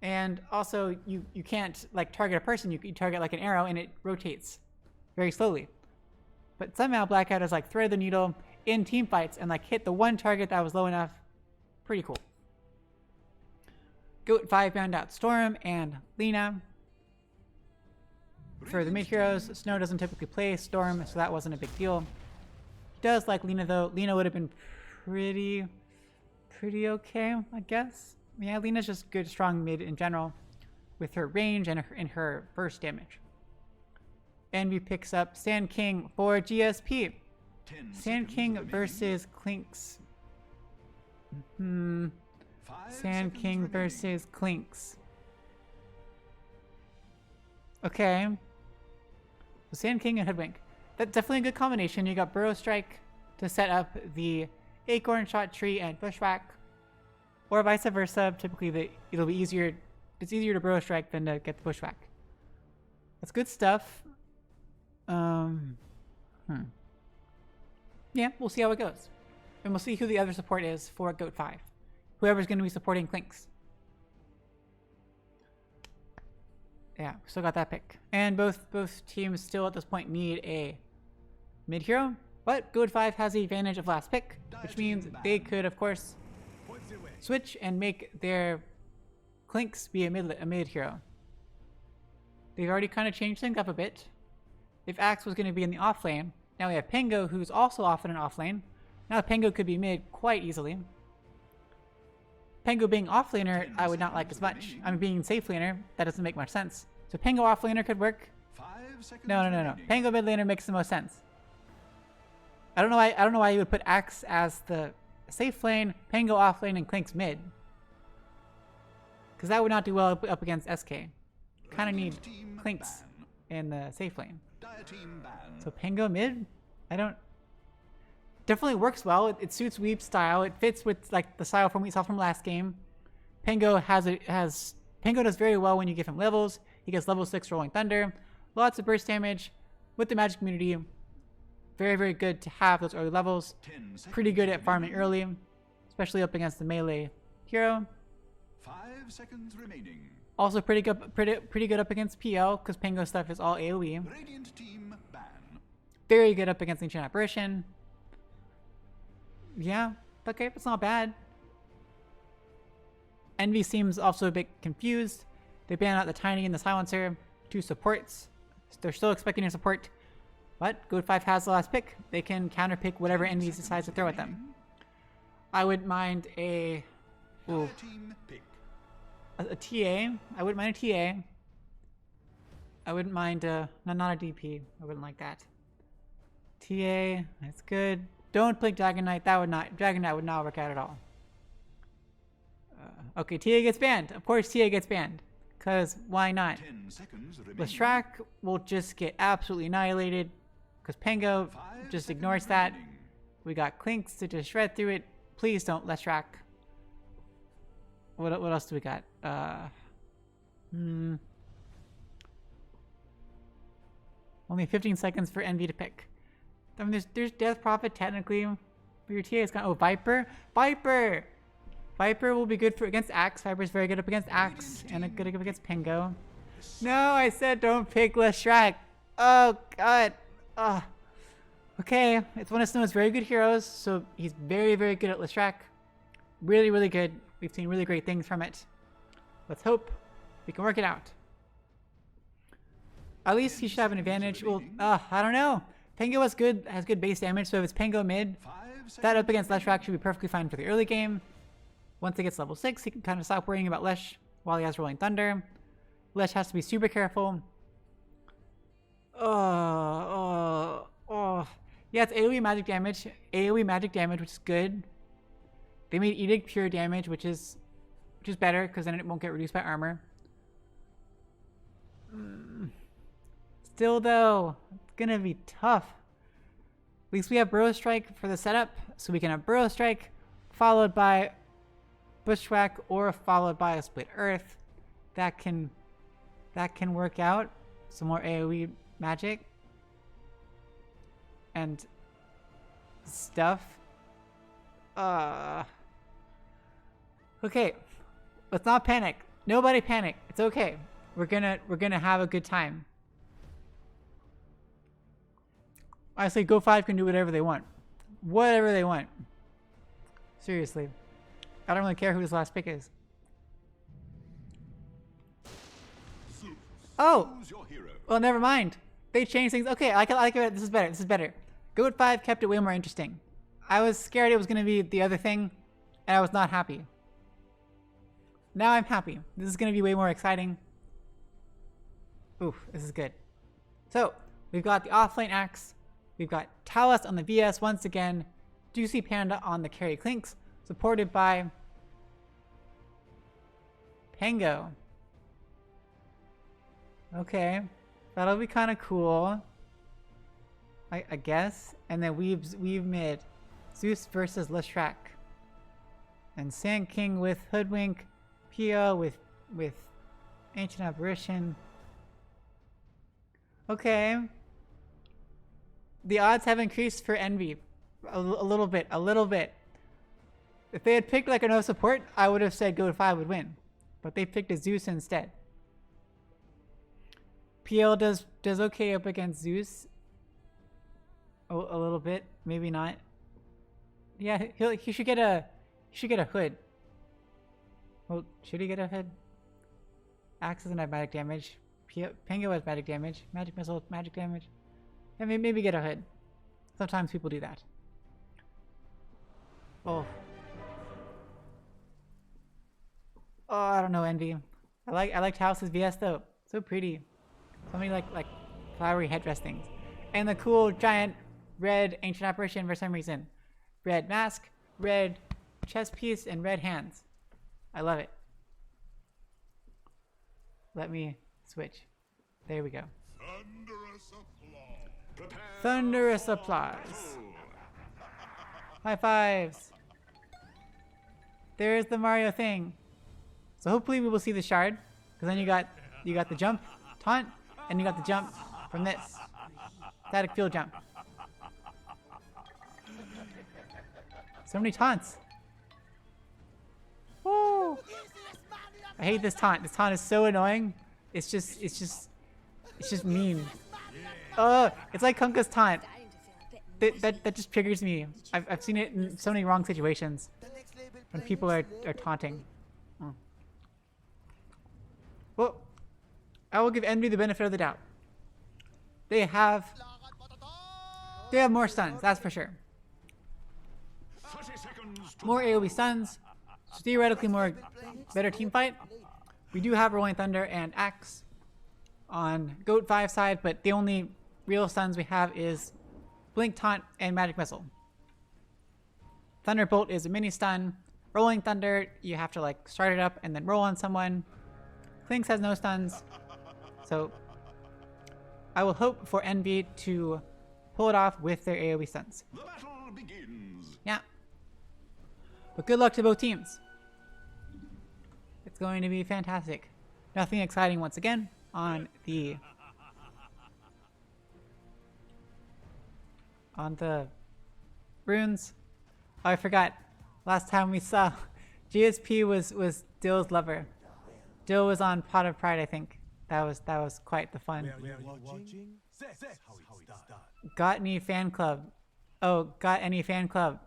and also you can't like target a person. You target like an arrow, and it rotates very slowly. But somehow Blackout has like threaded the needle in team fights and like hit the one target that was low enough. Pretty cool. GOAT5 found out Storm and Lena. For the mid heroes, Snow doesn't typically play Storm, so that wasn't a big deal. He does like Lena though. Lena would have been pretty okay, I guess. Yeah, Lena's just good, strong mid in general with her range and her burst damage. Envy picks up Sand King for GSP. 10 Sand seconds King remaining. versus Clinks. 5 Sand seconds King remaining. versus Clinks. Okay. So Sand King and Hoodwink. That's definitely a good combination. You got Burrow Strike to set up the Acorn Shot Tree and Bushwhack. Or vice versa. Typically it'll be easier. It's easier to Burrow Strike than to get the Bushwhack. That's good stuff. Yeah, we'll see how it goes. And we'll see who the other support is for GOAT5. Whoever's going to be supporting Clinks. Yeah, still got that pick. And both teams still at this point need a mid hero. But GOAT5 has the advantage of last pick, which means they could, of course, switch and make their Clinks be a mid hero. They've already kind of changed things up a bit. If Axe was going to be in the off lane, now we have Pengo, who's also off in an off lane. Now Pengo could be mid quite easily. Pengo being off laner, I would not like as much. I mean, being safe laner, that doesn't make much sense. So Pengo off laner could work. 5 seconds No. remaining. Pengo mid laner makes the most sense. I don't know why you would put Axe as the safe lane, Pengo off lane, and Clinks mid. Because that would not do well up against SK. Kind of need Radiant team Clinks ban. in the safe lane. Dire team ban. So Pengo mid, definitely works well. It suits Weeb's style. It fits with like the style from we saw from last game. Pengo Pengo does very well when you give him levels. He gets level 6 Rolling Thunder, lots of burst damage with the magic community. Very, very good to have those early levels. 10 seconds Pretty good at farming remaining. early, especially up against the melee hero. 5 seconds remaining. Also pretty good up against PL because Pengo stuff is all AoE. Radiant team ban. Very good up against Ancient Apparition. Yeah, okay, it's not bad. Envy seems also a bit confused. They ban out the Tiny and the Silencer, 2 supports. They're still expecting a support, but GOAT5 has the last pick. They can counterpick whatever Envy decides to throw at them. I wouldn't mind a Dire team pick. TA. I wouldn't mind a TA. I wouldn't mind not a DP. I wouldn't like that. TA, that's good. Don't pick Dragon Knight. Dragon Knight would not work out at all. Okay, TA gets banned. Of course TA gets banned. Because why not? 10 seconds remaining. Leshrac will just get absolutely annihilated. Because Pengo 5 just seconds ignores that. remaining. We got Clinks to just shred through it. Please don't, Leshrac. What else do we got? Only 15 seconds for Envy to pick. I mean, there's Death Prophet technically. But your TA is gone. Oh, Viper! Viper! Viper will be good against Axe. Viper's very good up against Axe. And good up against Pengo. No, I said don't pick Leshrac. Oh, God. Ugh. Okay, it's one of Snow's very good heroes. So he's very, very good at Leshrac. Really, really good. We've seen really great things from it. Let's hope we can work it out. At least he should have an advantage. Well, I don't know. Pengo has good base damage, so if it's Pengo mid, 5 seconds that up against Leshrac should be perfectly fine for the early game. Once he gets level 6, he can kind of stop worrying about Lesh while he has Rolling Thunder. Lesh has to be super careful. Yeah, it's AoE magic damage. AoE magic damage, which is good. They made Edict pure damage, which is better because then it won't get reduced by armor. Still though, it's gonna be tough. At least we have Burrow Strike for the setup, so we can have Burrow Strike followed by Bushwhack or followed by a Split Earth. That can work out. Some more AoE magic and stuff. Okay, let's not panic. Nobody panic. It's okay. We're gonna have a good time. Honestly, GOAT5 can do whatever they want. Whatever they want. Seriously. I don't really care who his last pick is. Oh! Choose your hero. Well, never mind. They changed things. Okay, I like it. This is better. This is better. GOAT5 kept it way more interesting. I was scared it was gonna be the other thing, and I was not happy. Now I'm happy. This is gonna be way more exciting. Oof, this is good. So, we've got the offlane axe. We've got Talus on the VS once again. Juicy Panda on the carry Clinks, supported by Pango. Okay, that'll be kind of cool. I guess. And then weave mid. Zeus versus Leshrac. And Sand King with Hoodwink. Pio with Ancient Apparition. Okay. The odds have increased for Envy. A little bit. If they had picked like a no support, I would have said GOAT5 would win. But they picked a Zeus instead. PL does okay up against Zeus. Oh, a little bit, maybe not. Yeah, he should get a hood. Well, should he get a hood? Axe doesn't have magic damage. Pango has magic damage. Magic missile, magic damage. Yeah, maybe get a hood. Sometimes people do that. Oh. Oh, I don't know, Envy. I liked House's VS though. So pretty. So many like flowery headdress things. And the cool giant red ancient apparition for some reason. Red mask, red chest piece, and red hands. I love it. Let me switch. There we go. Thunderous applause. High fives. There's the Mario thing. So hopefully we will see the shard, because then you got the jump, taunt, and you got the jump from this static field jump. So many taunts. Woo! I hate this taunt. This taunt is so annoying. It's just mean. Oh, it's like Kunka's taunt. That just triggers me. I've seen it in so many wrong situations when people are taunting. Oh. Well, I will give Envy the benefit of the doubt. They have more stuns, that's for sure. More AoE stuns, so theoretically better team fight. We do have Rolling Thunder and Axe on GOAT5 side, but the only real stuns we have is Blink, Taunt, and Magic Missile. Thunderbolt is a mini stun. Rolling Thunder, you have to like start it up and then roll on someone. Clinks has no stuns, so I will hope for Envy to pull it off with their AoE stuns. The battle begins. Yeah. But good luck to both teams. It's going to be fantastic. Nothing exciting once again on the runes. Oh, I forgot. Last time we saw GSP was Dill's lover. Dill was on Pot of Pride, I think. That was quite the fun. Got any fan club? Oh, got any fan club?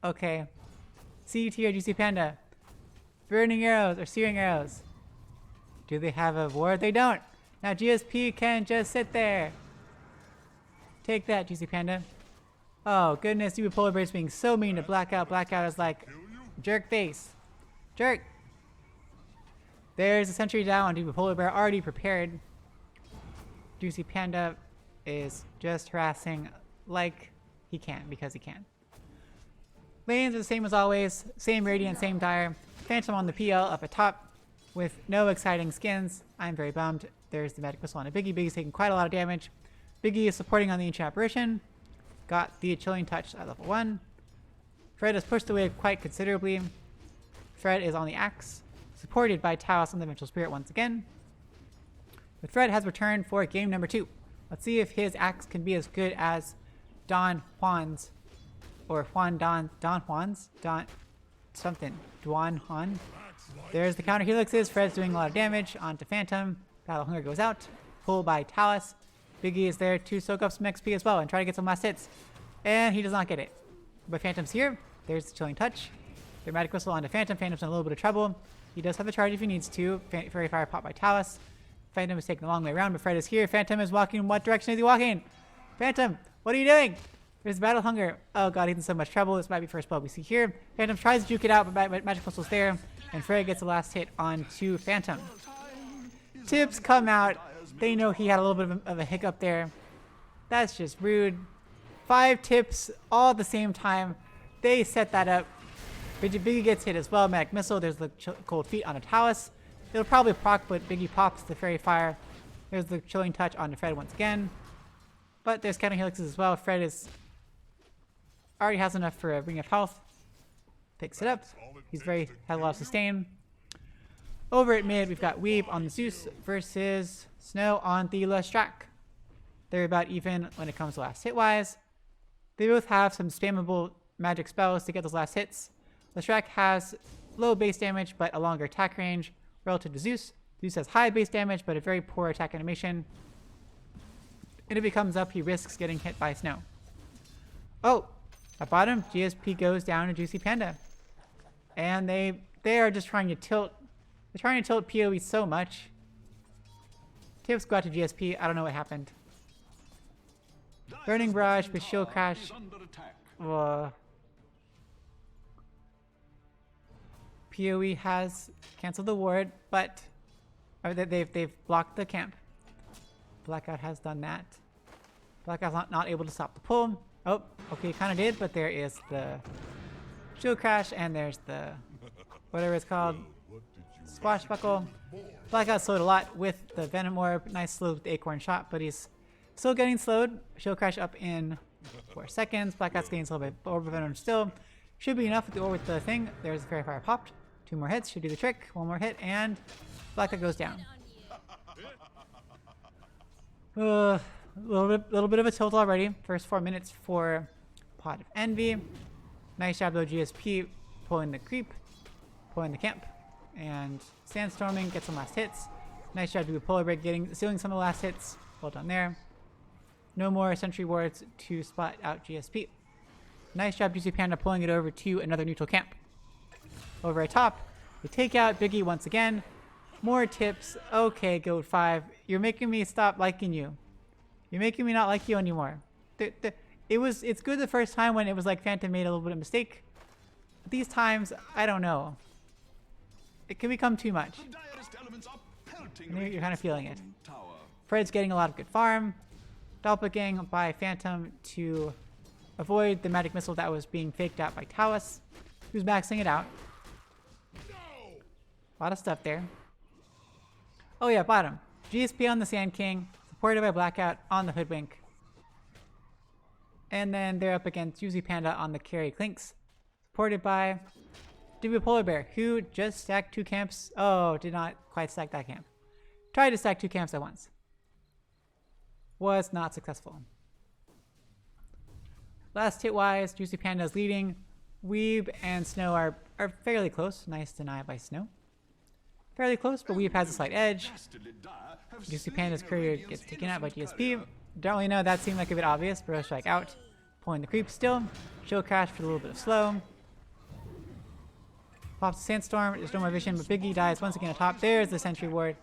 Okay. C tier GC Panda. Burning arrows or searing arrows. Do they have a ward? They don't. Now GSP can just sit there. Take that, GC Panda. Oh goodness, you polar bears being so mean to Blackout. Blackout is like jerk face. Jerk. There's a sentry down on Polar Bear already prepared. Juicy Panda is just harassing like he can, because he can. Lanes are the same as always. Same Radiant, same Dire. Phantom on the PL up at top with no exciting skins. I'm very bummed. There's the Magic Missile on a Biggie. Biggie's taking quite a lot of damage. Biggie is supporting on the Ancient Apparition. Got the Chilling Touch at level 1. Fred is pushed away quite considerably. Fred is on the Axe, supported by Taos and the Vengeful Spirit once again. But Fred has returned for game number 2. Let's see if his axe can be as good as Don Juan's, or Juan Juan's, Duan Han. There's the counter helixes. Fred's doing a lot of damage onto Phantom. Battle Hunger goes out. Pull by Talus. Biggie is there to soak up some XP as well and try to get some last hits. And he does not get it. But Phantom's here. There's the Chilling Touch. Their Magic Missile onto Phantom. Phantom's in a little bit of trouble. He does have the charge if he needs to. Fairy Fire pop by Talus. Phantom is taking a long way around, but Fred is here. Phantom is walking. What direction is he walking? Phantom, what are you doing? There's Battle Hunger. Oh god, he's in so much trouble. This might be first blood we see here. Phantom tries to juke it out, but Magic Missile's there. And Fred gets the last hit onto Phantom. Tips come out. They know he had a little bit of a hiccup there. That's just rude. 5 tips all at the same time. They set that up. Biggie gets hit as well. Magic Missile. There's the Cold Feet on a Talos. It'll probably proc, but Biggie pops the Fairy Fire. There's the Chilling Touch onto Fred once again. But there's counter helixes as well. Fred already has enough for a Ring of Health. Picks it up. He's had a lot of sustain. Over at mid, we've got Weeb on the Zeus versus Snow on the Lestrak. They're about even when it comes to last hit wise. They both have some spammable magic spells to get those last hits. Lestrak has low base damage but a longer attack range relative to Zeus. Zeus has high base damage but a very poor attack animation. And if he comes up, he risks getting hit by Snow. Oh! At bottom, GSP goes down to Juicy Panda. And they are just trying to tilt. They're trying to tilt PoE so much. Tips go out to GSP. I don't know what happened. Burning Barrage with Shield Crash. PoE has canceled the ward, but they've blocked the camp. Blackout has done that. Blackout's not able to stop the pull. Oh, okay, kind of did, but there is the Shield Crash, and there's the, whatever it's called, Swashbuckle. Blackout slowed a lot with the Venom Orb. Nice slow with the Acorn Shot, but he's still getting slowed. Shield Crash up in 4 seconds. Blackout's getting slowed by Orb of Venom still. Should be enough with the thing. There's the Fairy Fire popped. 2 more hits, should do the trick. 1 more hit, and Blackout goes down. Little bit of a tilt already. First 4 minutes for Pot of Envy. Nice job though, GSP pulling the creep, pulling the camp, and Sandstorming gets some last hits. Nice job to Polar Break sealing some of the last hits. Well done there. No more Sentry Wards to spot out GSP. Nice job, Juicy Panda, pulling it over to another neutral camp. Over at top, we take out Biggie once again. More tips. Okay, GOAT5, you're making me stop liking you. You're making me not like you anymore. It's good the first time when it was like Phantom made a little bit of mistake. But these times, I don't know. It can become too much. And you're kind of feeling it. Fred's getting a lot of good farm. Doppelgang by Phantom to avoid the magic missile that was being faked out by Talos, who's maxing it out. A lot of stuff there. Oh yeah, bottom. GSP on the Sand King, supported by Blackout on the Hoodwink. And then they're up against Juicy Panda on the Carry Clinks, supported by Polar Bear, who just stacked 2 camps. Oh, did not quite stack that camp. Tried to stack 2 camps at once. Was not successful. Last hit wise, Juicy Panda is leading. Weeb and Snow are fairly close. Nice deny by Snow. Fairly close, but Weeb has a slight edge. Juicy Panda's courier gets taken out by GSP. Don't really know, that seemed like a bit obvious. Bro Strike out. Pulling the creep still. Shield Crash for a little bit of slow. Pops Sandstorm. There's no more vision, but Biggie dies once again atop. There's the Sentry Ward.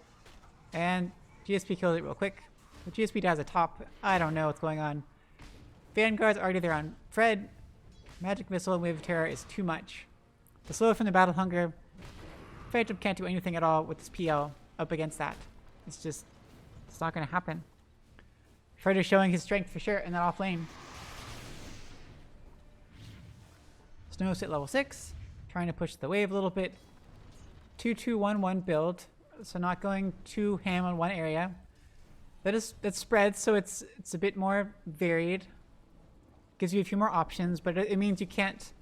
And GSP kills it real quick. But GSP dies atop. I don't know what's going on. Vanguard's already there on Fred. Magic Missile and Wave of Terror is too much. The slow from the Battle Hunger. Phantom can't do anything at all with his PL up against that. It's not going to happen. Fred is showing his strength for sure in that off lane. Snow's at level 6. Trying to push the wave a little bit. 2-2-1-1 build. So not going too ham on one area. That spreads, so it's a bit more varied. Gives you a few more options, but it means you can't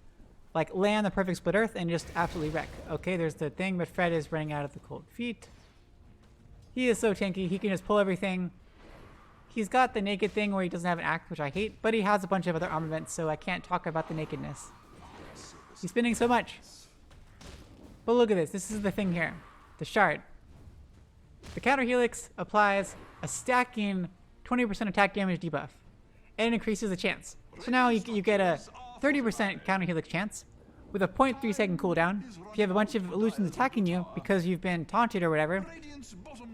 like land the perfect split earth and just absolutely wreck. Okay, there's the thing, but Fred is running out of the cold feet. He is so tanky, he can just pull everything. He's got the naked thing where he doesn't have an act, which I hate, but he has a bunch of other armaments, so I can't talk about the nakedness. He's spinning so much. But look at this. This is the thing here. The shard. The counter helix applies a stacking 20% attack damage debuff, and it increases the chance. So now you get a 30% counter helix chance with a 0.3 second cooldown. If you have a bunch of illusions attacking you because you've been taunted or whatever,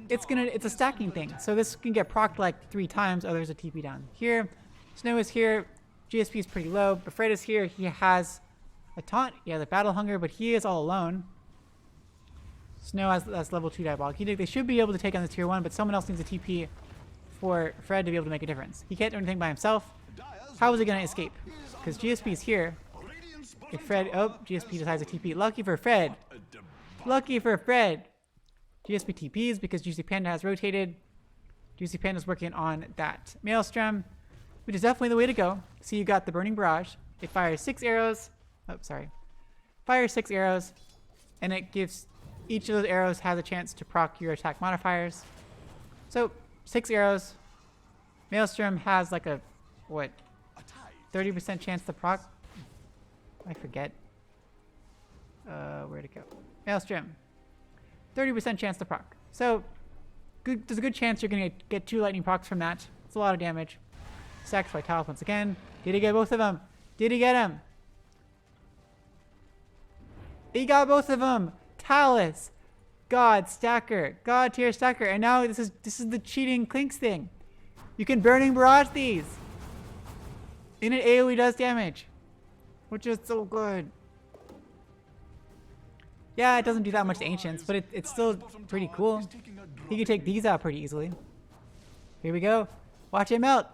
it's a stacking thing. So this can get procced like 3 times. Oh, there's a TP down here. Snow is here. GSP is pretty low, but Fred is here. He has a taunt. He has a battle hunger, but he is all alone. Snow has level 2 diabolic. They should be able to take on the tier 1, but someone else needs a TP for Fred to be able to make a difference. He can't do anything by himself. How is he going to escape? Because GSP is here. If Fred... Oh, GSP decides to TP. Lucky for Fred. Lucky for Fred. GSP TPs because Juicy Panda has rotated. Juicy Panda is working on that Maelstrom, which is definitely the way to go. See, you got the Burning Barrage. It fires 6 arrows. Oh, sorry. Fires 6 arrows, and it gives... Each of those arrows has a chance to proc your attack modifiers. So, 6 arrows. Maelstrom has like a, what, 30% chance to proc? I forget. Where'd it go? Maelstrom. 30% chance to proc. So, there's a good chance you're going to get 2 lightning procs from that. It's a lot of damage. Sacrifice Talus once again. Did he get both of them? Did he get them? He got both of them! Talus, God stacker, God tier stacker, and now this is the cheating Clinks thing. You can Burning Barrage these, and it AoE does damage, which is so good. Yeah, it doesn't do that much to Ancients, but it's still pretty cool. He can take these out pretty easily. Here we go. Watch it melt.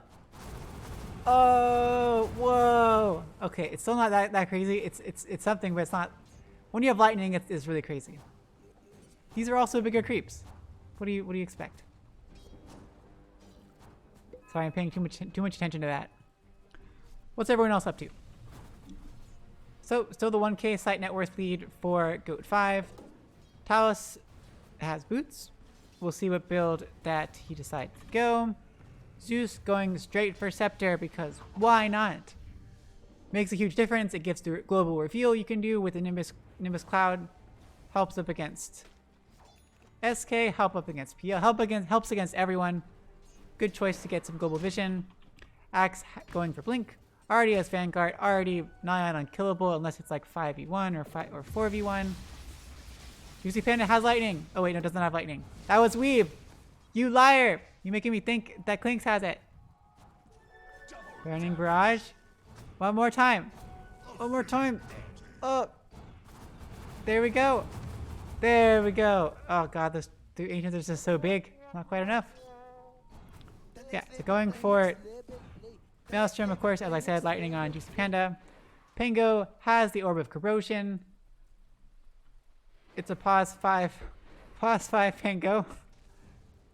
Oh, whoa. Okay, it's still not that crazy. It's something, but it's not. When you have lightning, it's really crazy. These are also bigger creeps. What do you expect? Sorry, I'm paying too much attention to that. What's everyone else up to? So, still the 1k site net worth lead for GOAT5. Talus has boots. We'll see what build that he decides to go. Zeus going straight for Scepter because why not? Makes a huge difference. It gives the global reveal you can do with the Nimbus Cloud. Helps up against SK, help up against PL, helps against everyone. Good choice to get some global vision. Axe going for Blink. Already has Vanguard, already nigh on unkillable unless it's like 5v1 or 4v1. Juicy Panda has lightning. Oh wait, no, it does not have lightning. That was Weave. You liar. You're making me think that Clinks has it. Burning Barrage. One more time. One more time. Oh. There we go. There we go. Oh god, the Ancients are just so big. Not quite enough. Yeah, so going for Maelstrom, of course, as I said, lightning on Juicy Panda. Pango has the Orb of Corrosion. It's a pause 5 Pango.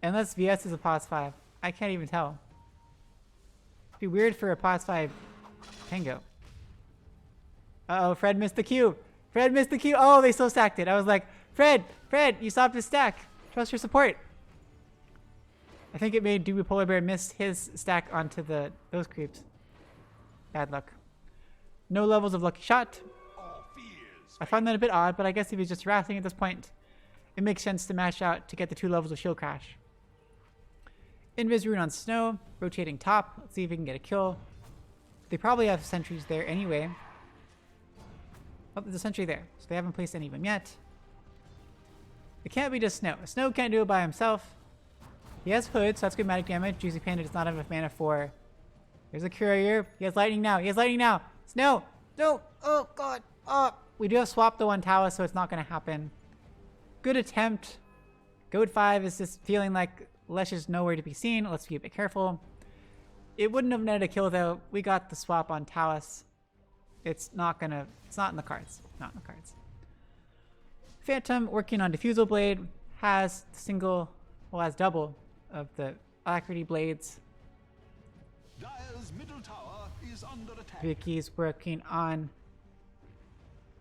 Unless VS is a pause 5. I can't even tell. It'd be weird for a pause 5 Pango. Uh-oh, Fred missed the Q. Fred missed the Q. Oh, they still stacked it. I was like, Fred, you stopped his stack. Trust your support. I think it made Doobie Polar Bear miss his stack onto those creeps. Bad luck. No levels of Lucky Shot. I find that a bit odd, but I guess if he's just harassing at this point, it makes sense to mash out to get the 2 levels of Shield Crash. Invis Rune on Snow, rotating top. Let's see if we can get a kill. They probably have sentries there anyway. Oh, there's a sentry there, so they haven't placed any of them yet. It can't be just Snow. Snow can't do it by himself. He has Hood, so that's good magic damage. Juicy Panda does not have enough mana for... There's a Courier. He has Lightning now. He has Lightning now. Snow! No! Oh, God! Oh! We do have Swap though on Talus, so it's not going to happen. Good attempt. GOAT5 is just feeling like Lesh is nowhere to be seen. Let's be a bit careful. It wouldn't have netted a kill though. We got the swap on Talus. It's not in the cards. Not in the cards. Phantom working on Diffusal Blade has has double of the Alacrity Blades. Dire's middle tower is under attack. Vicky's working on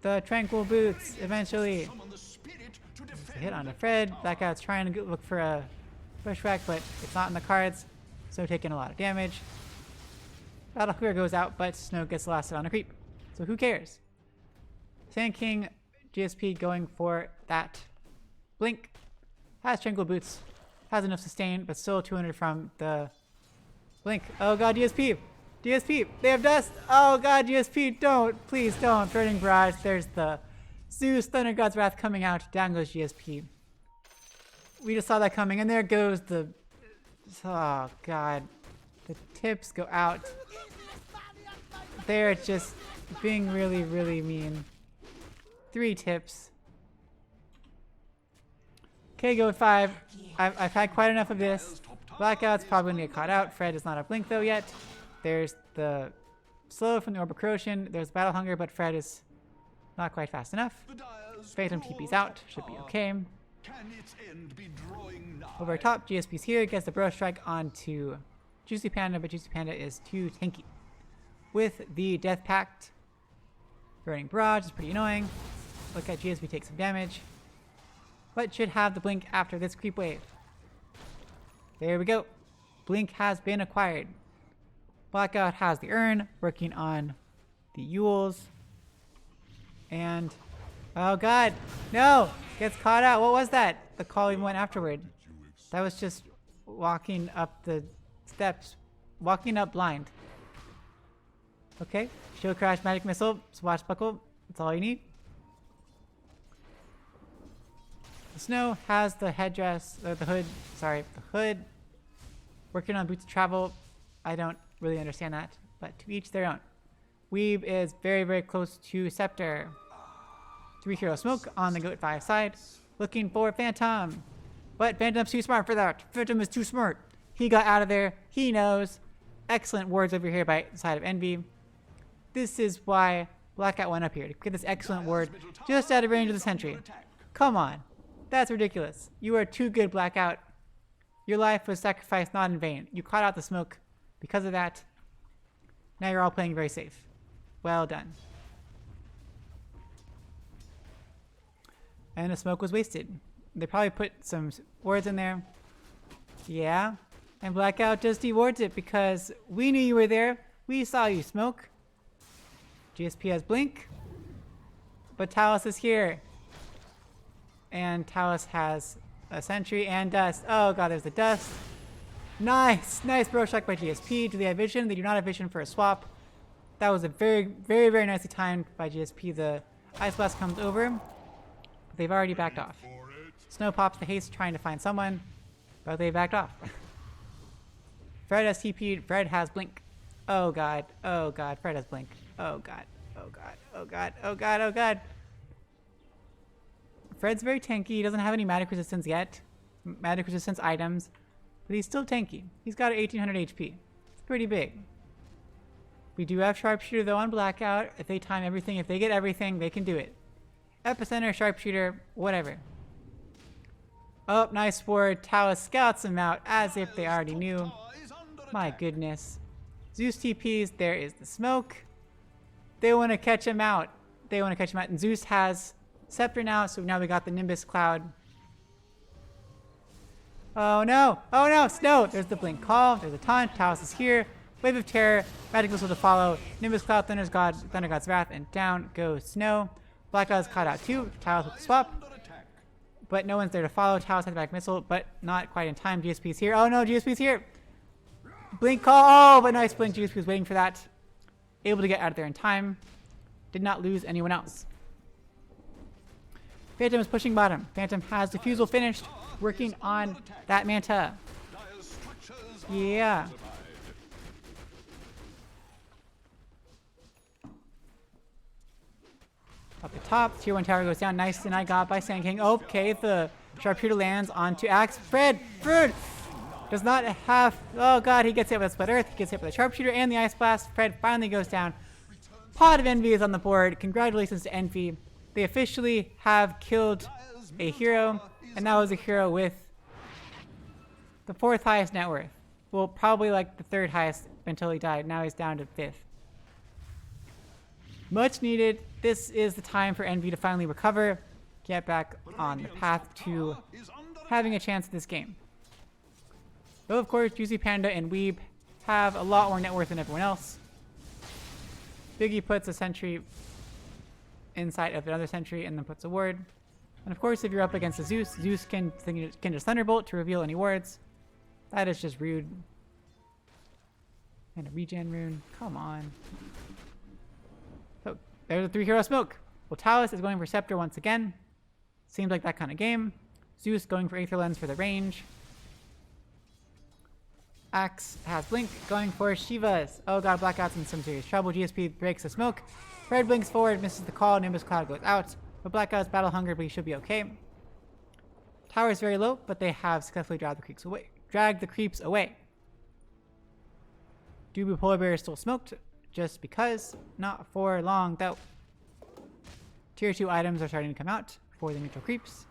the Tranquil Boots eventually. Summon the spirit to defend Hit on a Fred. That guy's trying to look for a pushback, but it's not in the cards, so taking a lot of damage. Battle Clear goes out, but Snow gets lasted on a creep. So who cares? Sand King, GSP going for that Blink. Has Tranquil Boots. Has enough sustain, but still 200 from the Blink. Oh god, DSP! DSP! They have dust! Oh god, DSP! Don't! Please don't! Burning Barrage. There's the Zeus Thunder God's Wrath coming out. Down goes GSP. We just saw that coming, and there goes the... Oh god. The tips go out. They're just being really, really mean. 3 tips. Okay, GOAT5. I've had quite enough of this. Blackout's probably gonna get caught out. Fred does not have Blink though yet. There's the slow from the Orb of Corrosion. There's Battle Hunger, but Fred is not quite fast enough. Phantom TP's out. Should be okay. Over top, GSP's here. Gets the Burrow Strike onto Juicy Panda, but Juicy Panda is too tanky. With the Death Pact, Burning Barrage is pretty annoying. Look at GSP take some damage. But should have the Blink after this creep wave. There we go. Blink has been acquired. Blackout has the Urn, working on the Yules. And, oh god, no! Gets caught out. What was that? The call even went afterward. That was just walking up the steps. Walking up blind. Okay, Shield Crash, Magic Missile, Swashbuckle. That's all you need. The Snow has the headdress, or the hood, sorry, the hood. Working on Boots of Travel. I don't really understand that, but to each their own. Weeb is very, very close to Scepter. 3 hero smoke on the GOAT5 side. Looking for Phantom. But Phantom's too smart for that. Phantom is too smart. He got out of there. He knows. Excellent wards over here by the side of Envy. This is why Blackout went up here, to get this excellent ward just out of range of the sentry. Come on. That's ridiculous. You are too good, Blackout. Your life was sacrificed not in vain. You caught out the smoke because of that. Now you're all playing very safe. Well done. And the smoke was wasted. They probably put some wards in there. Yeah. And Blackout just dewards it because we knew you were there. We saw you smoke. GSP has Blink. But Talos is here. And Talos has a Sentry and Dust. Oh god, there's the Dust. Nice! Nice Burrow Strike by GSP. Do they have vision? They do not have vision for a swap. That was a very, very, very nicely timed by GSP. The Ice Blast comes over. But they've already backed off. Snow pops the haste trying to find someone. But they backed off. Fred has TP'd. Fred has Blink. Oh god. Oh god. Fred has Blink. Oh god. Oh god. Oh god. Oh god. Oh god. Fred's very tanky. He doesn't have any magic resistance yet. Magic resistance items. But he's still tanky. He's got 1800 HP. It's pretty big. We do have Sharpshooter though on Blackout. If they time everything, if they get everything, they can do it. Epicenter, Sharpshooter, whatever. Oh, nice ward. Talos scouts him out as if they already knew. My goodness. Zeus TPs. There is the smoke. They want to catch him out. They want to catch him out. And Zeus has Scepter now, so now we got the Nimbus Cloud. Oh no! Oh no! Snow! There's the Blink Call. There's a taunt. Talos is here. Wave of Terror. Magic Missile to follow. Nimbus Cloud, Thunder God's Wrath, and down goes Snow. Blackout is caught out too. Talos with the swap. But no one's there to follow. Talos has the Magic Missile, but not quite in time. GSP's here. Oh no! GSP's here! Blink Call! Oh, but nice Blink. GSP was waiting for that. Able to get out of there in time. Did not lose anyone else. Phantom is pushing bottom. Phantom has Diffusal finished. Working on that Manta. Yeah. Up the top, tier 1 tower goes down. Nice denied got by Sand King. Okay, the Sharpshooter lands onto Axe. Fred does not have. Oh god, he gets hit with a Split Earth. He gets hit with a Sharpshooter and the Ice Blast. Fred finally goes down. Pod of Envy is on the board. Congratulations to Envy. They officially have killed a hero, and that was a hero with the 4th highest net worth. Well, probably like the 3rd highest until he died. Now he's down to 5th. Much needed. This is the time for Envy to finally recover, get back on the path to having a chance at this game. Though, of course, Juicy Panda and Weeb have a lot more net worth than everyone else. Biggie puts a sentry inside of another sentry and then puts a ward. And of course, if you're up against a Zeus, Zeus can just Thunderbolt to reveal any wards. That is just rude. And a regen rune. Come on. So there's a 3 hero smoke. Well, Talos is going for Scepter once again. Seems like that kind of game. Zeus going for Aether Lens for the range. Axe has Blink going for Shivas. Oh god, Blackout's in some serious trouble. GSP breaks the smoke. Red blinks forward, misses the call. Nimbus Cloud goes out. But Blackout's battle hunger, but he should be okay. Tower is very low, but they have successfully dragged the creeps away. Dubu Polar Bear is still smoked, just because. Not for long, though. Tier 2 items are starting to come out for the neutral creeps.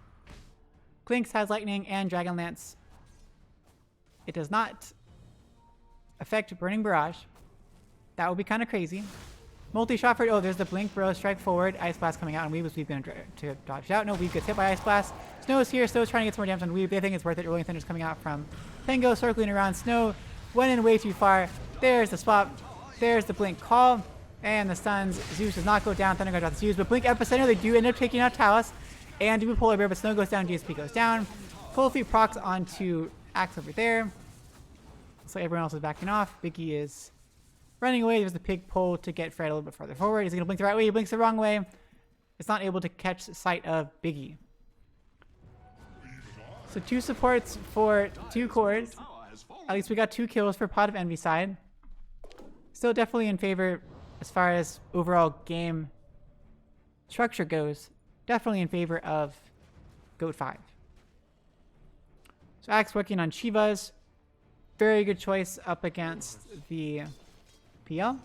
Clinks has Lightning and Dragon Lance. It does not affect Burning Barrage. That would be kind of crazy. Multi-shot for... Oh, there's the Blink, Bro, Strike Forward. Ice Blast coming out, and Weeb was going to dodge out. No, Weeb gets hit by Ice Blast. Snow is here. Snow is trying to get some more damage on Weeb. They think it's worth it. Rolling Thunder is coming out from Pengo, circling around. Snow went in way too far. There's the swap. There's the Blink call. And the stuns. Zeus does not go down. Thunder goes out the Zeus. But Blink Epicenter, they do end up taking out Talos. And Dubu Polar Bear, but Snow goes down. GSP goes down. Cold Feet procs onto Axe over there. So everyone else is backing off. Biggie is running away. There's the pig pole to get Fred a little bit further forward. Is he going to blink the right way? He blinks the wrong way. It's not able to catch sight of Biggie. So 2 supports for 2 cores. At least we got 2 kills for Pot of Envy side. Still definitely in favor as far as overall game structure goes. Definitely in favor of GOAT5. So Axe working on Shivas. Very good choice up against the PL.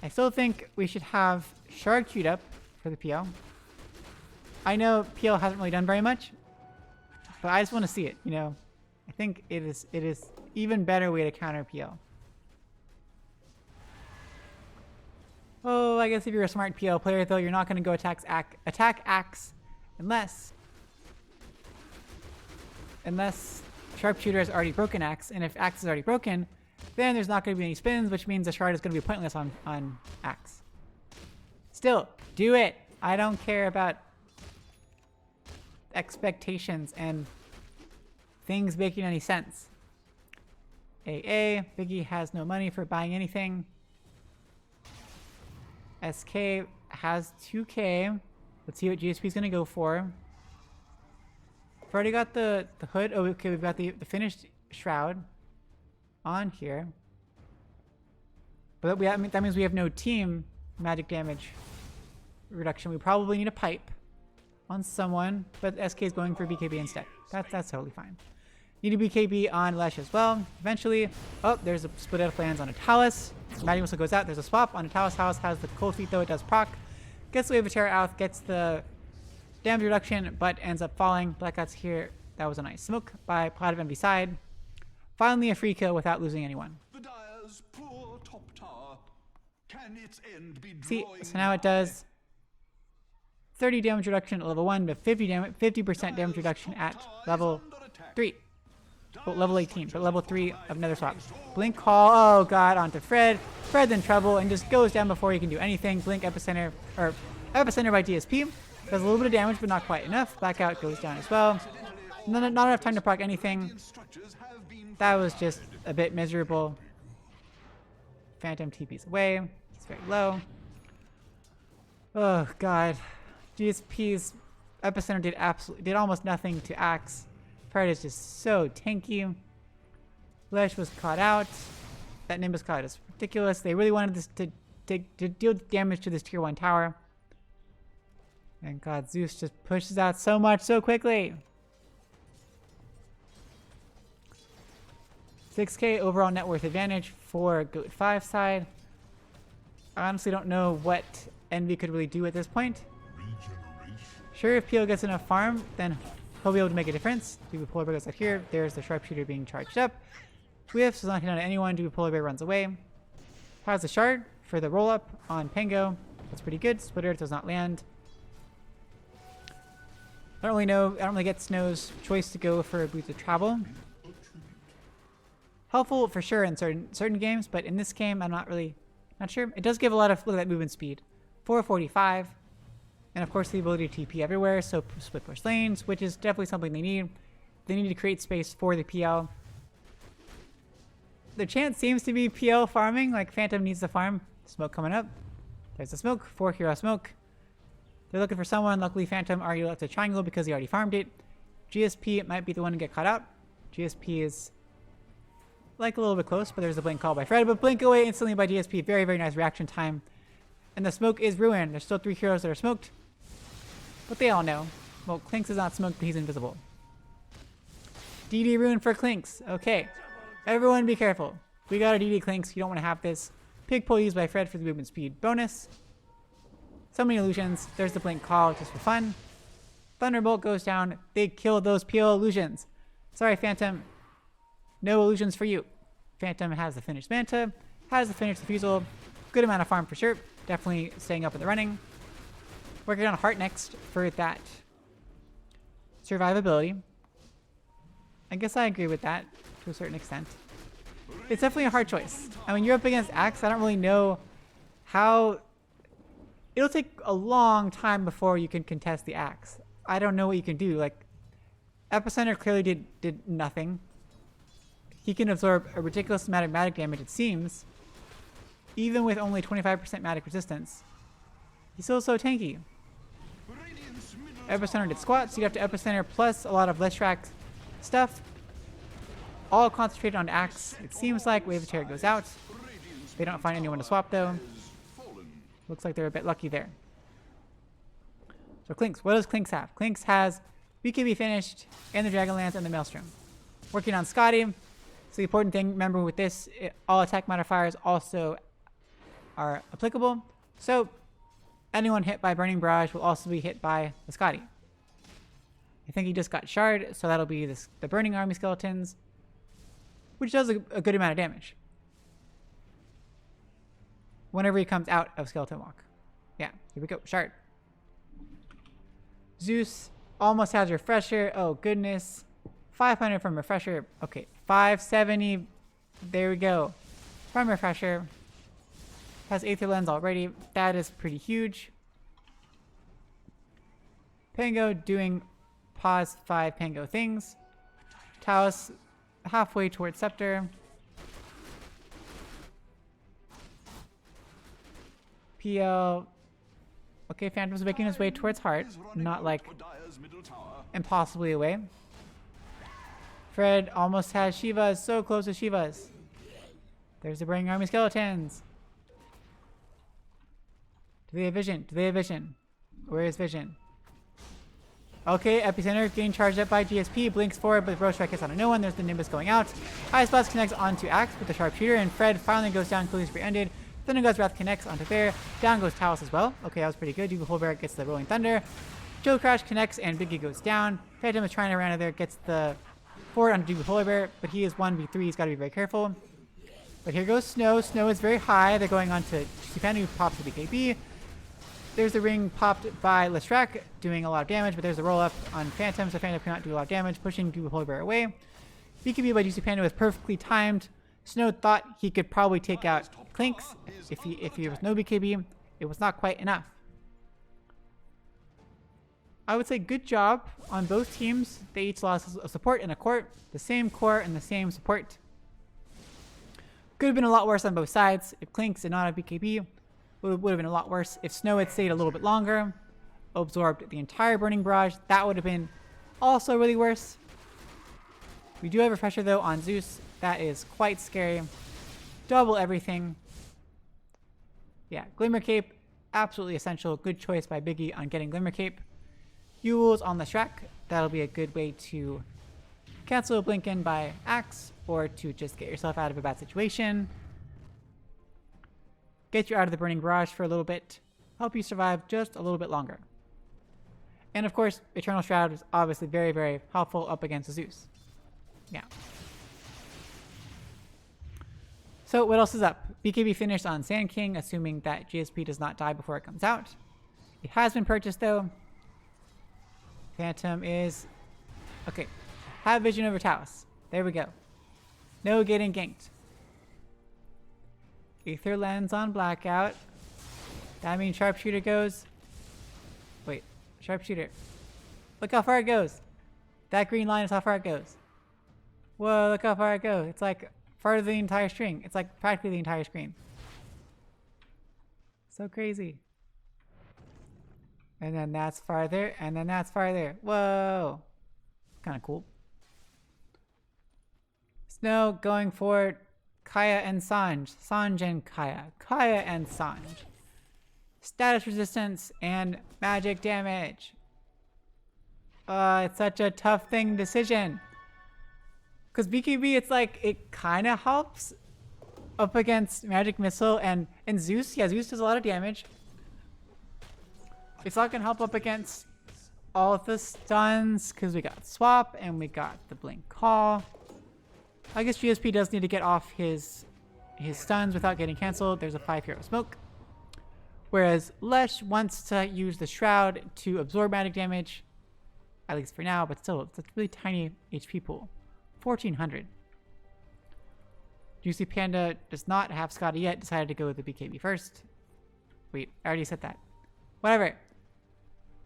I still think we should have Shard queued up for the PL. I know PL hasn't really done very much, but I just want to see it, you know. I think it is even better way to counter PL. Oh, I guess if you're a smart PL player though, you're not going to go attack Axe unless Sharpshooter has already broken Axe, and if Axe is already broken, then there's not going to be any spins, which means the Shard is going to be pointless on Axe. Still, do it! I don't care about expectations and things making any sense. AA, Biggie has no money for buying anything. SK has 2k. Let's see what GSP is going to go for. We've already got the hood. Oh, okay, we've got the finished shroud on here. But that means we have no team magic damage reduction. We probably need a pipe on someone, but SK is going for BKB instead. That's totally fine. Need a BKB on Lesh as well. Eventually, oh, there's a split out of plans on a Talus. Maddie Whistle goes out. There's a swap on a Talus. Talus has the cold feet though. It does proc. Gets the Wave of Terror out. Gets the damage reduction, but ends up falling. Blackout's here. That was a nice smoke by Pot of Envy side. Finally a free kill without losing anyone. The Dire's poor top tower. Can its end be See, so now it does 30 damage reduction at level 1, but 50% damage reduction at level 3. Well, level 18, but level 3 of Nether Swap. Blink call, oh god, onto Fred. Fred's in trouble and just goes down before he can do anything. Blink Epicenter, or Epicenter by GSP. Does a little bit of damage, but not quite enough. Blackout goes down as well. Not enough time to proc anything. That was just a bit miserable. Phantom TP's away. He's very low. Oh god. GSP's Epicenter did almost nothing to Axe. Fred is just so tanky. Lesh was caught out. That Nimbus caught is ridiculous. They really wanted this to deal damage to this tier 1 tower. And god, Zeus just pushes out so much so quickly. 6k overall net worth advantage for GOAT5 side. I honestly don't know what Envy could really do at this point. Sure, if PL gets enough farm, then he'll be able to make a difference. Dubu Polar Bear goes out here. There's the Sharpshooter being charged up. Whiffs does not hit on anyone. Dubu Polar Bear runs away. Has the shard for the roll up on Pengo. That's pretty good. Splitter does not land. I don't really get Snow's choice to go for a boost of travel. Helpful for sure in certain games, but in this game, I'm not sure. It does give a lot of, look at that movement speed. 445. And of course the ability to TP everywhere, so split push lanes, which is definitely something they need. They need to create space for the PL. The chance seems to be PL farming, like Phantom needs to farm. Smoke coming up. There's the smoke, 4 hero smoke. They're looking for someone. Luckily Phantom already left a triangle because he already farmed it. GSP might be the one to get caught out. GSP is like a little bit close, but there's a blink call by Fred, but blink away instantly by GSP. Very, very nice reaction time. And the smoke is ruined. There's still 3 heroes that are smoked, but they all know. Well, Clinks is not smoked, but he's invisible. DD rune for Clinks. Okay. Everyone be careful. We got a DD Clinks. You don't want to have this. Pig pull used by Fred for the movement speed bonus. So many illusions. There's the blink call just for fun. Thunderbolt goes down. They kill those PO illusions. Sorry, Phantom. No illusions for you. Phantom has the finished Manta. Has the finished Diffusal. Good amount of farm for sure. Definitely staying up in the running. Working on Heart next for that survivability. I guess I agree with that to a certain extent. It's definitely a hard choice. I mean, you're up against Axe. I don't really know how... It'll take a long time before you can contest the Axe. I don't know what you can do. Like, Epicenter clearly did nothing. He can absorb a ridiculous amount of magic damage, it seems. Even with only 25% magic resistance. He's still so tanky. Epicenter did squats. You have to Epicenter plus a lot of Leshrac stuff. All concentrated on Axe. It seems like Wave of Terror goes out. They don't find anyone to swap though. Looks like they're a bit lucky there. So Clinks, what does Clinks have? Clinks has BKB finished and the Dragonlance and the Maelstrom. Working on Scotty. So the important thing, remember with this, all attack modifiers also are applicable. So anyone hit by Burning Barrage will also be hit by the Scotty. I think he just got Shard, so that'll be the Burning Army Skeletons, which does a good amount of damage whenever he comes out of Skeleton Walk. Yeah, here we go. Shard. Zeus almost has Refresher. Oh, goodness. 500 from Refresher. Okay, 570. There we go. From Refresher. Has Aether Lens already. That is pretty huge. Pango doing pause 5 Pango things. Taos halfway towards Scepter. PL. Okay, Phantom's making his way towards Heart. Not like impossibly away. Fred almost has Shivas. So close to Shivas. There's the Burning Army Skeletons. Do they have vision? Do they have vision? Where is vision? Okay, Epicenter getting charged up by GSP. Blinks forward, but Rostrike hits on no one. There's the Nimbus going out. Ice Blast connects onto Axe with the Sharpshooter, and Fred finally goes down. Killing spree ended. Thundergod's Wrath connects onto Bear. Down goes Talos as well. Okay, that was pretty good. Duke Bear gets the Rolling Thunder. Joe Crash connects, and Biggie goes down. Phantom is trying to run out of there, gets the forward onto Duke Bear, but he is 1v3. He's got to be very careful. But here goes Snow. Snow is very high. They're going on to Japan, who pops the BKB. There's the ring popped by Leshrac, doing a lot of damage, but there's a roll-up on Phantom, so Phantom cannot do a lot of damage, pushing Duke Bear away. BKB by GC Panda was perfectly timed. Snow thought he could probably take out Clinks if he was no BKB. It was not quite enough. I would say good job on both teams. They each lost a support and a court. The same core and the same support. Could have been a lot worse on both sides. If Clinks did not have BKB, would have been a lot worse. If Snow had stayed a little bit longer, absorbed the entire Burning Barrage, that would have been also really worse. We do have a Refresher though on Zeus. That is quite scary. Double everything. Yeah, Glimmer Cape, absolutely essential. Good choice by Biggie on getting Glimmer Cape. Yules on the Shrek. That'll be a good way to cancel a blink in by Axe, or to just get yourself out of a bad situation. Get you out of the Burning Barrage for a little bit. Help you survive just a little bit longer. And of course, Eternal Shroud is obviously very, very helpful up against Zeus. Yeah. So what else is up? BKB finished on Sand King, assuming that GSP does not die before it comes out. It has been purchased though. Phantom is... Okay. Have vision over Taos. There we go. No getting ganked. Aether Lens on Blackout. That means Sharpshooter goes... Wait. Sharpshooter. Look how far it goes. That green line is how far it goes. Whoa, look how far it goes. It's like part of the entire string. It's like practically the entire screen. So crazy. And then that's farther, and then that's farther. Whoa. Kind of cool. Snow going for Kaya and Sanj. Sanj and Kaya. Kaya and Sanj. Status resistance and magic damage. It's such a tough decision. Because BKB, it's like, it kind of helps up against Magic Missile and Zeus. Yeah, Zeus does a lot of damage. It's not going to help up against all of the stuns because we got Swap and we got the Blink Call. I guess GSP does need to get off his stuns without getting canceled. There's a 5-hero smoke. Whereas Lesh wants to use the Shroud to absorb magic damage, at least for now, but still, it's a really tiny HP pool. 1400. Juicy Panda does not have Scotty yet, decided to go with the BKB first. Wait, I already said that. Whatever.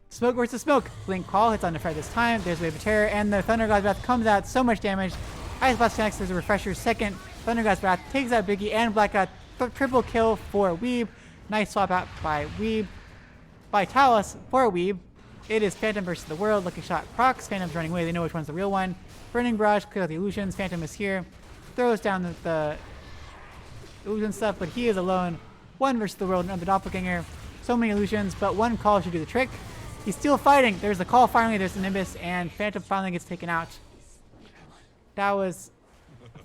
Smoke versus smoke. Blink Call hits on the Fred this time. There's Wave of Terror, and the Thunder God's Wrath comes out. So much damage. Ice Blast connects. There's a Refresher second. Thunder God's Wrath takes out Biggie and Blackout. Triple kill for Weeb. Nice swap out by Weeb. By Talos for Weeb. It is Phantom versus the world. Lucky shot procs. Phantom's running away. They know which one's the real one. Burning Barrage, clear out the illusions. Phantom is here. Throws down the illusion stuff, but he is alone. One versus the world, another doppelganger. So many illusions, but one call should do the trick. He's still fighting. There's the call finally. There's the Nimbus, and Phantom finally gets taken out. That was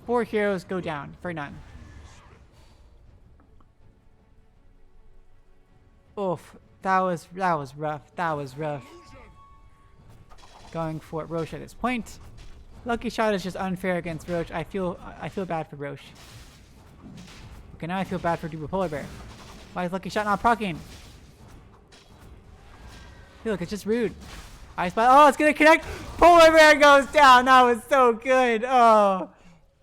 4 heroes go down for none. Oof. That was rough. That was rough. Going for Roche at this point. Lucky shot is just unfair against Roche. I feel bad for Roche. Okay, now I feel bad for Duper Polar Bear. Why is Lucky shot not proccing? Hey, look, it's just rude. Ice Blast. Oh, it's gonna connect. Polar Bear goes down. That was so good. Oh,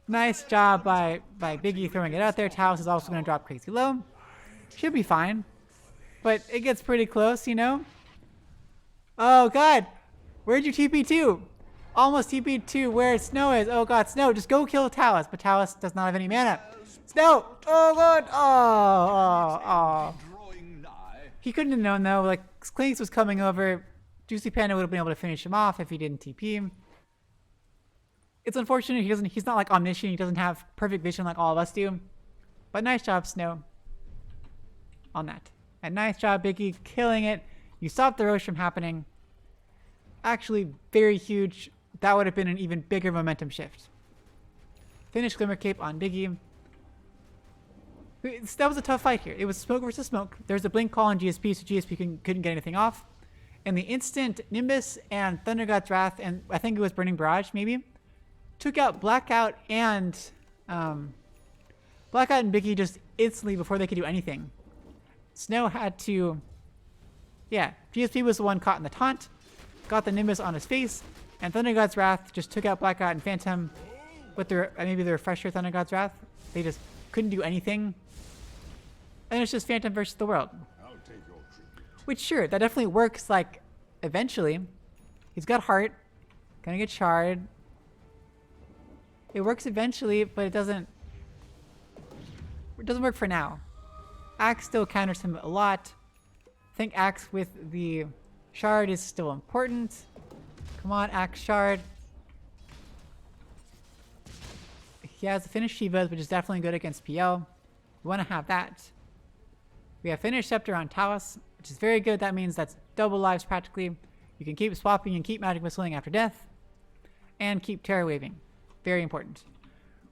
nice job by Biggie throwing it out there. Taos is also gonna drop crazy low. Should be fine, but it gets pretty close, you know. Oh God, where'd you TP to? Almost TP to where Snow is. Oh God, Snow, just go kill Talos. But Talos does not have any mana. Snow! Oh God! Oh. He couldn't have known though. Like, Clinks was coming over. Juicy Panda would have been able to finish him off if he didn't TP. It's unfortunate he's not like omniscient. He doesn't have perfect vision like all of us do. But nice job, Snow, on that. And nice job, Biggie, killing it. You stopped the Roche from happening. Actually, very huge. That would have been an even bigger momentum shift. Finish Glimmer Cape on Biggie. That was a tough fight here. It was smoke versus smoke. There's a Blink Call on GSP, so GSP couldn't get anything off. And the instant Nimbus and Thunder God's Wrath, and I think it was Burning Barrage maybe, took out Blackout and Biggie just instantly before they could do anything. Snow had to, yeah, GSP was the one caught in the taunt, got the Nimbus on his face, and Thunder God's Wrath just took out Blackout and Phantom with their, maybe the Refresher Thunder God's Wrath. They just couldn't do anything. And it's just Phantom versus the world. Which, sure, that definitely works, like, eventually. He's got heart. Gonna get shard. It works eventually, but it doesn't work for now. Axe still counters him a lot. I think Axe with the shard is still important. Come on, Axe shard. He has the finished Shivas, which is definitely good against PL. We want to have that. We have finished Scepter on Talos, which is very good. That means that's double lives practically. You can keep swapping and keep magic missiling after death. And keep terror waving. Very important.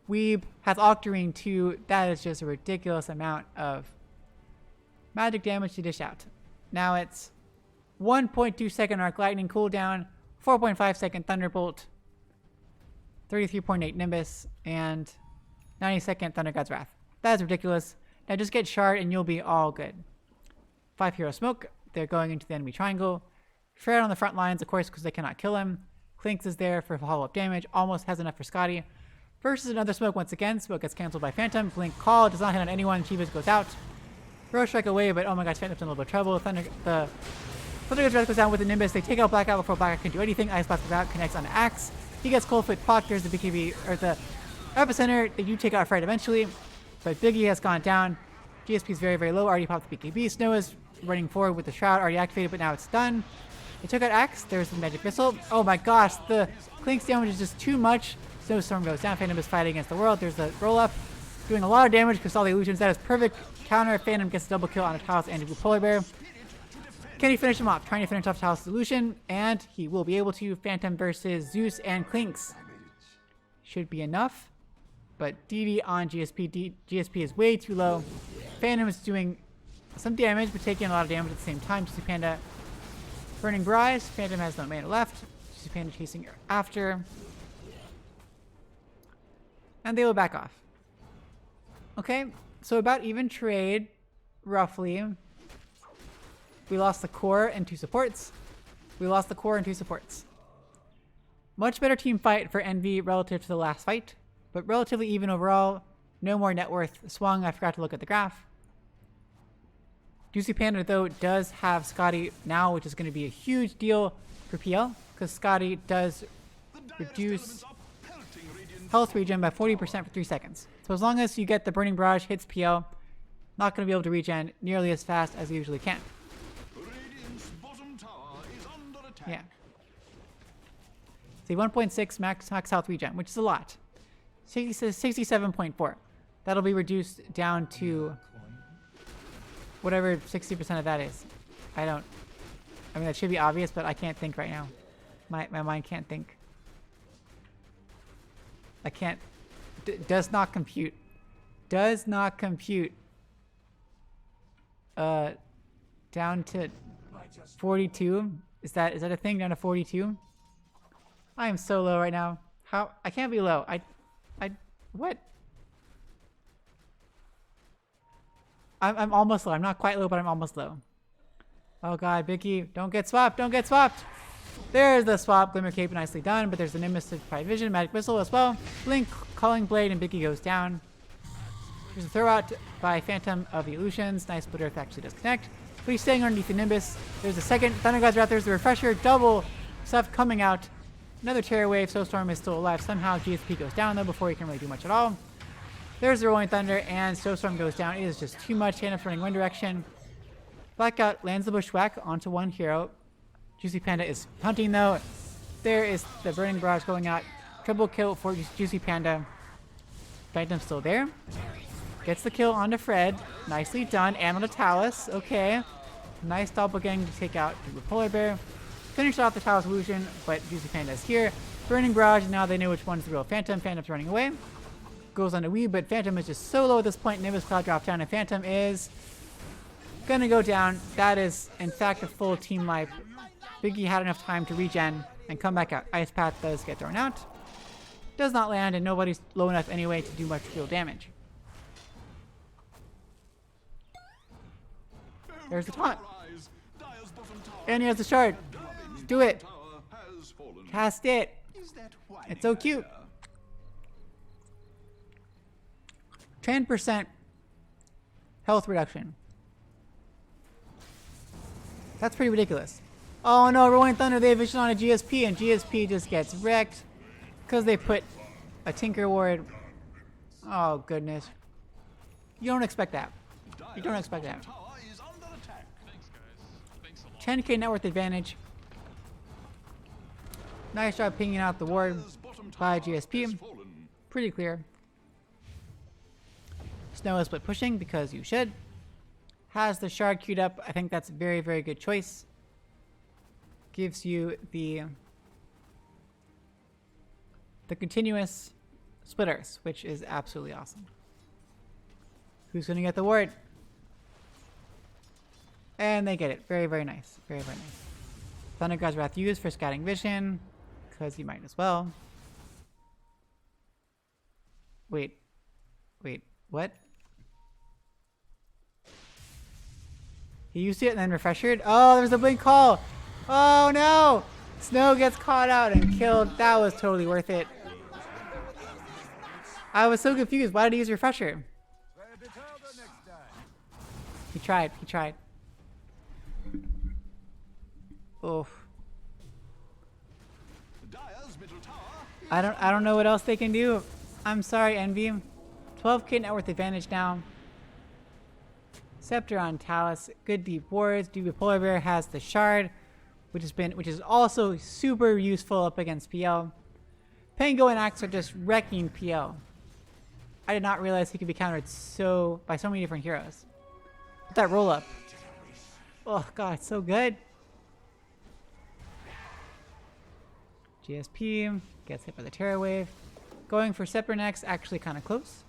Weeb has Octarine too. That is just a ridiculous amount of magic damage to dish out. Now it's 1.2 second Arc Lightning cooldown, 4.5 second Thunderbolt, 33.8 Nimbus, and 90 second Thunder God's Wrath. That is ridiculous. Now just get shard and you'll be all good. 5 hero smoke. They're going into the enemy triangle. Fred on the front lines, of course, because they cannot kill him. Clinks is there for follow-up damage. Almost has enough for Scotty. Versus another smoke once again. Smoke gets cancelled by Phantom. Blink Call does not hit on anyone. Chivas goes out. Roche strike away, but oh my gosh, Phantom's in a little bit of trouble. The Thunder God's goes down with the Nimbus. They take out Blackout before Blackout can do anything. Ice Blast goes out, connects on Axe. He gets Cold Foot Pock. There's the BKB, or the Epicenter. They do take out Fred eventually, but Biggie has gone down. GSP is very, very low. Already popped the BKB. Snow is running forward with the Shroud. Already activated, but now it's done. They took out Axe. There's the Magic Missile. Oh my gosh, the Clink's damage is just too much. Snowstorm goes down. Phantom is fighting against the world. There's the roll up, doing a lot of damage because all the illusions. That is perfect counter. Phantom gets a double kill on a Talos and a Polar Bear. Can he finish him off? Trying to finish off Talos' illusion, and he will be able to. Phantom versus Zeus and Clinks. Should be enough, but DD on GSP. GSP is way too low. Phantom is doing some damage, but taking a lot of damage at the same time. GC Panda burning Barrage. Phantom has no mana left. GC Panda chasing her after. And they will back off. Okay, so about even trade, roughly. We lost the core and 2 supports. We lost the core and 2 supports. Much better team fight for Envy relative to the last fight, but relatively even overall. No more net worth swung. I forgot to look at the graph. Juicy Panda, though, does have Scotty now, which is going to be a huge deal for PL, because Scotty does reduce health regen by 40% for 3 seconds. So as long as you get the Burning Barrage hits PL, not going to be able to regen nearly as fast as you usually can. Yeah. See, 1.6 max health regen, which is a lot. 67.4. That'll be reduced down to whatever 60% of that is. I mean, that should be obvious, but I can't think right now. My mind can't think. I can't. Does not compute. Does not compute. Down to 42. Is that a thing? Down to 42? I am so low right now. How? I can't be low. What? I'm almost low. I'm not quite low, but I'm almost low. Oh god, Vicky, don't get swapped. Don't get swapped. There's the swap. Glimmer Cape, nicely done. But there's the Nimbus to provide vision. Magic Missile as well. Blink, Calling Blade, and Vicky goes down. There's a throw out by Phantom of the Illusions. Nice, but Earth actually does connect. But he's staying underneath the Nimbus. There's a second. Thunder Gods are out. There's the Refresher. Double stuff coming out. Another Terror Wave. Snowstorm is still alive. Somehow GSP goes down though before he can really do much at all. There's the Rolling Thunder, and Snowstorm goes down. It is just too much. Phantom's running one direction. Blackout lands the Bushwhack onto one hero. Juicy Panda is hunting though. There is the Burning Barrage going out. Triple kill for Juicy Panda. Phantom's still there. Gets the kill onto Fred. Nicely done. And on the Talos. Okay. Nice doppelgang to take out the Polar Bear. Finish off the Talos illusion, but Juicy Panda is here. Burning Barrage, and now they know which one's the real Phantom. Phantom's running away. Goes on to Wii, but Phantom is just so low at this point. Nimbus Cloud drops down, and Phantom is gonna go down. That is, in fact, a full team life. Biggie had enough time to regen and come back out. Ice Path does get thrown out. Does not land, and nobody's low enough anyway to do much real damage. There's the taunt. And he has the shard. Do it. Cast it. It's so cute. 10% health reduction. That's pretty ridiculous. Oh no, Rolling Thunder, they have vision on a GSP, and GSP just gets wrecked because they put a Tinker Ward. Oh goodness. You don't expect that. You don't expect that. 10k net worth advantage. Nice job pinging out the ward by GSP. Pretty clear. Snow is split pushing because you should. Has the shard queued up. I think that's a very, very good choice. Gives you the continuous split earths, which is absolutely awesome. Who's gonna get the ward? And they get it. Very, very nice. Very, very nice. Thunder God's Wrath used for scouting vision, because you might as well. Wait, what? He used it and then refreshed. Oh, there's a blink call. Oh no! Snow gets caught out and killed. That was totally worth it. I was so confused. Why did he use refresher? He tried. Oof. I don't know what else they can do. I'm sorry, Envy. 12k net worth advantage now. Scepter on Talos. Good deep wards. DB Polar Bear has the shard, which is also super useful up against PL. Pango and Axe are just wrecking PL. I did not realize he could be countered by so many different heroes. That roll up. Oh god, it's so good. GSP gets hit by the Terror Wave. Going for Scepter next, actually kind of close.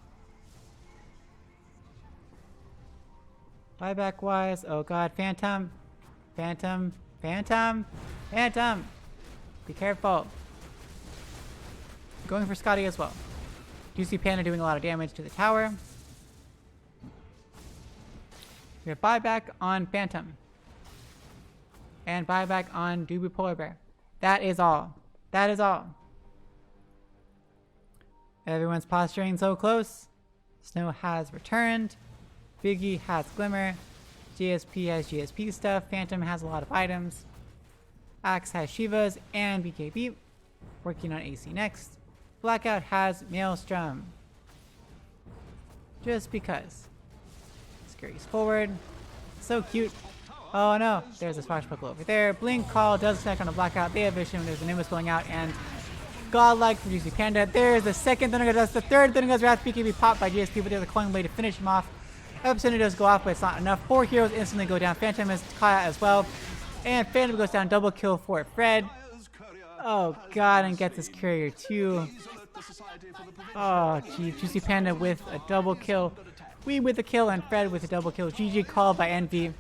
Buyback wise, oh god, Phantom. Phantom. Phantom. Phantom. Be careful. Going for Scotty as well. Juicy Panda doing a lot of damage to the tower. We have buyback on Phantom. And buyback on Doobie Polar Bear. That is all. That is all. Everyone's posturing so close. Snow has returned. Biggie has Glimmer. GSP has GSP stuff. Phantom has a lot of items. Axe has Shivas and BKB. Working on AC next. Blackout has Maelstrom. Just because. Scurries forward. So cute. Oh no, there's a swashbuckle over there. Blink Call does connect on a Blackout. They have vision when there's a Nimbus going out, and Godlike for Juicy Panda. There's the second Thunder Dust. The third Thunder Dust Wrath BKB popped by GSP, but there's a Coin Blade to finish him off. Epicenter does go off, but it's not enough. 4 heroes instantly go down. Phantom is Kaya as well. And Phantom goes down. Double kill for Fred. Oh god, and gets his courier too. Oh geez, Juicy Panda with a double kill. We with a kill and Fred with a double kill. GG called by Envy.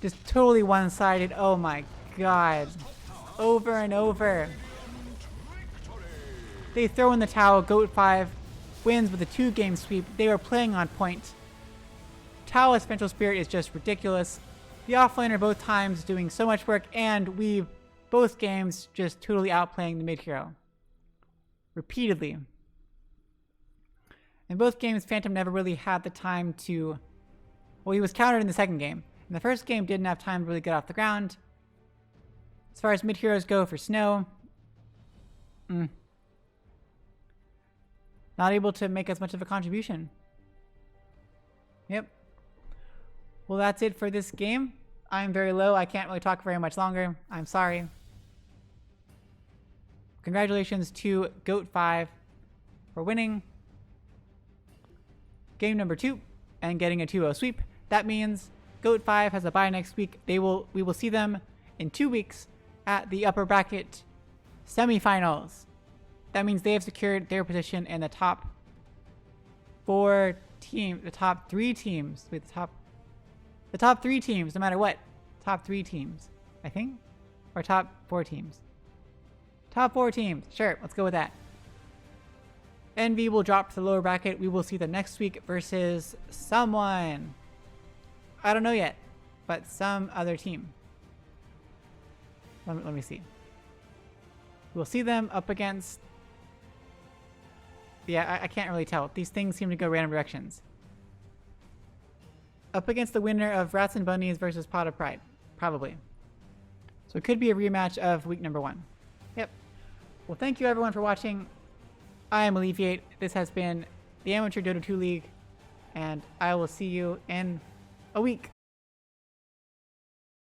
Just totally one-sided. Oh my god. Over and over. They throw in the towel. GOAT5 wins with a 2-game sweep. They were playing on point. Taoist Vengeful Spirit is just ridiculous. The offlaner both times doing so much work, and we both games just totally outplaying the mid hero. Repeatedly. In both games, Phantom never really had the time to... Well, he was countered in the second game. In the first game, didn't have time to really get off the ground. As far as mid heroes go for Snow, not able to make as much of a contribution. Yep. Well, that's it for this game. I'm very low. I can't really talk very much longer. I'm sorry. Congratulations to GOAT5 for winning game number 2 and getting a 2-0 sweep. That means GOAT5 has a bye next week. We will see them in 2 weeks at the upper bracket semifinals. That means they have secured their position in the top 4 teams, the top 3 teams, with the top 3 teams, no matter what. Top 3 teams, I think, or top 4 teams. Top 4 teams, sure, let's go with that. Envy will drop to the lower bracket. We will see them next week versus someone. I don't know yet, but some other team. Let me see. We'll see them up against... Yeah, I can't really tell. These things seem to go random directions. Up against the winner of Rats and Bunnies versus Pot of Pride. Probably. So it could be a rematch of week number 1. Yep. Well, thank you everyone for watching. I am Alleviate. This has been the Amateur Dota 2 League, and I will see you in a week.